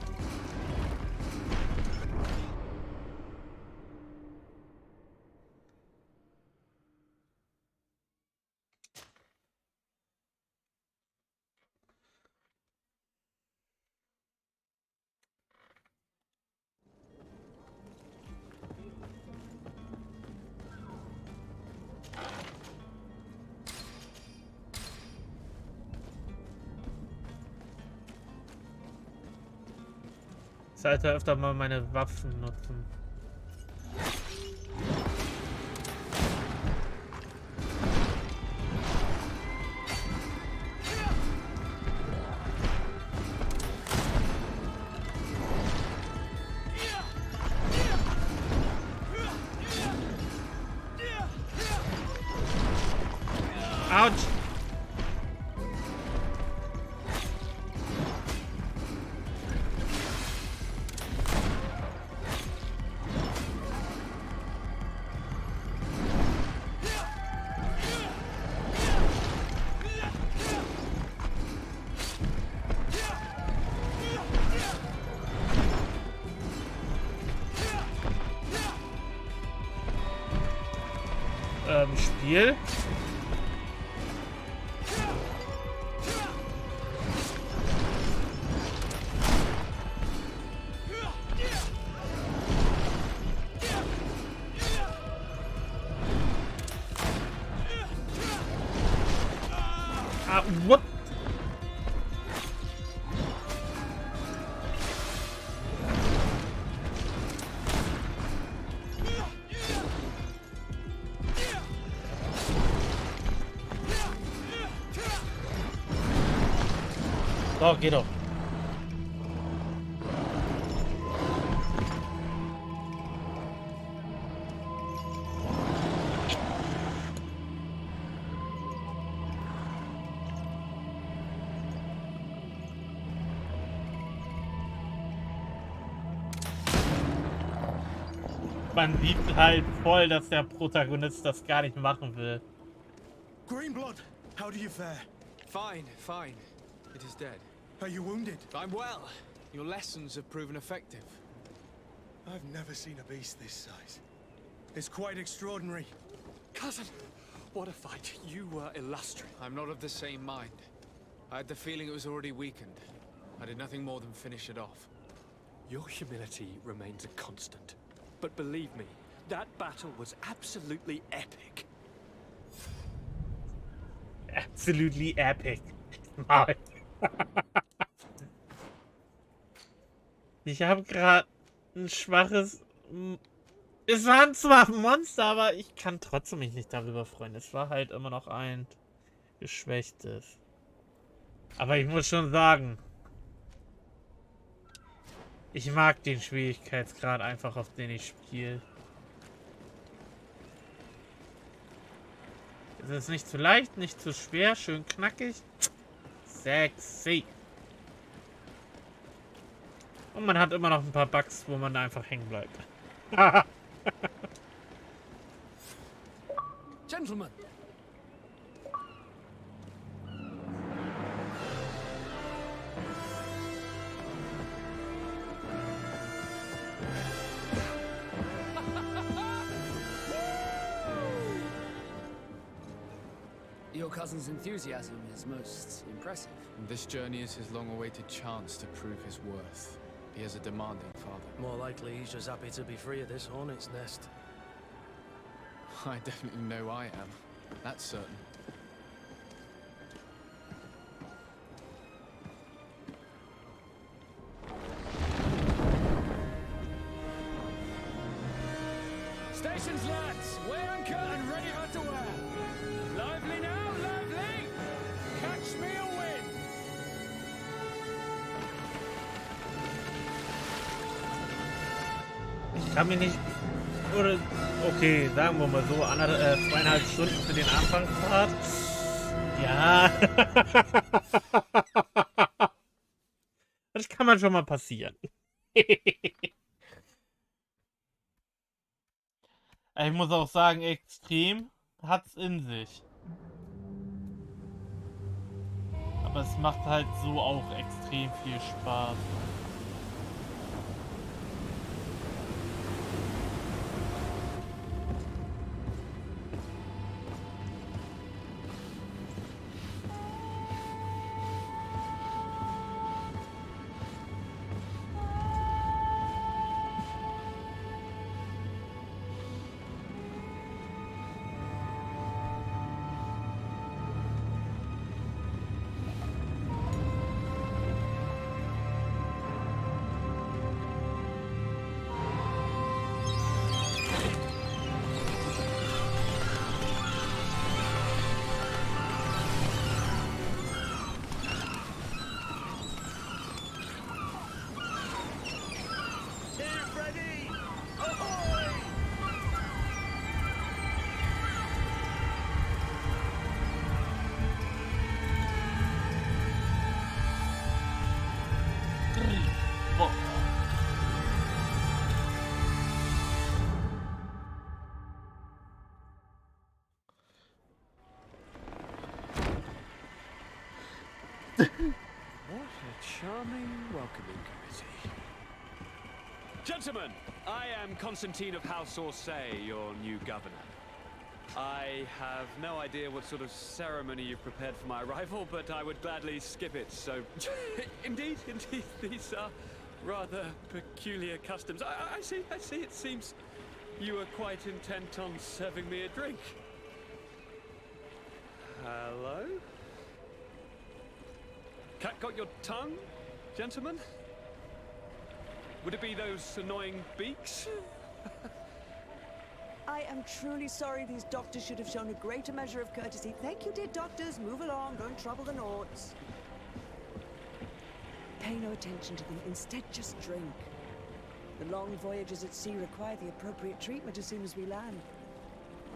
Sollte öfter mal meine Waffen nutzen. Autsch! Spiel. What? So, geh doch. Man sieht halt voll, dass der Protagonist das gar nicht machen will. Greenblood, how do you fare? Fine, fine. It is dead. Are you wounded? I'm well. Your lessons have proven effective. I've never seen a beast this size. It's quite extraordinary. Cousin, what a fight. You were illustrious. I'm not of the same mind. I had the feeling it was already weakened. I did nothing more than finish it off. Your humility remains a constant. But believe me, that battle was absolutely epic. Absolutely epic. Nein. Ich habe gerade ein schwaches... Es waren zwar Monster, aber ich kann trotzdem mich nicht darüber freuen. Es war halt immer noch ein geschwächtes. Aber ich muss schon sagen, ich mag den Schwierigkeitsgrad einfach, auf den ich spiele. Es ist nicht zu leicht, nicht zu schwer, schön knackig. Sexy. Und man hat immer noch ein paar Bugs, wo man da einfach hängen bleibt. Gentlemen. Your cousin's enthusiasm is most impressive. And this journey is his long-awaited chance to prove his worth. He has a demanding father. More likely he's just happy to be free of this hornet's nest. I definitely know I am. That's certain. Stations, lads! Weigh anchor and ready hard to wear. Lively now, lively! Catch me a wind! Ich kann mich nicht... Oder... Okay, sagen wir mal so, 2,5 Stunden für den Anfangspart. Ja. Das kann man schon mal passieren. Ich muss auch sagen, extrem hat's in sich. Aber es macht halt so auch extrem viel Spaß. What a charming welcoming committee. Gentlemen, I am Constantine of House Orsay, your new governor. I have no idea what sort of ceremony you've prepared for my arrival, but I would gladly skip it, so... Indeed, these are rather peculiar customs. I see, it seems you are quite intent on serving me a drink. Hello? Cat got your tongue, gentlemen? Would it be those annoying beaks? I am truly sorry. These doctors should have shown a greater measure of courtesy. Thank you, dear doctors. Move along. Don't trouble the Nords. Pay no attention to them. Instead, just drink. The long voyages at sea require the appropriate treatment as soon as we land.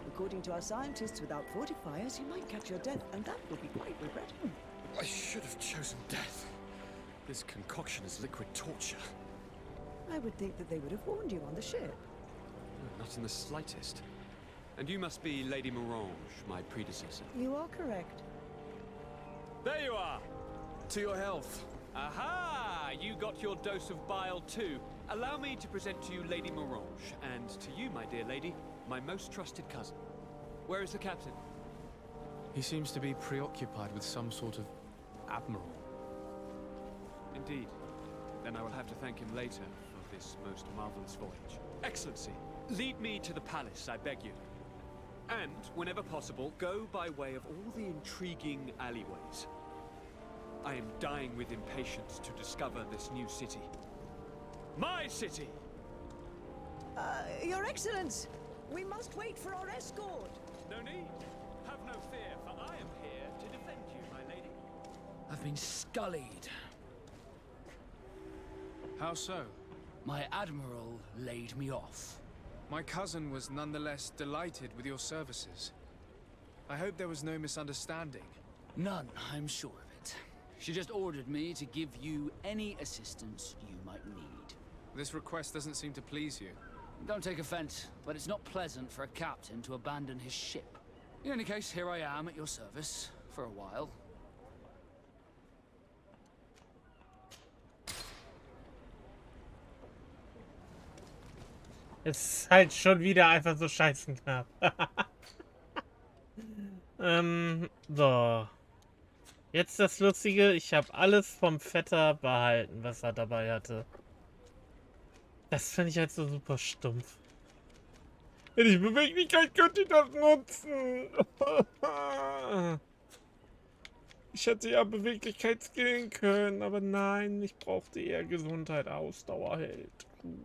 According to our scientists, without fortifiers, you might catch your death, and that would be quite regrettable. I should have chosen death. This concoction is liquid torture. I would think that they would have warned you on the ship. Not in the slightest. And you must be Lady Morange, my predecessor. You are correct. There you are! To your health. Aha! You got your dose of bile too. Allow me to present to you Lady Morange, and to you, my dear lady, my most trusted cousin. Where is the captain? He seems to be preoccupied with some sort of admiral. Indeed. Then I will have to thank him later for this most marvelous voyage. Excellency, lead me to the palace, I beg you. And, whenever possible, go by way of all the intriguing alleyways. I am dying with impatience to discover this new city. My city! Your Excellence! We must wait for our escort! No need. Have no fear, for I am here to defend you, my lady. I've been scullied. How so? My admiral laid me off. My cousin was nonetheless delighted with your services. I hope there was no misunderstanding. None, I'm sure of it. She just ordered me to give you any assistance you might need. This request doesn't seem to please you. Don't take offense, but it's not pleasant for a captain to abandon his ship. In any case, here I am at your service, for a while. Ist halt schon wieder einfach so scheißenknapp. So. Jetzt das Lustige, ich habe alles vom Vetter behalten, was er dabei hatte. Das finde ich halt so super stumpf. Wenn ich Beweglichkeit könnte ich das nutzen. Ich hätte ja Beweglichkeit skillen können, aber nein, ich brauchte eher Gesundheit, Ausdauer hält. Gut.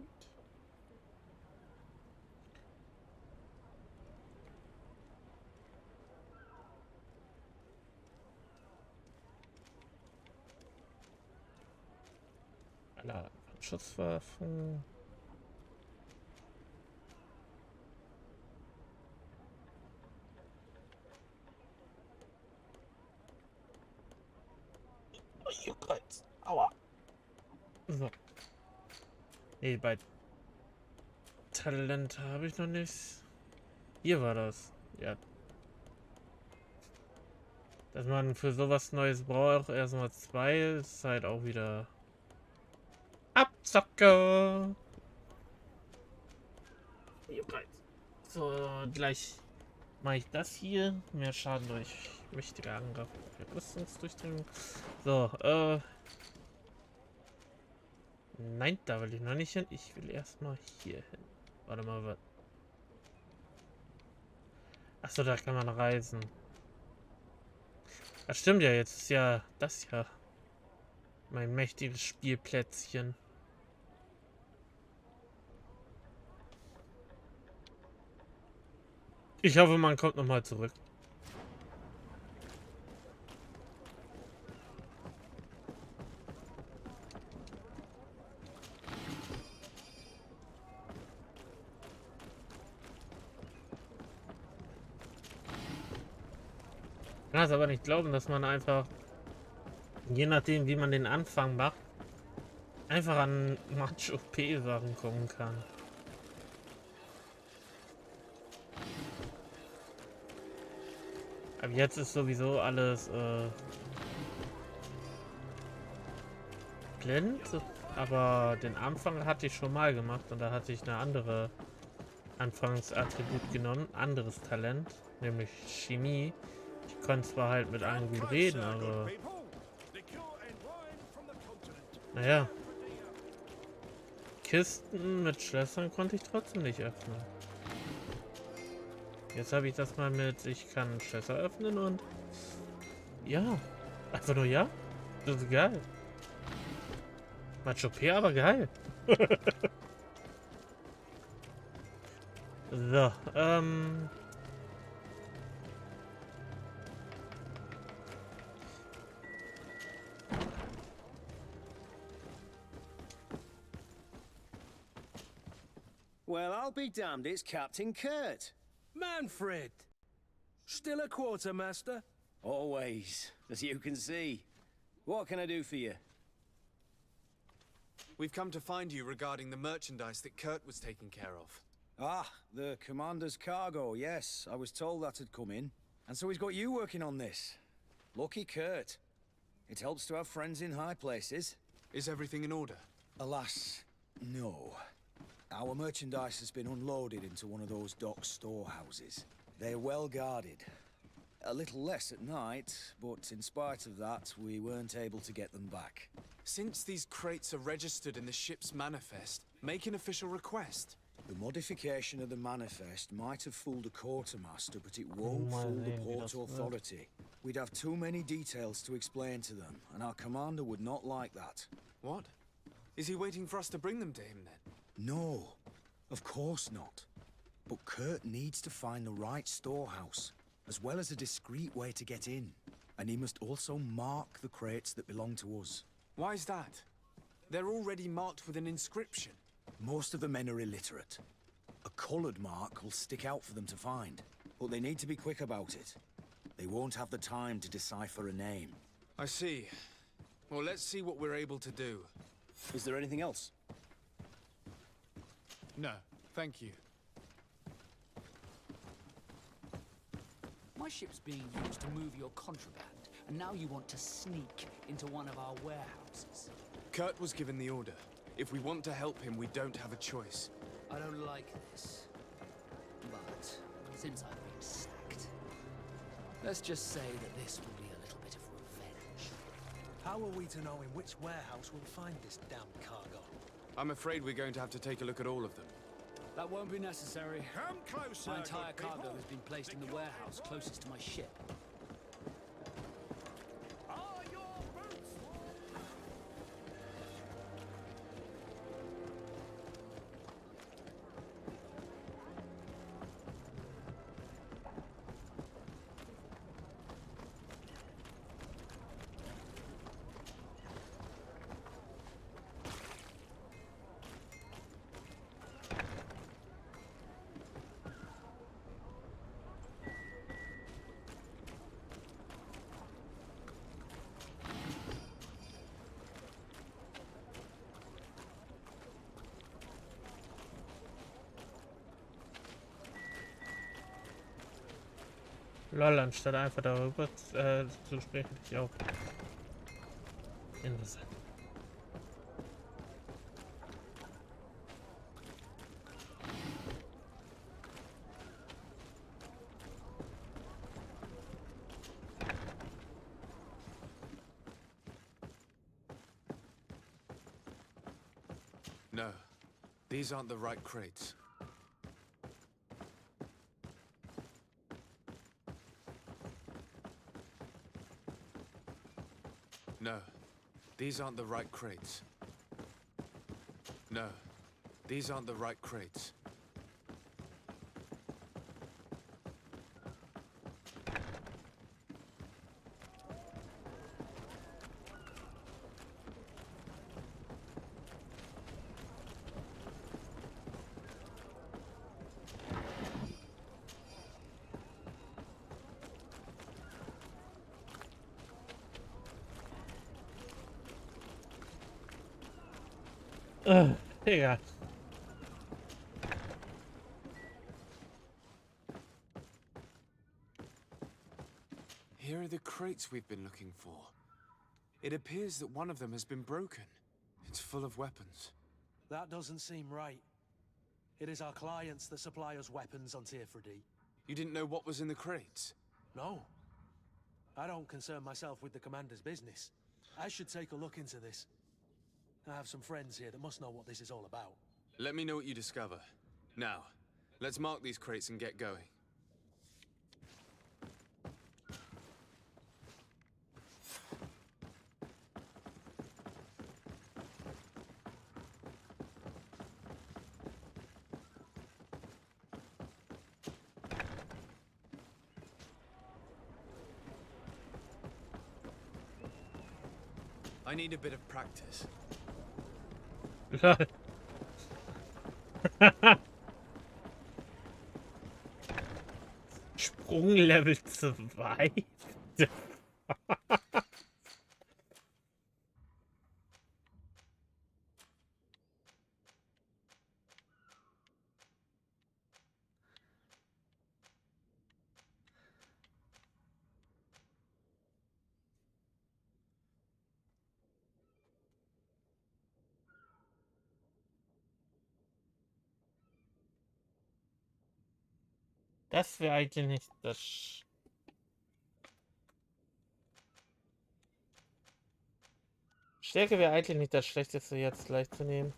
Schusswaffen. Aua. So. Nee, bei Talent habe ich noch nichts. Hier war das. Ja. Dass man für sowas Neues braucht, erstmal 2, ist halt auch wieder Abzocke. So, gleich mache ich das hier. Mehr Schaden durch mächtige Angriff. Rüstungsdurchdringung. So, nein, da will ich noch nicht hin. Ich will erstmal hier hin. Warte mal, was? Achso, da kann man reisen. Das stimmt ja, jetzt ist ja das ja mein mächtiges Spielplätzchen. Ich hoffe, man kommt nochmal zurück. Ich kann es aber nicht glauben, dass man einfach, je nachdem wie man den Anfang macht, einfach an Macho-P-Sachen kommen kann. Aber jetzt ist sowieso alles blind, aber den Anfang hatte ich schon mal gemacht und da hatte ich eine andere Anfangsattribut genommen, anderes Talent, nämlich Chemie. Ich konnte zwar halt mit allen gut reden, aber naja, Kisten mit Schlössern konnte ich trotzdem nicht öffnen. Jetzt habe ich das mal mit, ich kann Schlösser öffnen und ja, einfach nur ja. Das ist geil. Macho P, aber geil. So, Well, I'll be damned, it's Captain Kurt. Manfred! Still a quartermaster? Always, as you can see. What can I do for you? We've come to find you regarding the merchandise that Kurt was taking care of. Ah, the commander's cargo, yes. I was told that had come in. And so he's got you working on this. Lucky Kurt. It helps to have friends in high places. Is everything in order? Alas, no. Our merchandise has been unloaded into one of those dock storehouses. They're well guarded. A little less at night, but in spite of that, we weren't able to get them back. Since these crates are registered in the ship's manifest, make an official request. The modification of the manifest might have fooled a quartermaster, but it won't fool the Port Authority. We'd have too many details to explain to them, and our commander would not like that. What? Is he waiting for us to bring them to him then? No, of course not. But Kurt needs to find the right storehouse, as well as a discreet way to get in. And he must also mark the crates that belong to us. Why is that? They're already marked with an inscription. Most of the men are illiterate. A coloured mark will stick out for them to find, but they need to be quick about it. They won't have the time to decipher a name. I see. Well, let's see what we're able to do. Is there anything else? No, thank you. My ship's being used to move your contraband, and now you want to sneak into one of our warehouses. Kurt was given the order. If we want to help him, we don't have a choice. I don't like this. But since I've been sacked, let's just say that this will be a little bit of revenge. How are we to know in which warehouse we'll find this damn cargo? I'm afraid we're going to have to take a look at all of them. That won't be necessary. Come closer, My entire good cargo people. has been placed in the warehouse closest to my ship. Are your boots? Lol, anstatt einfach darüber zu sprechen, ich auch. Interessant. No, these aren't the right crates. No, these aren't the right crates. No, these aren't the right crates. Egal. Here are the crates we've been looking for. It appears that one of them has been broken. It's full of weapons. That doesn't seem right. It is our clients that supply us weapons on Teerfredi. You didn't know what was in the crates? No. I don't concern myself with the commander's business. I should take a look into this. I have some friends here that must know what this is all about. Let me know what you discover. Now, let's mark these crates and get going. I need a bit of practice. Sprunglevel 2. Das wäre eigentlich nicht das. Stärke wäre eigentlich nicht das Schlechteste jetzt gleich zu nehmen.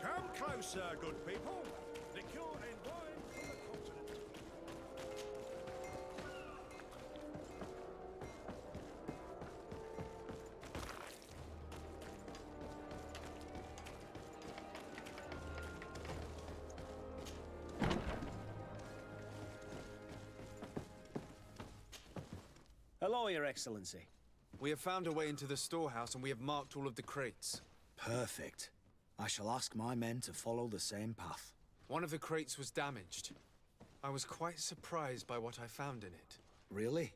Come closer, good people. Liqueur and wine from the continent. Hello, Your Excellency. We have found a way into the storehouse and we have marked all of the crates. Perfect. I shall ask my men to follow the same path. One of the crates was damaged. I was quite surprised by what I found in it. Really?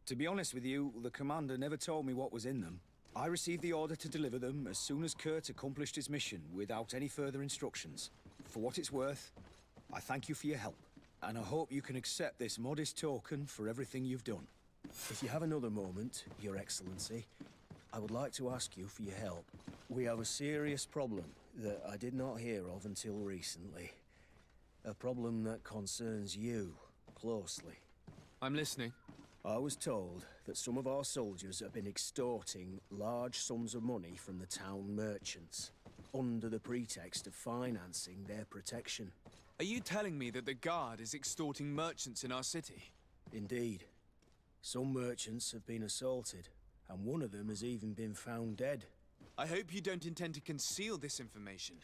To be honest with you, the commander never told me what was in them. I received the order to deliver them as soon as Kurt accomplished his mission without any further instructions. For what it's worth, I thank you for your help, and I hope you can accept this modest token for everything you've done. If you have another moment, Your Excellency, I would like to ask you for your help. We have a serious problem that I did not hear of until recently. A problem that concerns you closely. I'm listening. I was told that some of our soldiers have been extorting large sums of money from the town merchants, under the pretext of financing their protection. Are you telling me that the Guard is extorting merchants in our city? Indeed. Some merchants have been assaulted, and one of them has even been found dead. I hope you don't intend to conceal this information.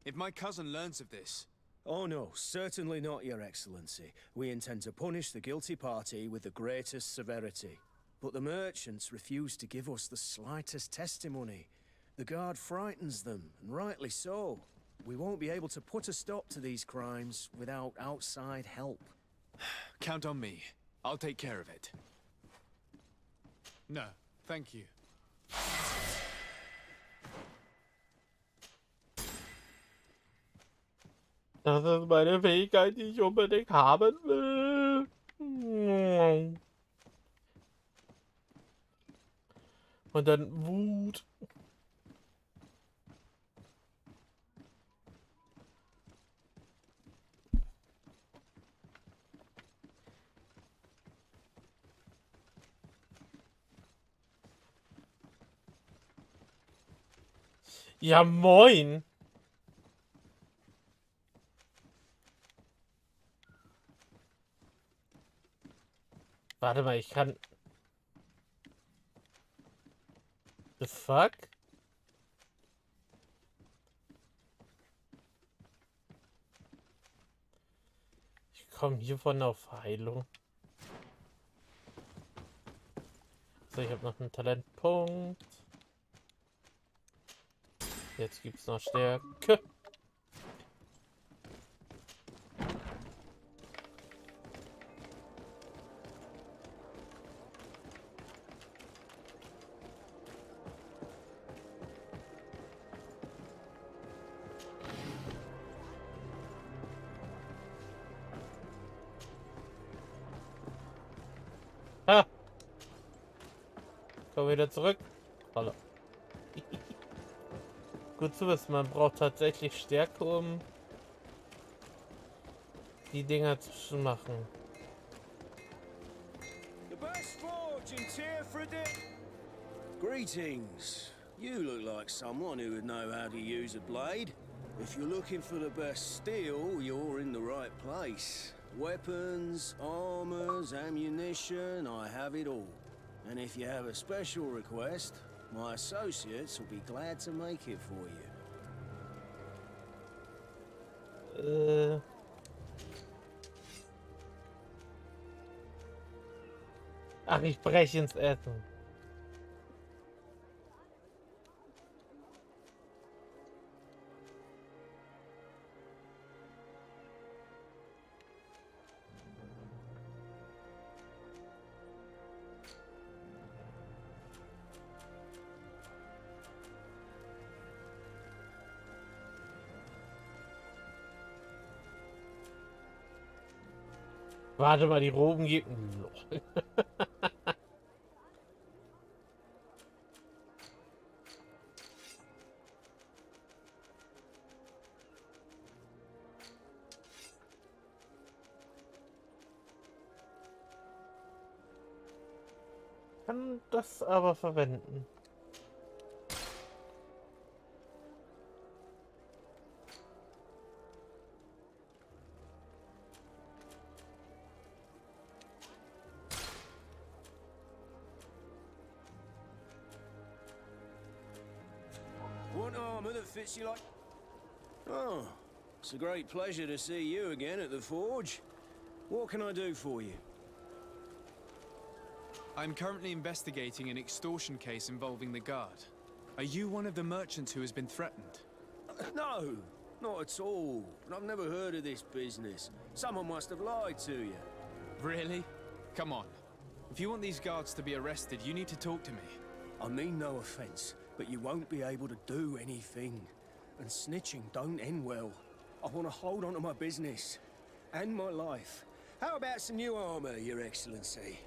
If my cousin learns of this... Oh no, certainly not, Your Excellency. We intend to punish the guilty party with the greatest severity. But the merchants refuse to give us the slightest testimony. The Guard frightens them, and rightly so. We won't be able to put a stop to these crimes without outside help. Count on me. I'll take care of it. No, thank you. Das ist meine Fähigkeit, die ich unbedingt haben will. Und dann Wut. Ja, moin. Warte mal, ich kann... The fuck? Ich komme hiervon auf Heilung. So, ich habe noch einen Talentpunkt. Jetzt gibt's noch Stärke. Ha! Komm wieder zurück. Hallo. Gut zu wissen, man braucht tatsächlich Stärke, um die Dinger zu machen. The best forge in Tearfredit. Greetings. You look like someone who would know how to use a blade. If you're looking for the best steel, you're in the right place. Weapons, armors, ammunition, I have it all. And if you have a special request, my associates will be glad to make it for you. Ach, ich breche ins Essen. Warte mal, die Roben geben. Kann das aber verwenden. Want armor that fits you like... Oh, it's a great pleasure to see you again at the forge. What can I do for you? I'm currently investigating an extortion case involving the guard. Are you one of the merchants who has been threatened? No, not at all. I've never heard of this business. Someone must have lied to you. Really? Come on. If you want these guards to be arrested, you need to talk to me. I mean no offense, but you won't be able to do anything. And snitching don't end well. I want to hold on to my business. And my life. How about some new armor, Your Excellency?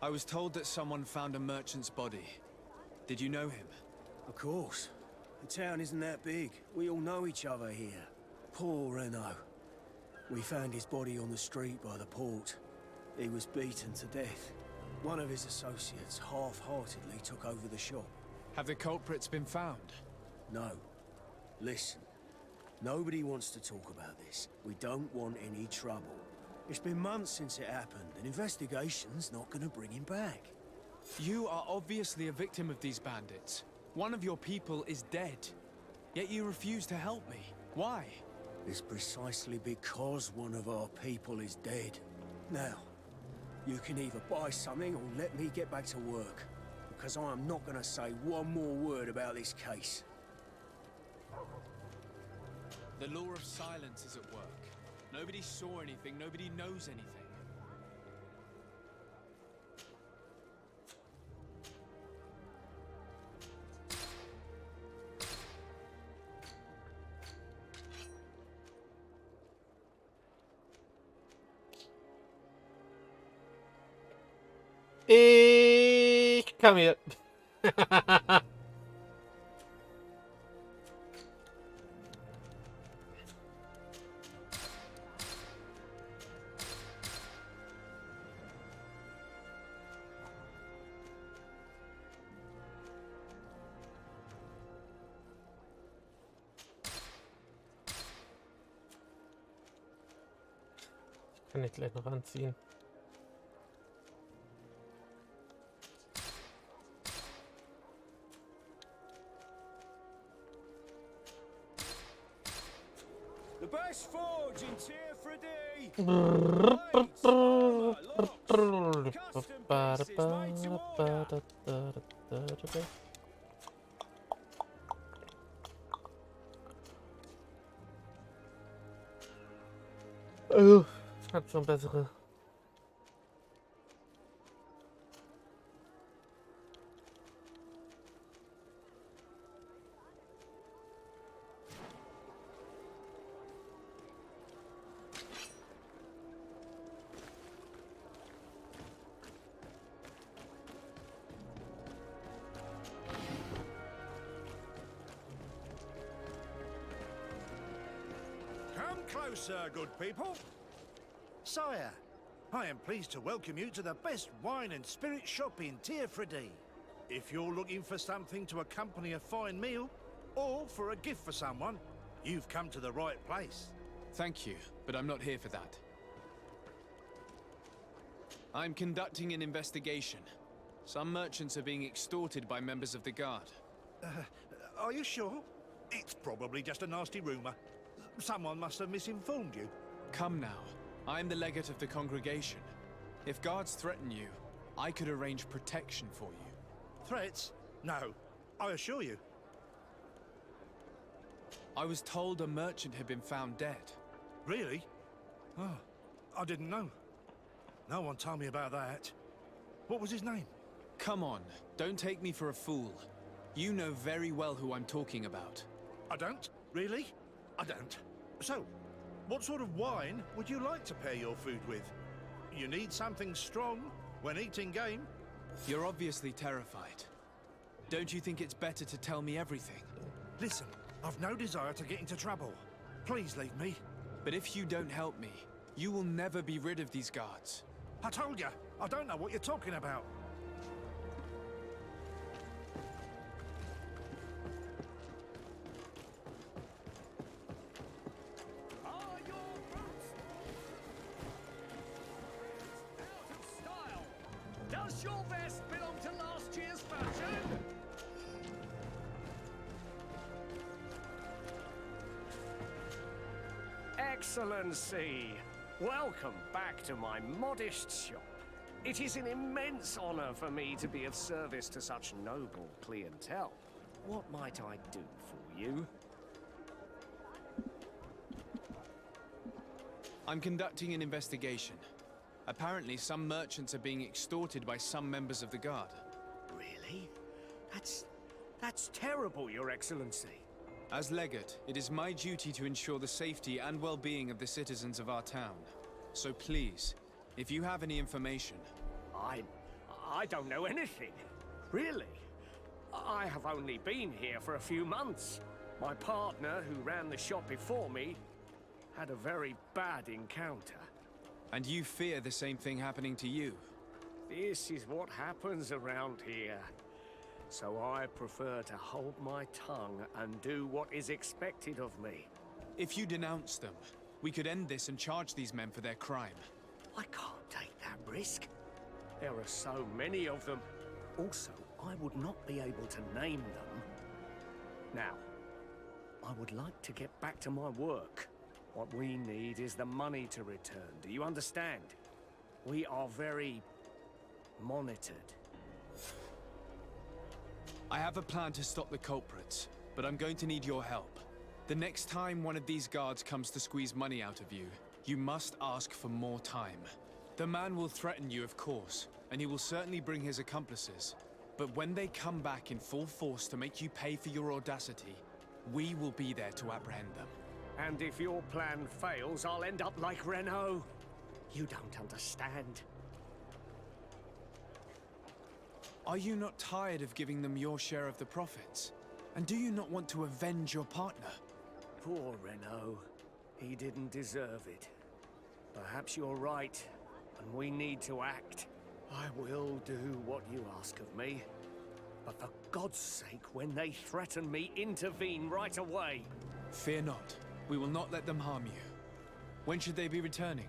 I was told that someone found a merchant's body. Did you know him? Of course. The town isn't that big. We all know each other here. Poor Renault. We found his body on the street by the port. He was beaten to death. One of his associates half-heartedly took over the shop. Have the culprits been found? No. Listen. Nobody wants to talk about this. We don't want any trouble. It's been months since it happened. An investigation's not gonna bring him back. You are obviously a victim of these bandits. One of your people is dead. Yet you refuse to help me. Why? It's precisely because one of our people is dead. Now, you can either buy something or let me get back to work. Because I am not gonna say one more word about this case. The law of silence is at work. Nobody saw anything, nobody knows anything. Come here. Kann ich gleich noch anziehen. The best forge in Tearfredit! Hat schon bessere. closer, good people. Sire, I am pleased to welcome you to the best wine and spirit shop in Tearfredy. If you're looking for something to accompany a fine meal, or for a gift for someone, you've come to the right place. Thank you, but I'm not here for that. I'm conducting an investigation. Some merchants are being extorted by members of the Guard. Are you sure? It's probably just a nasty rumor. Someone must have misinformed you. Come now. I'm the legate of the congregation. If guards threaten you, I could arrange protection for you. Threats? No, I assure you. I was told a merchant had been found dead. Really? Oh, I didn't know. No one told me about that. What was his name? Come on, don't take me for a fool. You know very well who I'm talking about. I don't? Really? I don't. So, what sort of wine would you like to pair your food with? You need something strong when eating game? You're obviously terrified. Don't you think it's better to tell me everything? Listen, I've no desire to get into trouble. Please leave me. But if you don't help me, you will never be rid of these guards. I told you, I don't know what you're talking about. Are your boots out of style? Does your vest belong to last year's fashion? Excellency, welcome back to my modest shop. It is an immense honor for me to be of service to such noble clientele. What might I do for you? I'm conducting an investigation. Apparently, some merchants are being extorted by some members of the Guard. Really? That's terrible, Your Excellency. As legate, it is my duty to ensure the safety and well-being of the citizens of our town. So please, if you have any information... I don't know anything. Really. I have only been here for a few months. My partner, who ran the shop before me, had a very bad encounter. And you fear the same thing happening to you? This is what happens around here. So I prefer to hold my tongue and do what is expected of me. If you denounce them, we could end this and charge these men for their crime. I can't take that risk. There are so many of them. Also, I would not be able to name them. Now, I would like to get back to my work. What we need is the money to return. Do you understand? We are very monitored. I have a plan to stop the culprits, but I'm going to need your help. The next time one of these guards comes to squeeze money out of you, you must ask for more time. The man will threaten you, of course, and he will certainly bring his accomplices. But when they come back in full force to make you pay for your audacity, we will be there to apprehend them. And if your plan fails, I'll end up like Renault. You don't understand. Are you not tired of giving them your share of the profits? And do you not want to avenge your partner? Poor Renault. He didn't deserve it. Perhaps you're right, and we need to act. I will do what you ask of me. But for God's sake, when they threaten me, intervene right away. Fear not. We will not let them harm you. When should they be returning?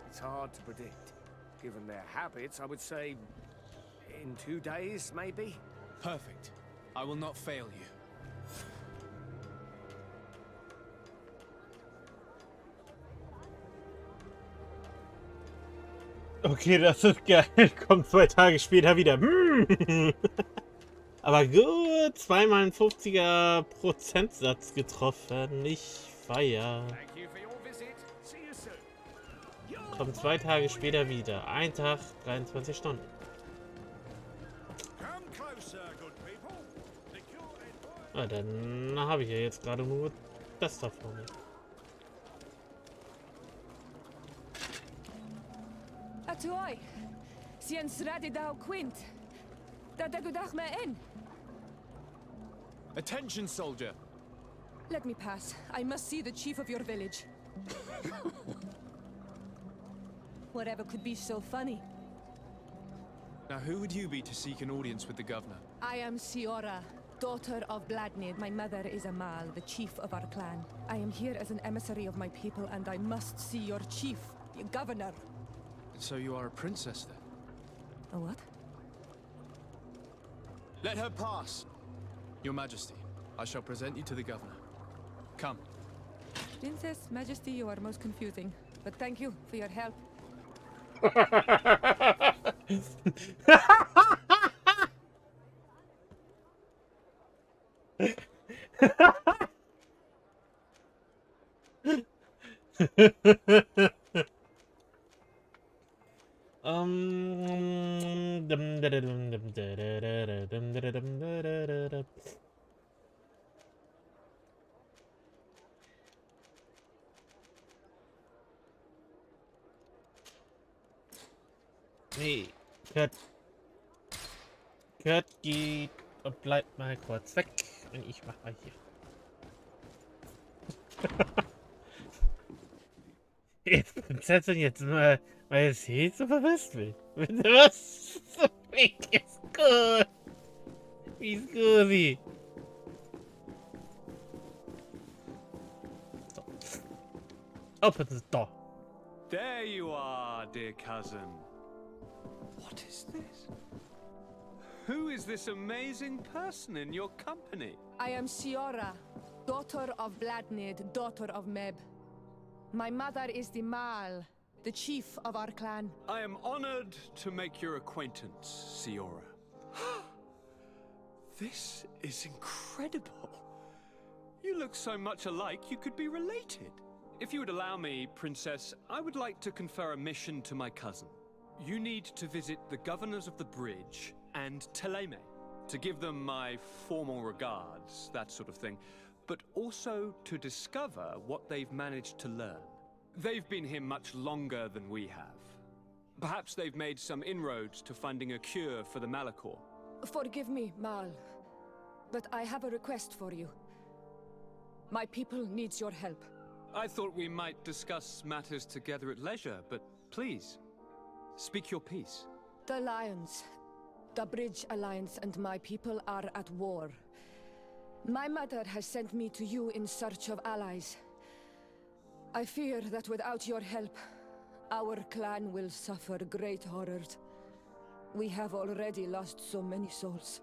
It's hard to predict. Given their habits, I would say in 2 days, maybe? Perfect. I will not fail you. Okay, das ist geil. Kommt 2 Tage später wieder. Aber gut, zweimal ein 50er Prozentsatz getroffen. Ich feier. Kommt 2 Tage später wieder. Ein Tag, 23 Stunden. Ah, dann habe ich ja jetzt gerade nur das da vorne. Atuoi, sien sradi dao quint. Da dagudach me in. Attention, soldier! Let me pass. I must see the chief of your village. Whatever could be so funny? Now, who would you be to seek an audience with the governor? I am Siora, daughter of Bladnid. My mother is Amal, the chief of our clan. I am here as an emissary of my people, and I must see your chief, the governor. And so you are a princess, then? A what? Let her pass! Your Majesty, I shall present you to the governor. Come. Princess, Majesty, you are most confusing. But thank you for your help. Nee, Kurt geht und bleibt mal kurz weg. Und ich mach mal hier. Jetzt Prinzessin jetzt mal Majestät so vermisst will. Bitte was? So weg ist gut. Wie ist Gusi? So. Open the door. There you are, dear cousin. What is this? Who is this amazing person in your company? I am Siora, daughter of Bladnid, daughter of Meb. My mother is the Mal, the chief of our clan. I am honored to make your acquaintance, Siora. This is incredible. You look so much alike you could be related. If you would allow me, Princess, I would like to confer a mission to my cousin. You need to visit the governors of the bridge and Teleme to give them my formal regards, that sort of thing, but also to discover what they've managed to learn. They've been here much longer than we have. Perhaps they've made some inroads to finding a cure for the Malachor. Forgive me, Mal, but I have a request for you. My people needs your help. I thought we might discuss matters together at leisure, but please, speak your piece. The Lions, the Bridge Alliance and my people are at war. My mother has sent me to you in search of allies. I fear that without your help, our clan will suffer great horrors. We have already lost so many souls.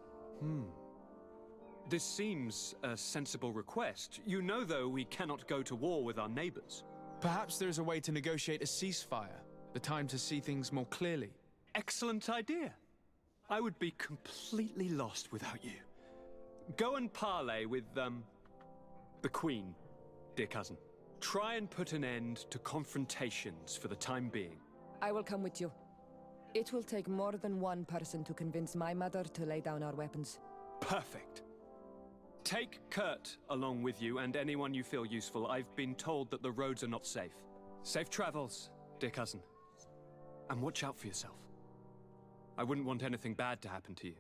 This seems a sensible request. You know, though, we cannot go to war with our neighbors. Perhaps there is a way to negotiate a ceasefire. The time to see things more clearly. Excellent idea. I would be completely lost without you. Go and parley with, the Queen, dear cousin. Try and put an end to confrontations for the time being. I will come with you. It will take more than one person to convince my mother to lay down our weapons. Perfect. Take Kurt along with you and anyone you feel useful. I've been told that the roads are not safe. Safe travels, dear cousin. And watch out for yourself. I wouldn't want anything bad to happen to you.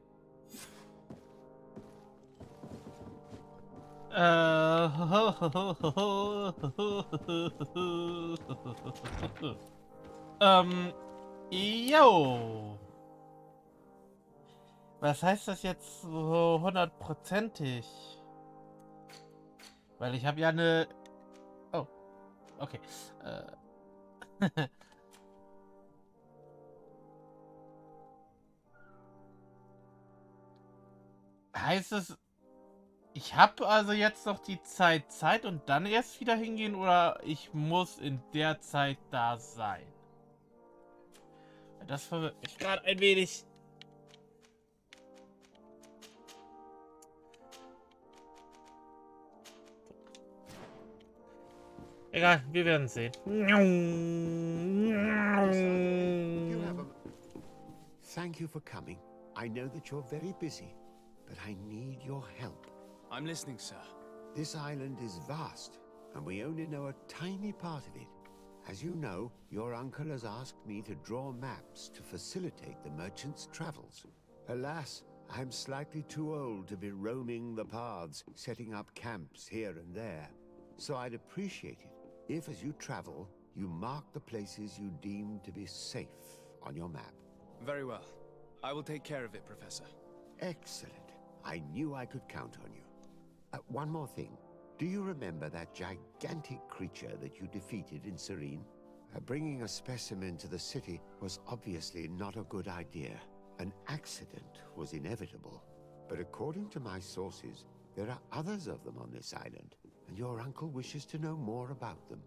Jo. Was heißt das jetzt so 100%ig? Weil ich habe ja eine... Oh, okay. Heißt es, ich habe also jetzt noch die Zeit und dann erst wieder hingehen oder ich muss in der Zeit da sein? Das verwirrt mich gerade ein wenig. Egal, wir werden sehen. Thank you for coming. I know that you're very busy, but I need your help. I'm listening, sir. This island is vast, and we only know a tiny part of it. As you know, your uncle has asked me to draw maps to facilitate the merchants' travels. Alas, I'm slightly too old to be roaming the paths, setting up camps here and there. So I'd appreciate it If, as you travel, you mark the places you deem to be safe on your map. Very well. I will take care of it, Professor. Excellent. I knew I could count on you. One more thing. Do you remember that gigantic creature that you defeated in Serene? Bringing a specimen to the city was obviously not a good idea. An accident was inevitable. But according to my sources, there are others of them on this island, and your uncle wishes to know more about them.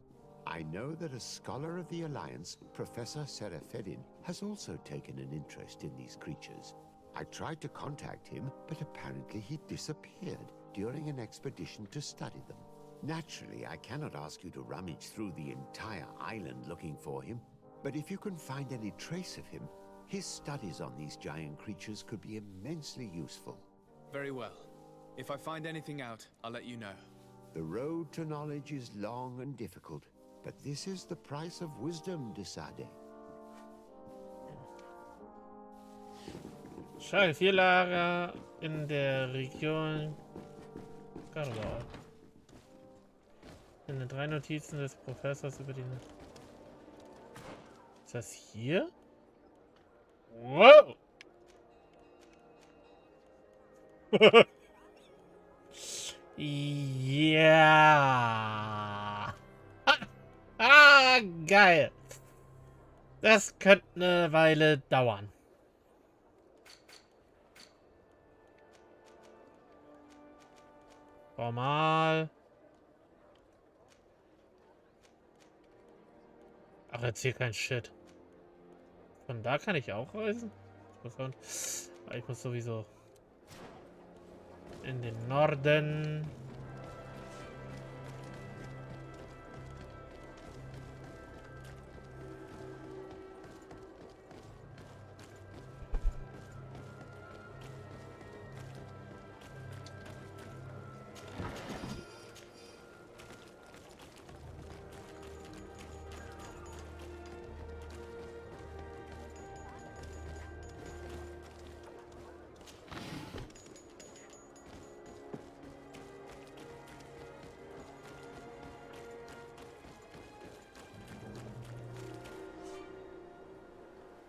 I know that a scholar of the Alliance, Professor Serafedin, has also taken an interest in these creatures. I tried to contact him, but apparently he disappeared during an expedition to study them. Naturally, I cannot ask you to rummage through the entire island looking for him, but if you can find any trace of him, his studies on these giant creatures could be immensely useful. Very well. If I find anything out, I'll let you know. The road to knowledge is long and difficult, but this is the price of wisdom, de Sade. Schall 4 Lager in der Region Garlau. Finde 3 Notizen des Professors über die... Ist das hier? Wow! Ja! Geil! Das könnte eine Weile dauern. Formal. Ach, jetzt hier kein Shit. Von da kann ich auch reisen? Ich muss sowieso in den Norden.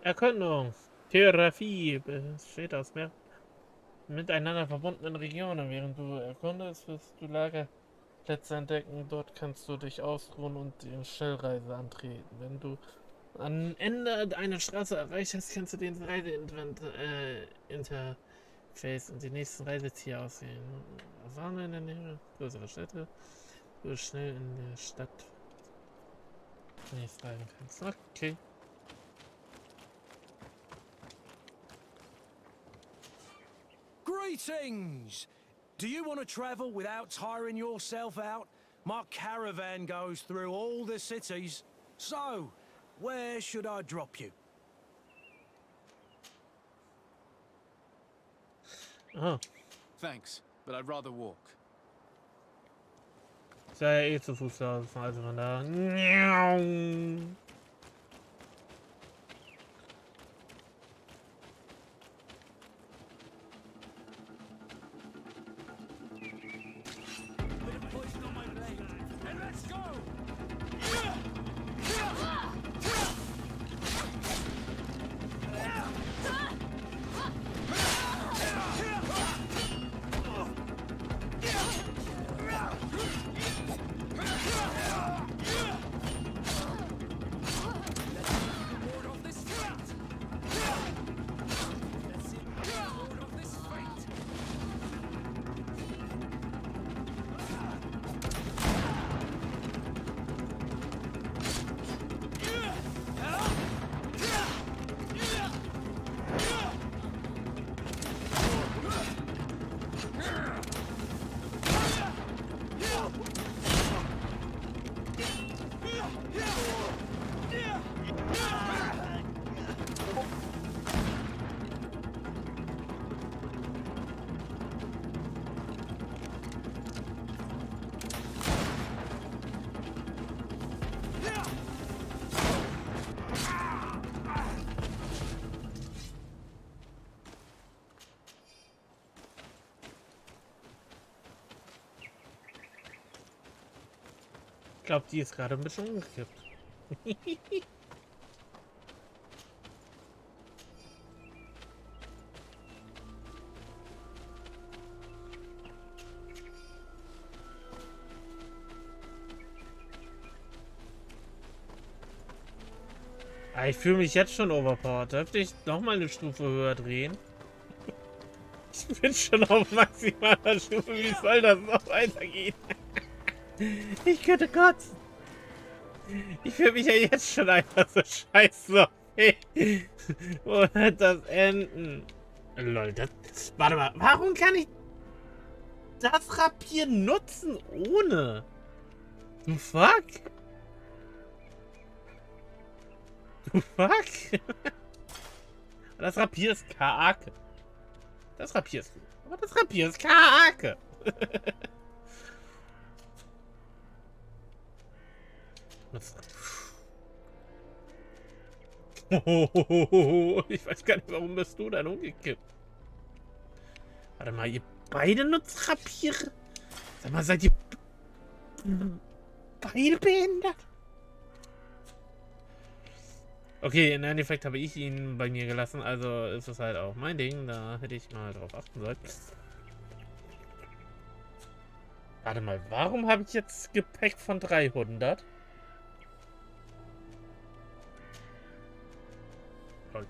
Erkundung. Therapie besteht aus mehr miteinander verbundenen Regionen. Während du erkundest, wirst du Lagerplätze entdecken. Dort kannst du dich ausruhen und die Schnellreise antreten. Wenn du am Ende eine Straße erreicht hast, kannst du den Reiseinterface und die nächsten Reiseziele aussehen. Warne in der Nähe, größere Städte, wo du schnell in der Stadt nicht reisen kannst. Okay. Greetings! Do you want to travel without tiring yourself out? My caravan goes through all the cities. So, where should I drop you? Oh. Thanks, but I'd rather walk. Ist ja eh zu Fuß da, also von da. glaube, die ist gerade ein bisschen umgekippt. Ich fühle mich jetzt schon overpowered. Dürfte ich nochmal eine Stufe höher drehen? Ich bin schon auf maximaler Stufe. Wie soll das noch weitergehen? Ich könnte kotzen. Ich fühle mich ja jetzt schon einfach so scheiße. Wo wird das enden? Lol, das... Warte mal, warum kann ich das Rapier nutzen ohne? Du fuck? Du fuck? Das Rapier ist Kake. Das Rapier ist gut. Aber das Rapier ist Kake. Ich weiß gar nicht, warum bist du dann umgekippt? Warte mal, ihr beide nutzt Rapiere? Sag mal, seid ihr beide behindert? Okay, im Endeffekt habe ich ihn bei mir gelassen, also ist es halt auch mein Ding. Da hätte ich mal drauf achten sollen. Warte mal, warum habe ich jetzt Gepäck von 300? Toll.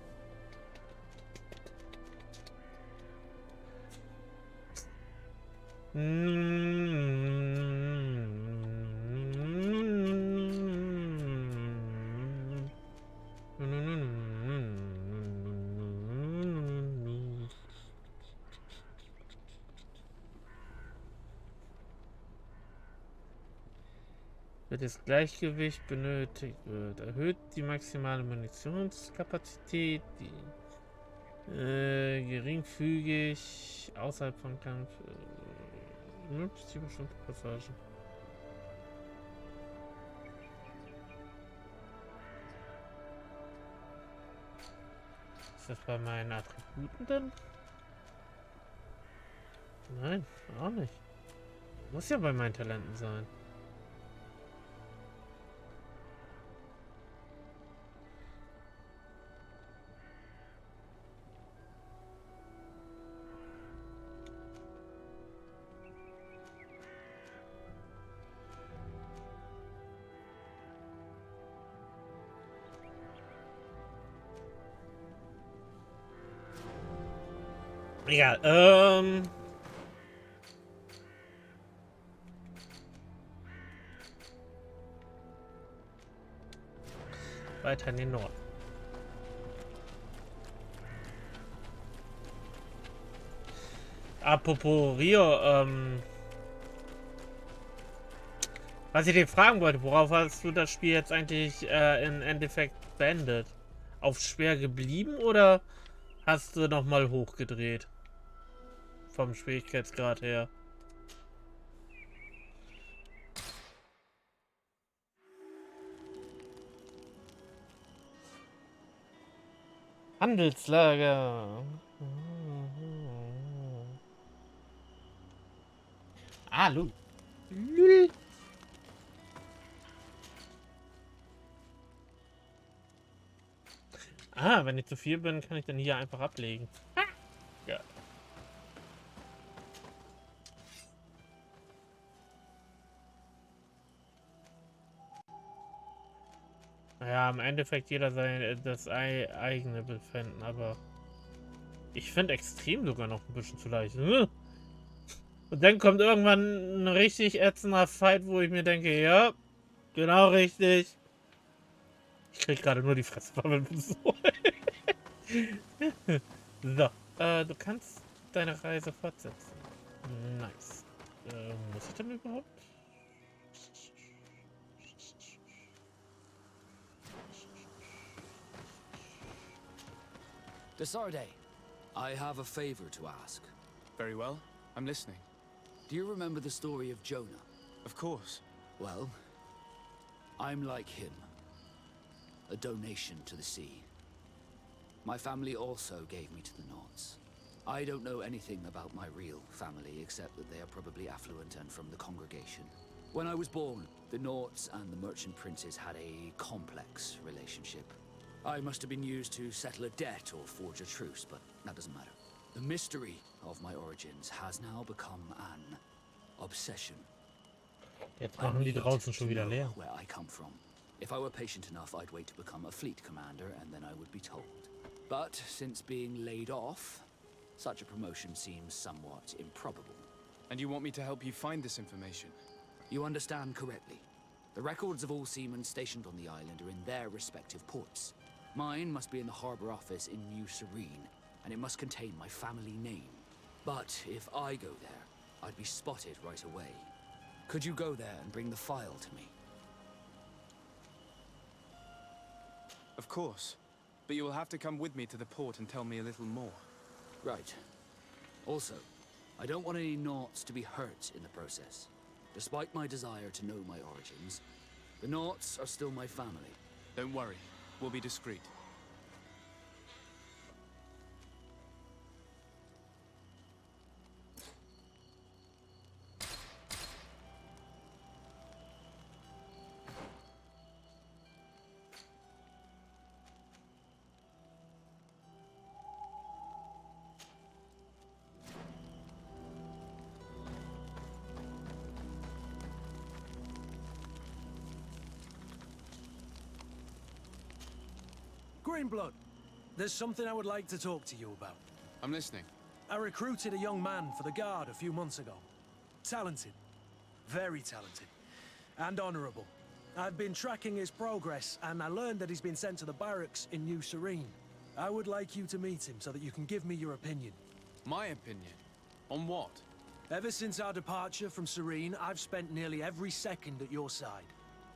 Wenn das Gleichgewicht benötigt wird, erhöht die maximale Munitionskapazität, die geringfügig außerhalb von Kampf nutzt die bestimmte Passagen. Ist das bei meinen Attributen denn? Nein, auch nicht. Muss ja bei meinen Talenten sein. Egal, weiter in den Norden. Apropos Rio, was ich dir fragen wollte, worauf hast du das Spiel jetzt eigentlich im Endeffekt beendet? Auf schwer geblieben oder hast du nochmal hochgedreht? Vom Schwierigkeitsgrad her. Handelslager. Ah, Lul. Lul. Ah, wenn ich zu viel bin, kann ich dann hier einfach ablegen. Ja. Ja, im Endeffekt jeder das eigene befinden, aber ich finde extrem sogar noch ein bisschen zu leicht. Und dann kommt irgendwann ein richtig ätzender Fight, wo ich mir denke, ja, genau richtig. Ich krieg gerade nur die Fresse so. So, du kannst deine Reise fortsetzen. Nice. Muss ich denn überhaupt? Desarde, I have a favor to ask. Very well. I'm listening. Do you remember the story of Jonah? Of course. Well, I'm like him. A donation to the sea. My family also gave me to the Nords. I don't know anything about my real family, except that they are probably affluent and from the congregation. When I was born, the Norts and the merchant princes had a complex relationship. I must have been used to settle a debt or forge a truce, but that doesn't matter. The mystery of my origins has now become an obsession. Jetzt machen die draußen schon wieder leer. Where I come from. If I were patient enough, I'd wait to become a fleet commander, and then I would be told. But since being laid off, such a promotion seems somewhat improbable. And you want me to help you find this information? You understand correctly. The records of all seamen stationed on the island are in their respective ports. Mine must be in the harbor office in New Serene, and it must contain my family name. But if I go there, I'd be spotted right away. Could you go there and bring the file to me? Of course. But you will have to come with me to the port and tell me a little more. Right. Also, I don't want any Nauts to be hurt in the process. Despite my desire to know my origins, the Nauts are still my family. Don't worry. We'll be discreet. Greenblood, there's something I would like to talk to you about. I'm listening. I recruited a young man for the Guard a few months ago. Talented. Very talented. And honorable. I've been tracking his progress, and I learned that he's been sent to the barracks in New Serene. I would like you to meet him so that you can give me your opinion. My opinion? On what? Ever since our departure from Serene, I've spent nearly every second at your side.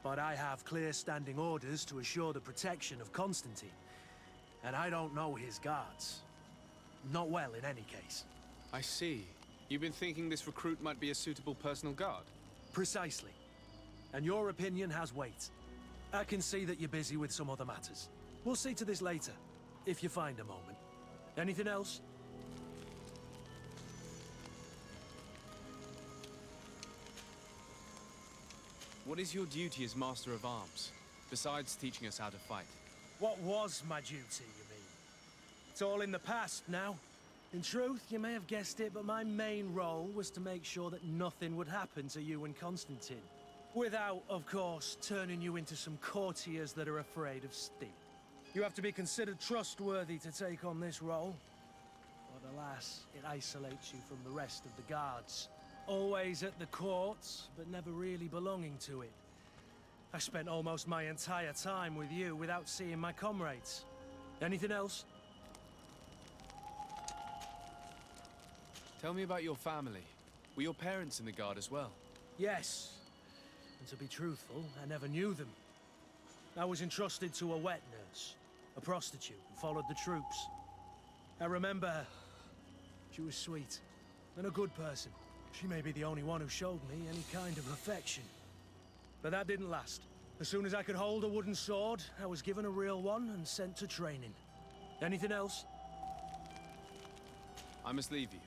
But I have clear standing orders to assure the protection of Constantine. And I don't know his guards. Not well, in any case. I see. You've been thinking this recruit might be a suitable personal guard? Precisely. And your opinion has weight. I can see that you're busy with some other matters. We'll see to this later, if you find a moment. Anything else? What is your duty as Master of Arms, besides teaching us how to fight? What was my duty, you mean? It's all in the past now. In truth, you may have guessed it, but my main role was to make sure that nothing would happen to you and Constantine. Without, of course, turning you into some courtiers that are afraid of steel. You have to be considered trustworthy to take on this role. But alas, it isolates you from the rest of the guards. Always at the courts, but never really belonging to it. I spent almost my entire time with you without seeing my comrades. Anything else? Tell me about your family. Were your parents in the Guard as well? Yes. And to be truthful, I never knew them. I was entrusted to a wet nurse, a prostitute who followed the troops. I remember her. She was sweet, and a good person. She may be the only one who showed me any kind of affection. But that didn't last. As soon as I could hold a wooden sword, I was given a real one and sent to training. Anything else? I must leave you.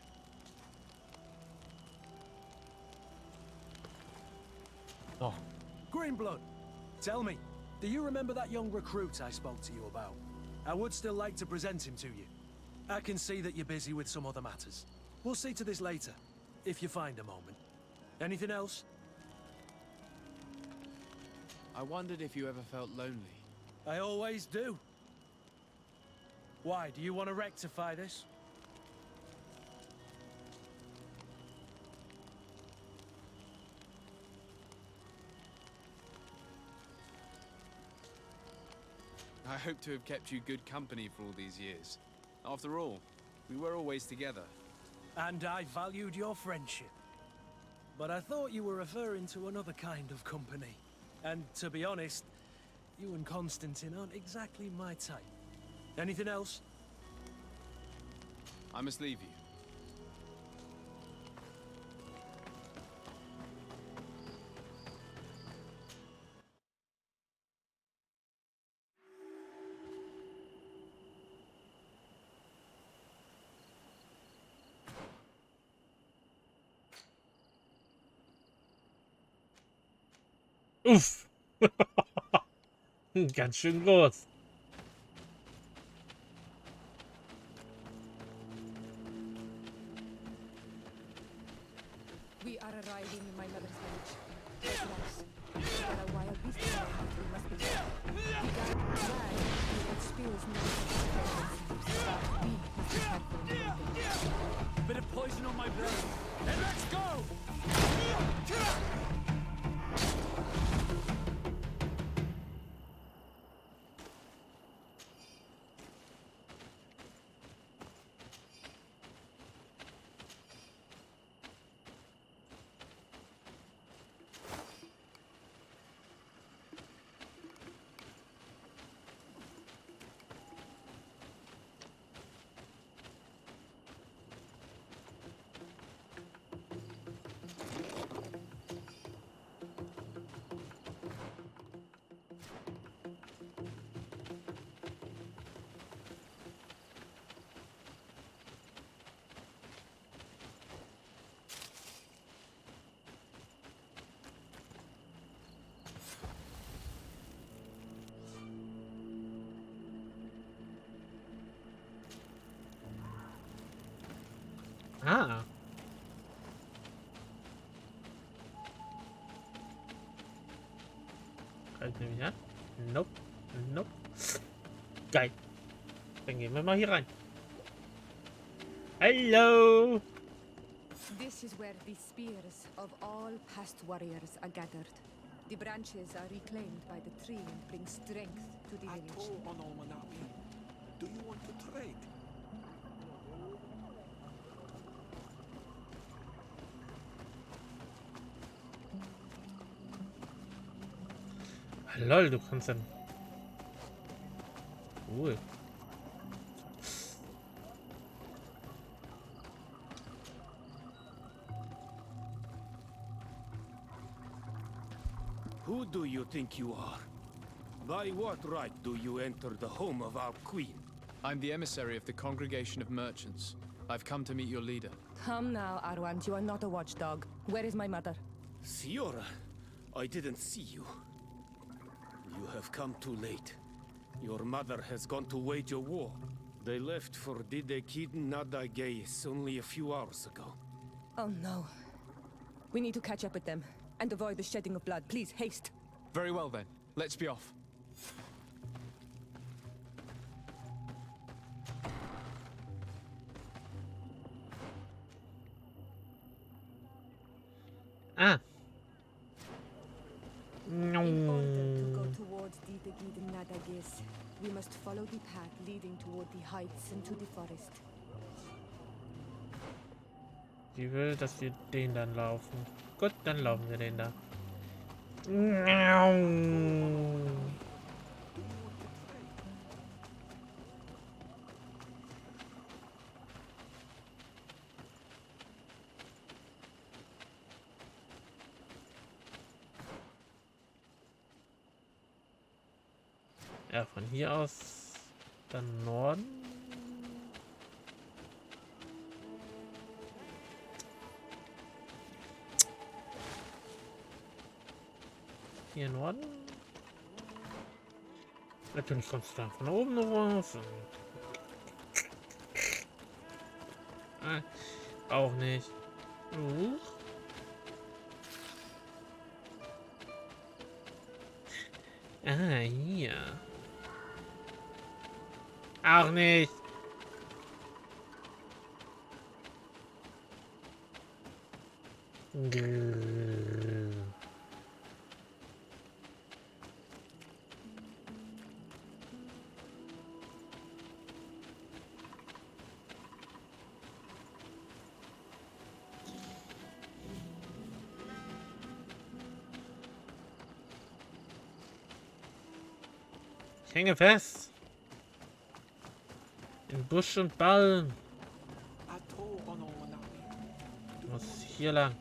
Oh. Greenblood, tell me, do you remember that young recruit I spoke to you about? I would still like to present him to you. I can see that you're busy with some other matters. We'll see to this later, if you find a moment. Anything else? I wondered if you ever felt lonely. I always do. Why, do you want to rectify this? I hope to have kept you good company for all these years. After all, we were always together. And I valued your friendship. But I thought you were referring to another kind of company. And to be honest, you and Constantine aren't exactly my type. Anything else? I must leave you. Uff. Ganz schön groß. We are arriving in my mother's village. There's rice. There are wild beasts around that we must be careful. We got mad. We had spears near the but we must be careful in the open. Bit of poison on my blade. Then let's go! Ah. Kann ich nämlich an? Nope. Nope. Geil. Dann gehen wir mal hier rein. Hallo. This is where the spears of all past warriors are gathered. The branches are reclaimed by the tree and bring strength to the village. Do you want to trade? Lol, du kannst dann. Cool. Who do you think you are? By what right do you enter the home of our queen? I'm the emissary of the Congregation of Merchants. I've come to meet your leader. Come now, Arwand, you are not a watchdog. Where is my mother? Siora, I didn't see you. You have come too late. Your mother has gone to wage a war. They left for Didekid Nadageis only a few hours ago. Oh no. We need to catch up with them and avoid the shedding of blood. Please, haste. Very well then. Let's be off. Ah. In order to go towards Didekid Nadageis, we must follow the path leading toward the heights and to the forest. Sie will, dass wir den dann laufen. Gut, dann laufen wir den da. Ja, von hier aus dann Norden. Hier Norden. Natürlich kommst du da von oben raus. Auch nicht. Ah, hier. Auch nicht. Ich hänge fest. In Busch und Ballen. Du musst hier lang.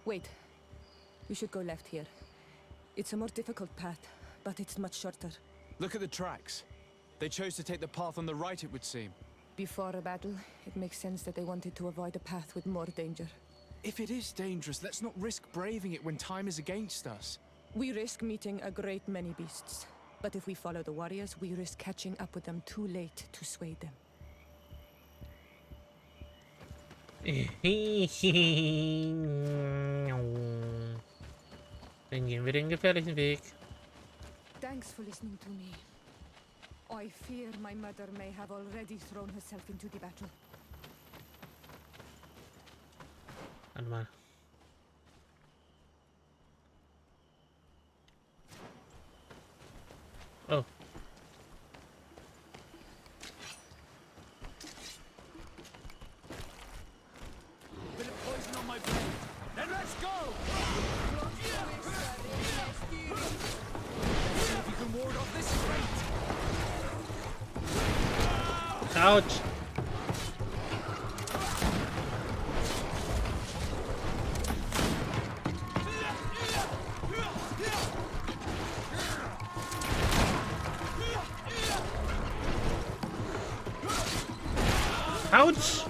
Wait. We should go left here. It's a more difficult path, but it's much shorter. Look at the tracks. They chose to take the path on the right, it would seem. Before a battle, it makes sense that they wanted to avoid a path with more danger. If it is dangerous, let's not risk braving it when time is against us. We risk meeting a great many beasts. But if we follow the warriors, we risk catching up with them too late to sway them. Dann gehen wir den gefährlichen Weg. Thanks for listening to me. I fear my mother may have already thrown herself into the battle. Warte mal. Oh. Bit of poison on my blade. Then let's go! See if you can ward off this fate. Ouch! Ouch!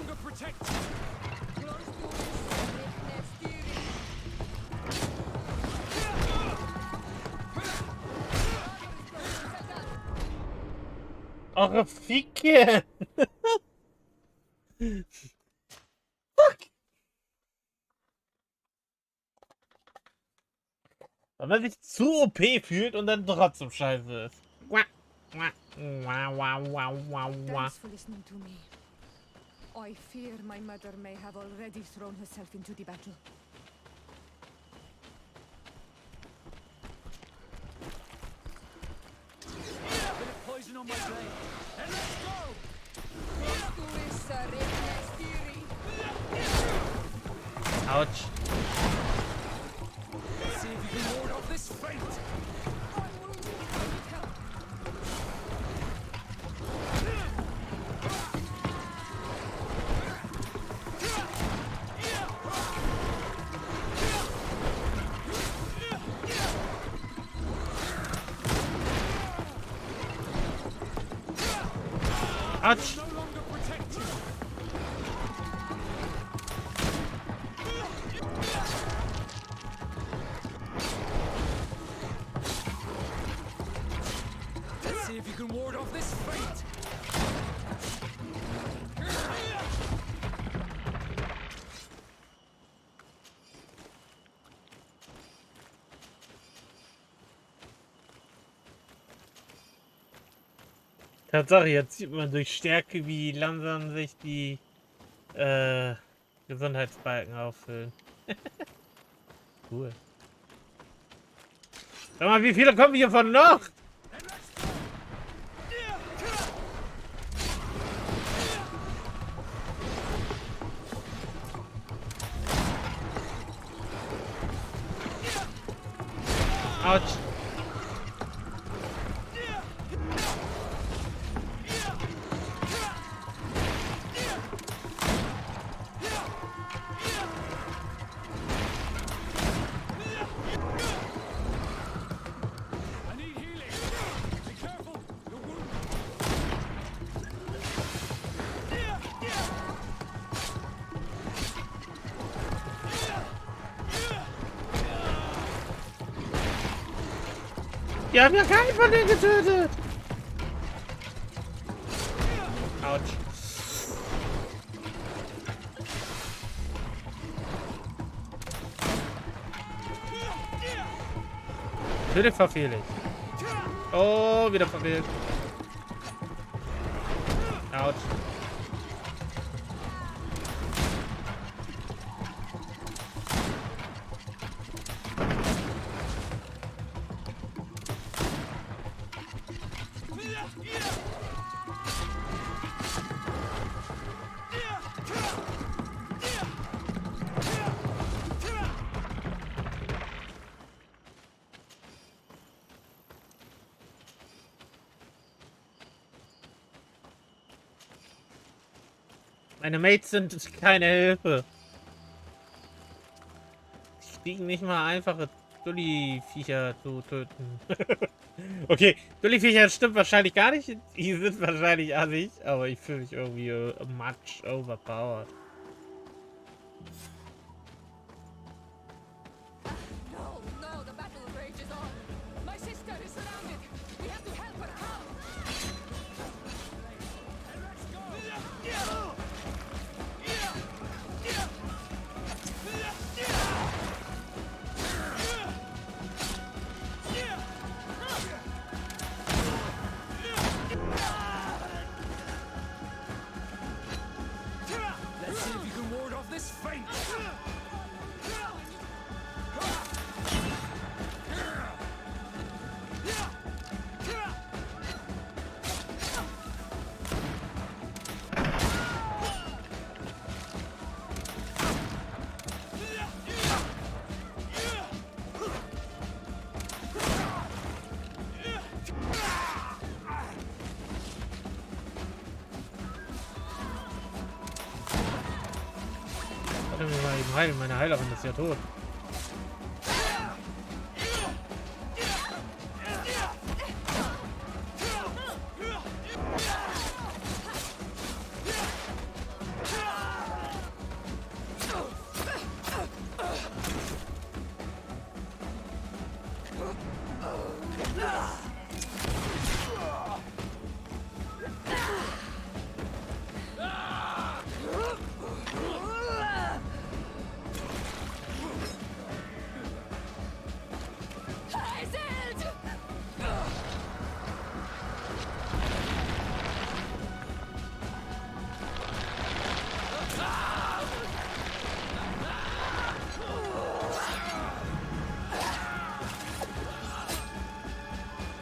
Eure Ficke! Fuck! Weil man sich zu OP fühlt und dann trotzdem scheiße ist. Thanks for listening to me. I fear my mother may have already thrown herself into the battle. Bit of poison on my blade. Then let's go! Ouch. Let's see if you can ward off this fate. Ouch. No longer protected. Let's see if you can ward off this fate. Tatsache, jetzt sieht man durch Stärke, wie langsam sich die Gesundheitsbalken auffüllen. Cool. Sag mal, wie viele kommen hiervon noch? Autsch. Die haben ja keinen von denen getötet. Autsch. Natürlich verfehle ich. Oh, wieder verfehlt. Autsch. Meine Mates sind keine Hilfe. kriegen nicht mal einfache Dulli-Viecher zu töten. Okay, Dulli-Viecher stimmt wahrscheinlich gar nicht. Die sind wahrscheinlich assig, aber ich fühle mich irgendwie much overpowered. No, no, the battle rages on. My sister is surrounded. We have to help her out. Let's go. Let's see if you can ward off this feint. Warte mal eben heilen, meine Heilerin ist ja tot.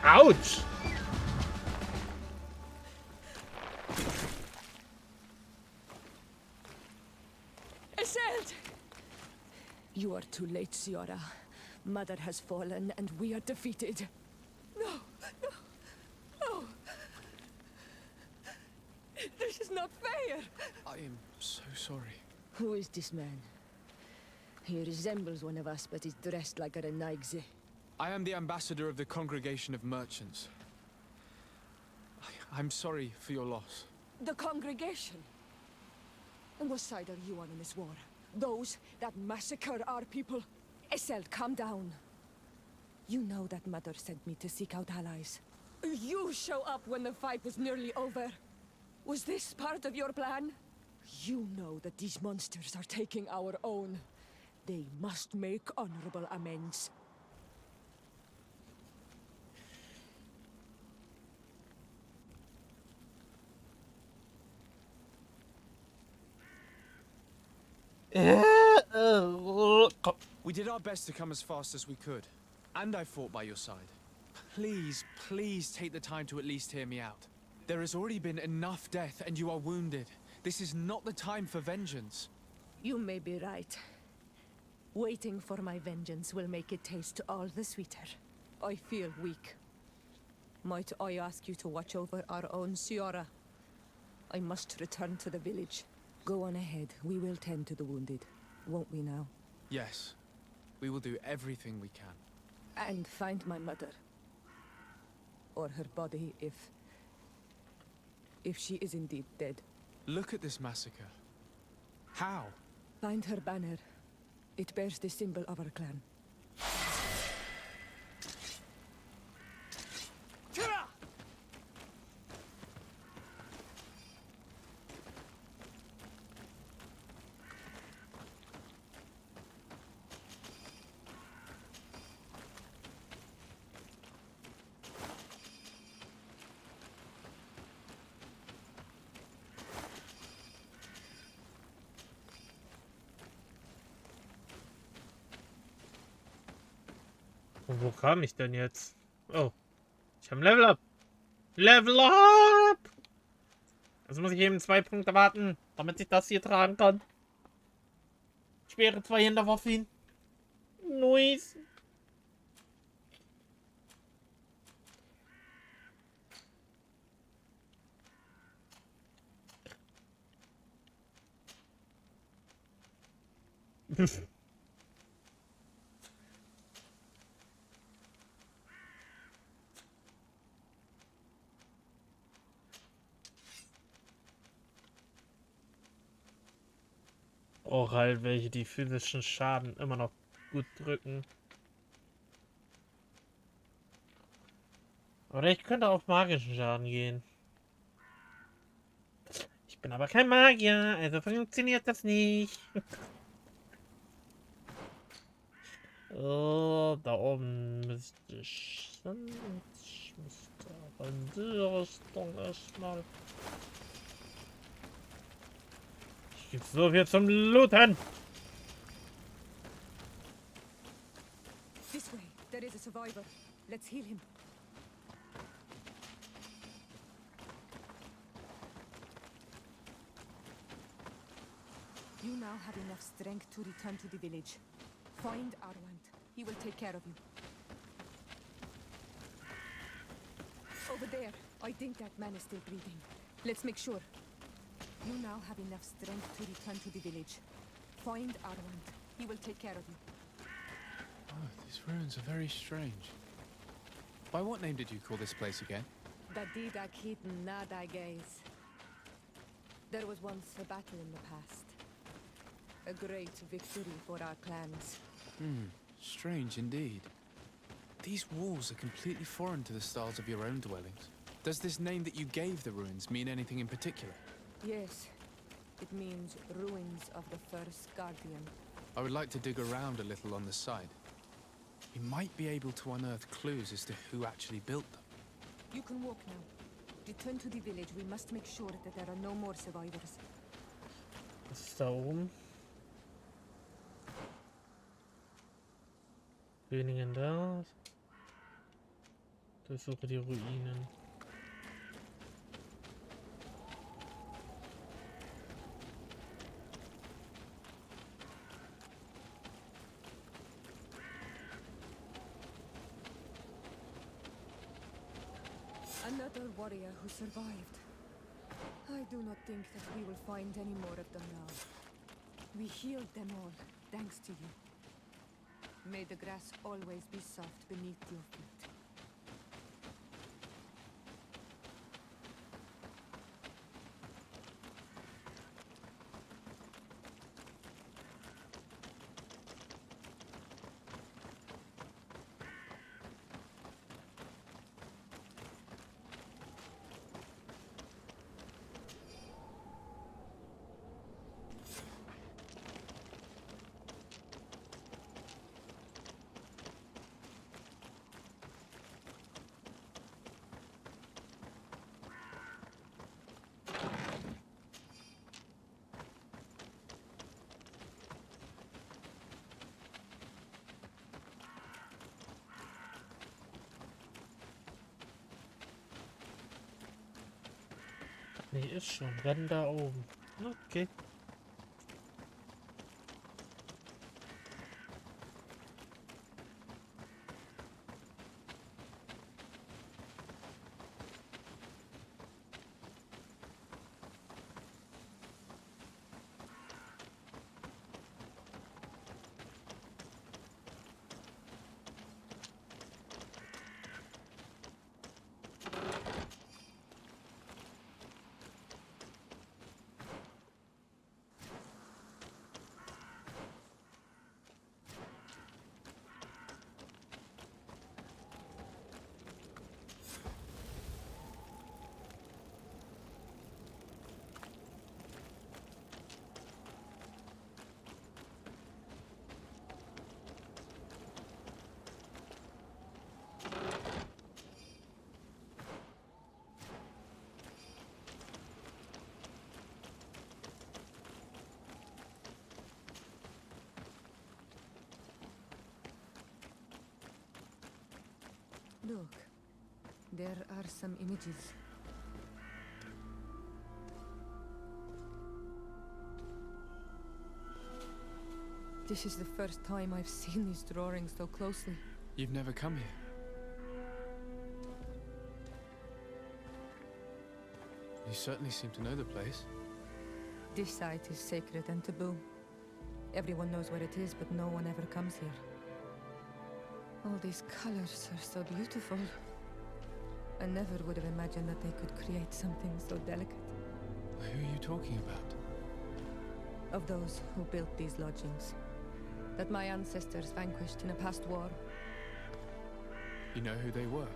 Ouch! Iselt! You are too late, Ciara. Mother has fallen, and we are defeated. No, no, no! This is not fair! I am so sorry. Who is this man? He resembles one of us, but is dressed like a Renaigze. I am the ambassador of the Congregation of Merchants. I'm sorry for your loss. The congregation? And what side are you on in this war? Those that massacre our people? Iselt, calm down. You know that Mother sent me to seek out allies. You show up when the fight was nearly over. Was this part of your plan? You know that these monsters are taking our own. They must make honorable amends. We did our best to come as fast as we could, and I fought by your side. Please, please take the time to at least hear me out. There has already been enough death, and you are wounded. This is not the time for vengeance. You may be right. Waiting for my vengeance will make it taste all the sweeter. I feel weak. Might I ask you to watch over our own Ciara? I must return to the village. Go on ahead. We will tend to the wounded. Won't we now? Yes, we will do everything we can. And find my mother. Or her body, if she is indeed dead. Look at this massacre. How? Find her banner. It bears the symbol of our clan. Und wo kam ich denn jetzt? Oh, ich habe ein Level Up. Level Up! Also muss ich eben 2 Punkte warten, damit ich das hier tragen kann. Schwere 2 Hinterwaffen. Nice. brauche halt welche, die physischen Schaden immer noch gut drücken. Oder ich könnte auf magischen Schaden gehen. Ich bin aber kein Magier, also funktioniert das nicht. Oh, da oben müsste ich hin. Ich müsste aber in die Richtung erstmal. Ich gebe so viel zum Looten. This way. There is a survivor. Let's heal him. You now have enough strength to return to the village. Find Arwand. He will take care of you. Over there. I think that man is still breathing. Let's make sure. You now have enough strength to return to the village. Find Arwand. He will take care of you. Oh, these ruins are very strange. By what name did you call this place again? Badida Keaton Nada Gaze. There was once a battle in the past. A great victory for our clans. Strange indeed. These walls are completely foreign to the styles of your own dwellings. Does this name that you gave the ruins mean anything in particular? Yes. It means ruins of the first guardian. I would like to dig around a little on the side. We might be able to unearth clues as to who actually built them. You can walk now. Return to the village. We must make sure that there are no more survivors. Was ist da oben? Wenigen da. Durchsuche die Ruinen. Another warrior who survived. I do not think that we will find any more of them now. We healed them all, thanks to you. May the grass always be soft beneath your feet. Nee, ist schon. Rennen da oben. Okay. Look, there are some images. This is the first time I've seen these drawings so closely. You've never come here? You certainly seem to know the place. This site is sacred and taboo. Everyone knows where it is, but no one ever comes here. All these colors are so beautiful. I never would have imagined that they could create something so delicate. Who are you talking about? of those who built these lodgings, that my ancestors vanquished in a past war. You know who they were?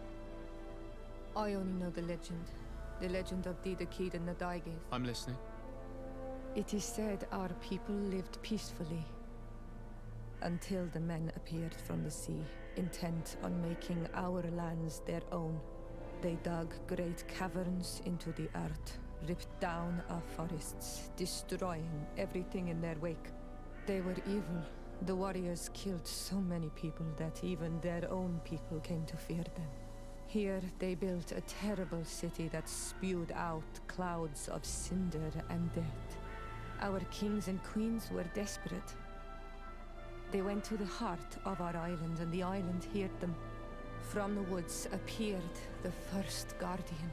I only know the legend of Didakid and the Daigith. I'm listening. It is said our people lived peacefully until the men appeared from the sea, intent on making our lands their own. They dug great caverns into the earth, ripped down our forests, destroying everything in their wake. They were evil. The warriors killed so many people that even their own people came to fear them. Here they built a terrible city that spewed out clouds of cinder and dirt. Our kings and queens were desperate. They went to the heart of our island, and the island heard them. From the woods appeared the first guardian.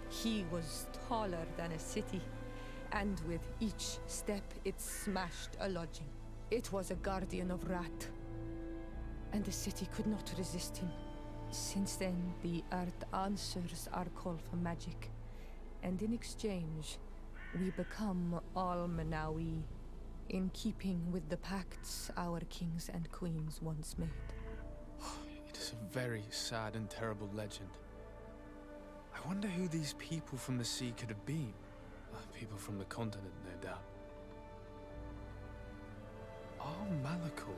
He was taller than a city, and with each step it smashed a lodging. It was a guardian of Rat, and the city could not resist him. Since then, the earth answers our call for magic, and in exchange, we become Almanawi, in keeping with the pacts our kings and queens once made. It is a very sad and terrible legend. I wonder who these people from the sea could have been. People from the continent, no doubt. Malachor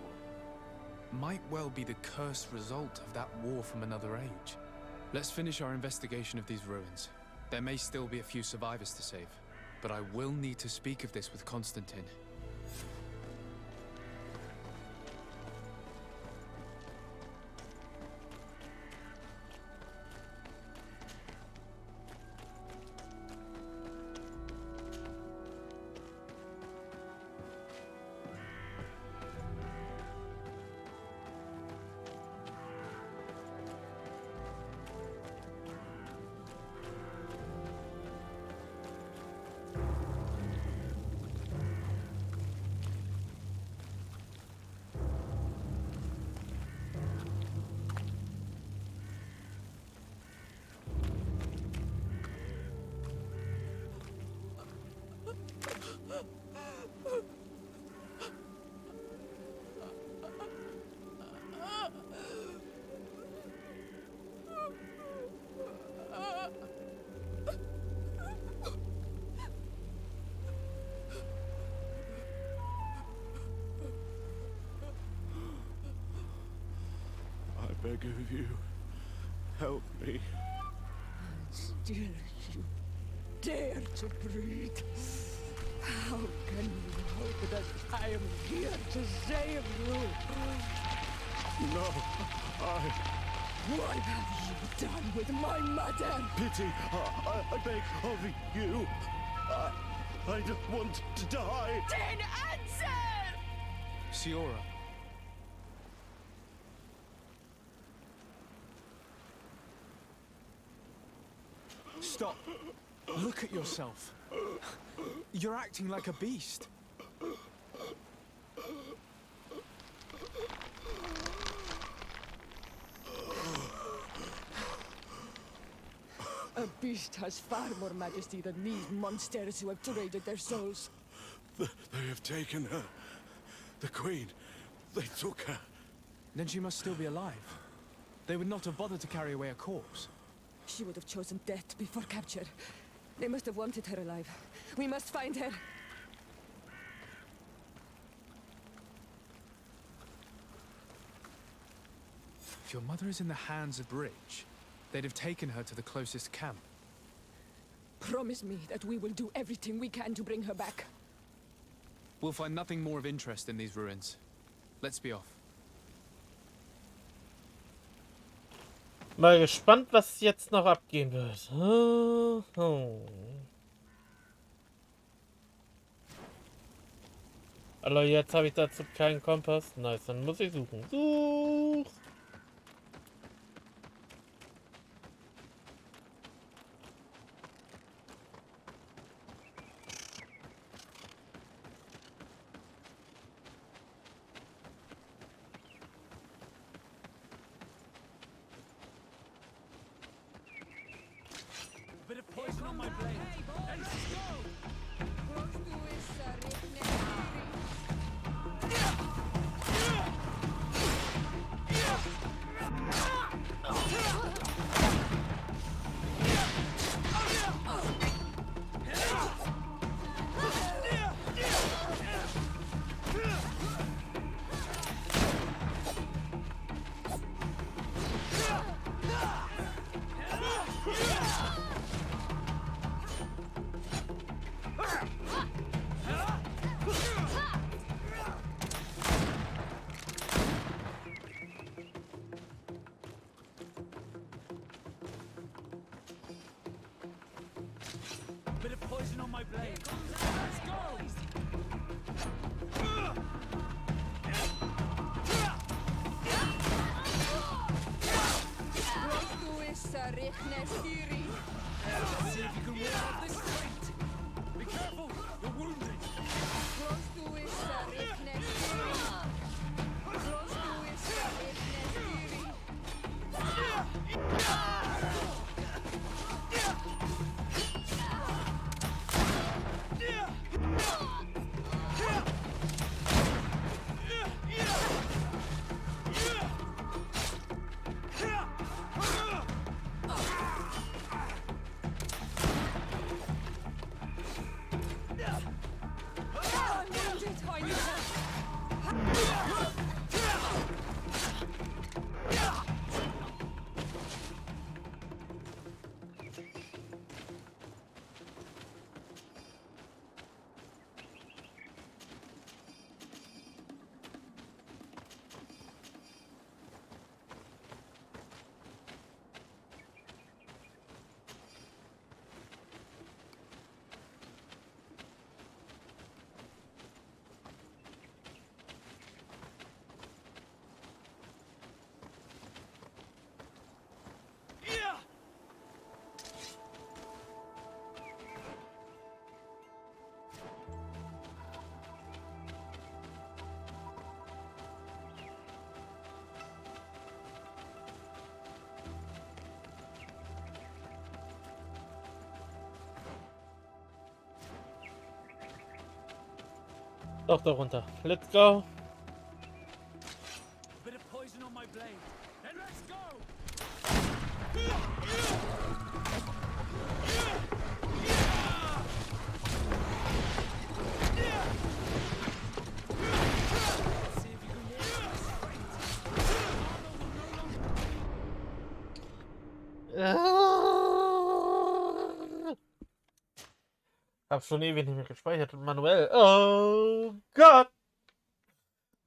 might well be the cursed result of that war from another age. Let's finish our investigation of these ruins. There may still be a few survivors to save, but I will need to speak of this with Constantine. I beg of you, help me. Still you dare to breathe. How can you hope that I am here to save you? No, What have you done with my mother? Pity, I beg of you. I don't want to die. Then answer! Siora. Stop. Look at yourself. You're acting like a beast. A beast has far more majesty than these monsters who have traded their souls. They have taken her. The Queen. They took her. Then she must still be alive. They would not have bothered to carry away a corpse. She would have chosen death before capture. They must have wanted her alive. We must find her. If your mother is in the hands of Bridge, they'd have taken her to the closest camp. Promise me that we will do everything we can to bring her back. We'll find nothing more of interest in these ruins. Let's be off. Mal gespannt, was jetzt noch abgehen wird. Also jetzt habe ich dazu keinen Kompass. Nice, dann muss ich suchen. Such! Bit of poison on my blade. Let's go! on my blade. Let's go! Let's see if you can ward off this fight. Be careful, you're wounded. Doch, darunter. Let's go. Bit of poison on my blade. Then let's go! Hab schon ewig nicht mehr gespeichert und manuell. Oh Gott!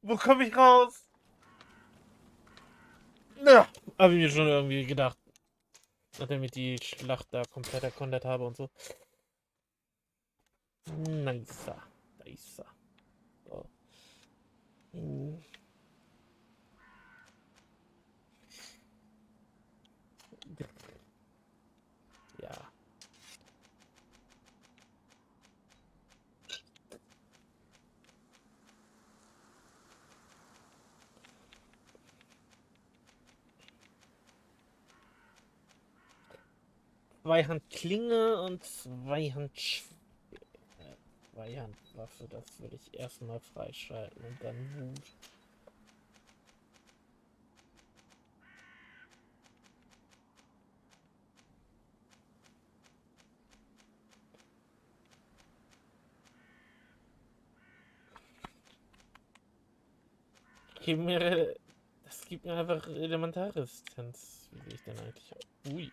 Wo komme ich raus? Ja, habe ich mir schon irgendwie gedacht. Nachdem ich die Schlacht da komplett erkundet habe und so. Nicer. Nicer. So. Ja. Zweihand-Klinge und Zweihandwaffe, das würde ich erstmal freischalten und dann Wut. Das gibt mir einfach Elementarresistenz. Wie sehe ich denn eigentlich aus? Ui.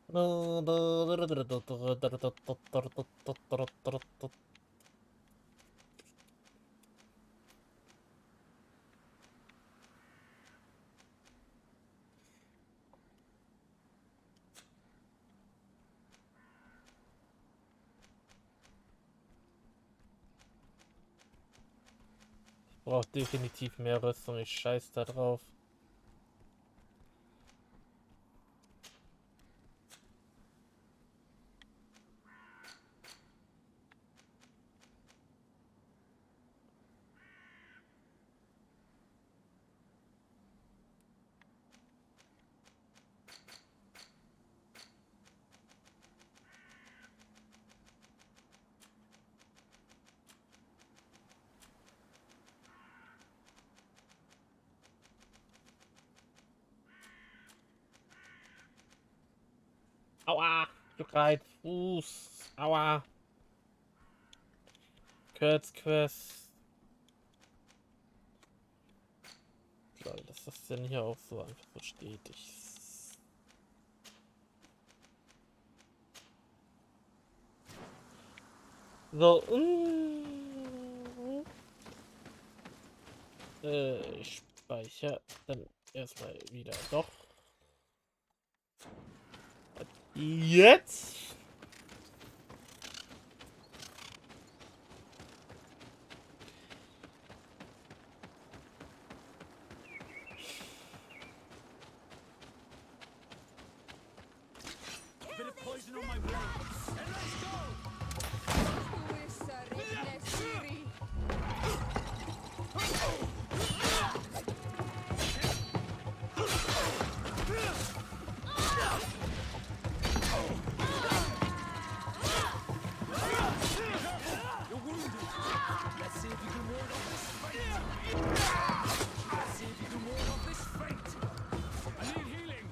Ich brauche definitiv mehr Rüstung, ich scheiß da drauf. Aua, Juckreit. Fuß. Aua. Kurzquest. Lol, dass das denn hier auch so einfach so stetig ist. So. Ich speichere dann erstmal wieder. Doch. Jetzt. Bit of poison on my blade. And let's go! You're wounded. Let's see if you can ward off this fate. Let's see if you can ward off this fate. I need healing.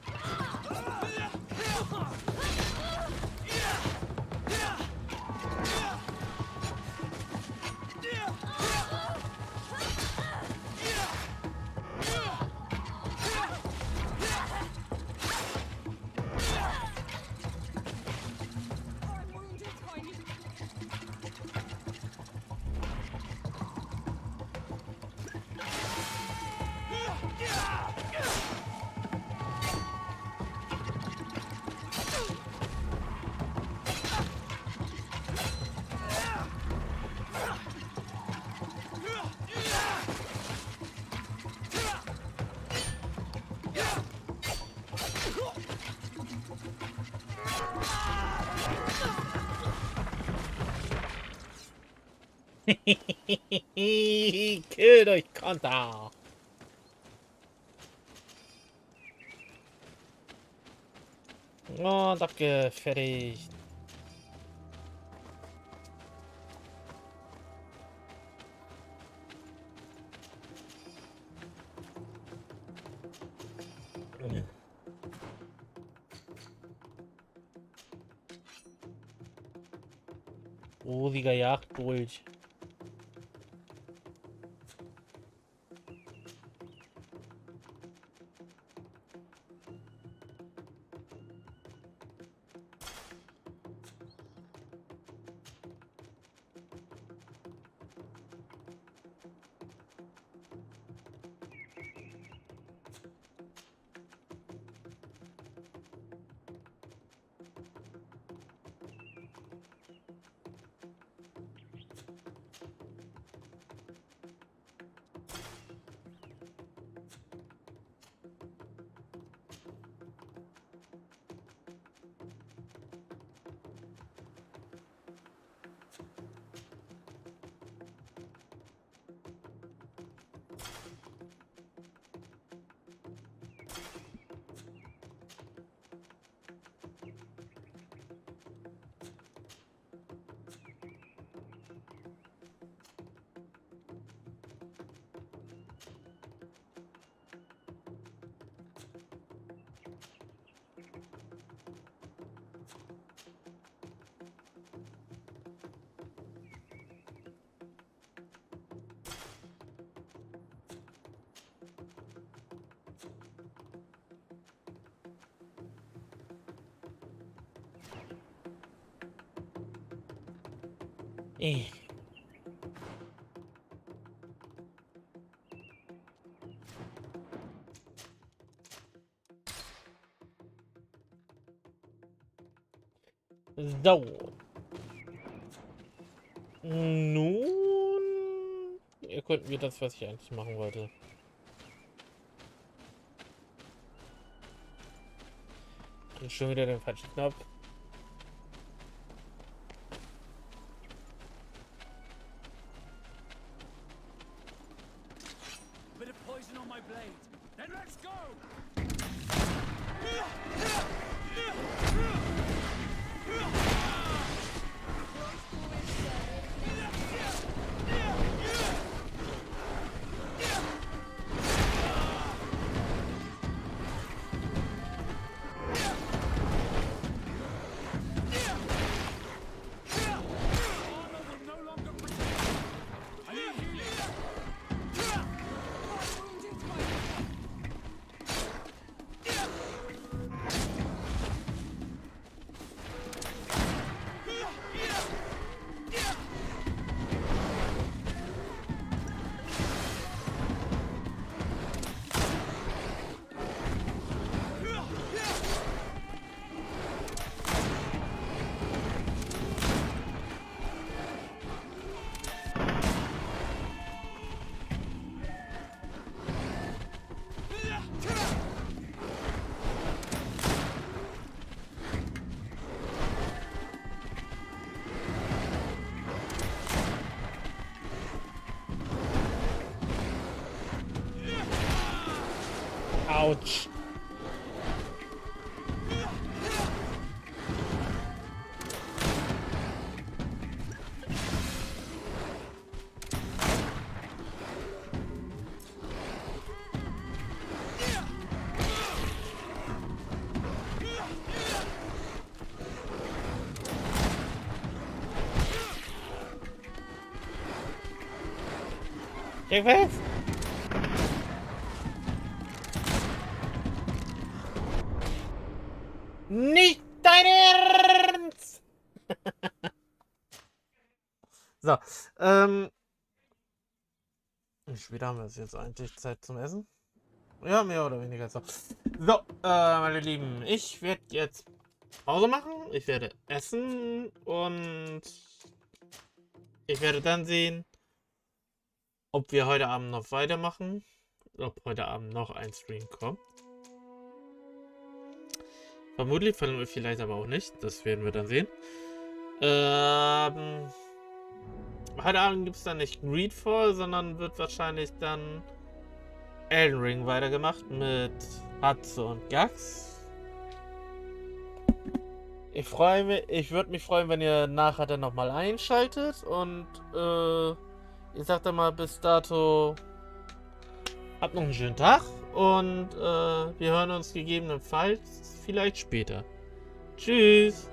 Kill durch Konter. Und abgefertigt. Rosiger Jagdgold. So. Nun erkunden wir das, was ich eigentlich machen wollte. Und schon wieder den falschen Knopf. Bit of poison on my blade. Then let's go! Autsch. Weg! Nicht dein Ernst! So, wie spät haben wir es jetzt eigentlich? Zeit zum Essen? Ja, mehr oder weniger so. So, meine Lieben, ich werde jetzt Pause machen. Ich werde essen und ich werde dann sehen, ob wir heute Abend noch weitermachen. Ob heute Abend noch ein Stream kommt. Vermutlich, vielleicht aber auch nicht. Das werden wir dann sehen. Heute Abend gibt es dann nicht Greedfall, sondern wird wahrscheinlich dann Elden Ring weitergemacht mit Hatze und Gax. Ich würde mich freuen, wenn ihr nachher dann nochmal einschaltet und ich sag dann mal bis dato, habt noch einen schönen Tag und wir hören uns gegebenenfalls vielleicht später. Tschüss!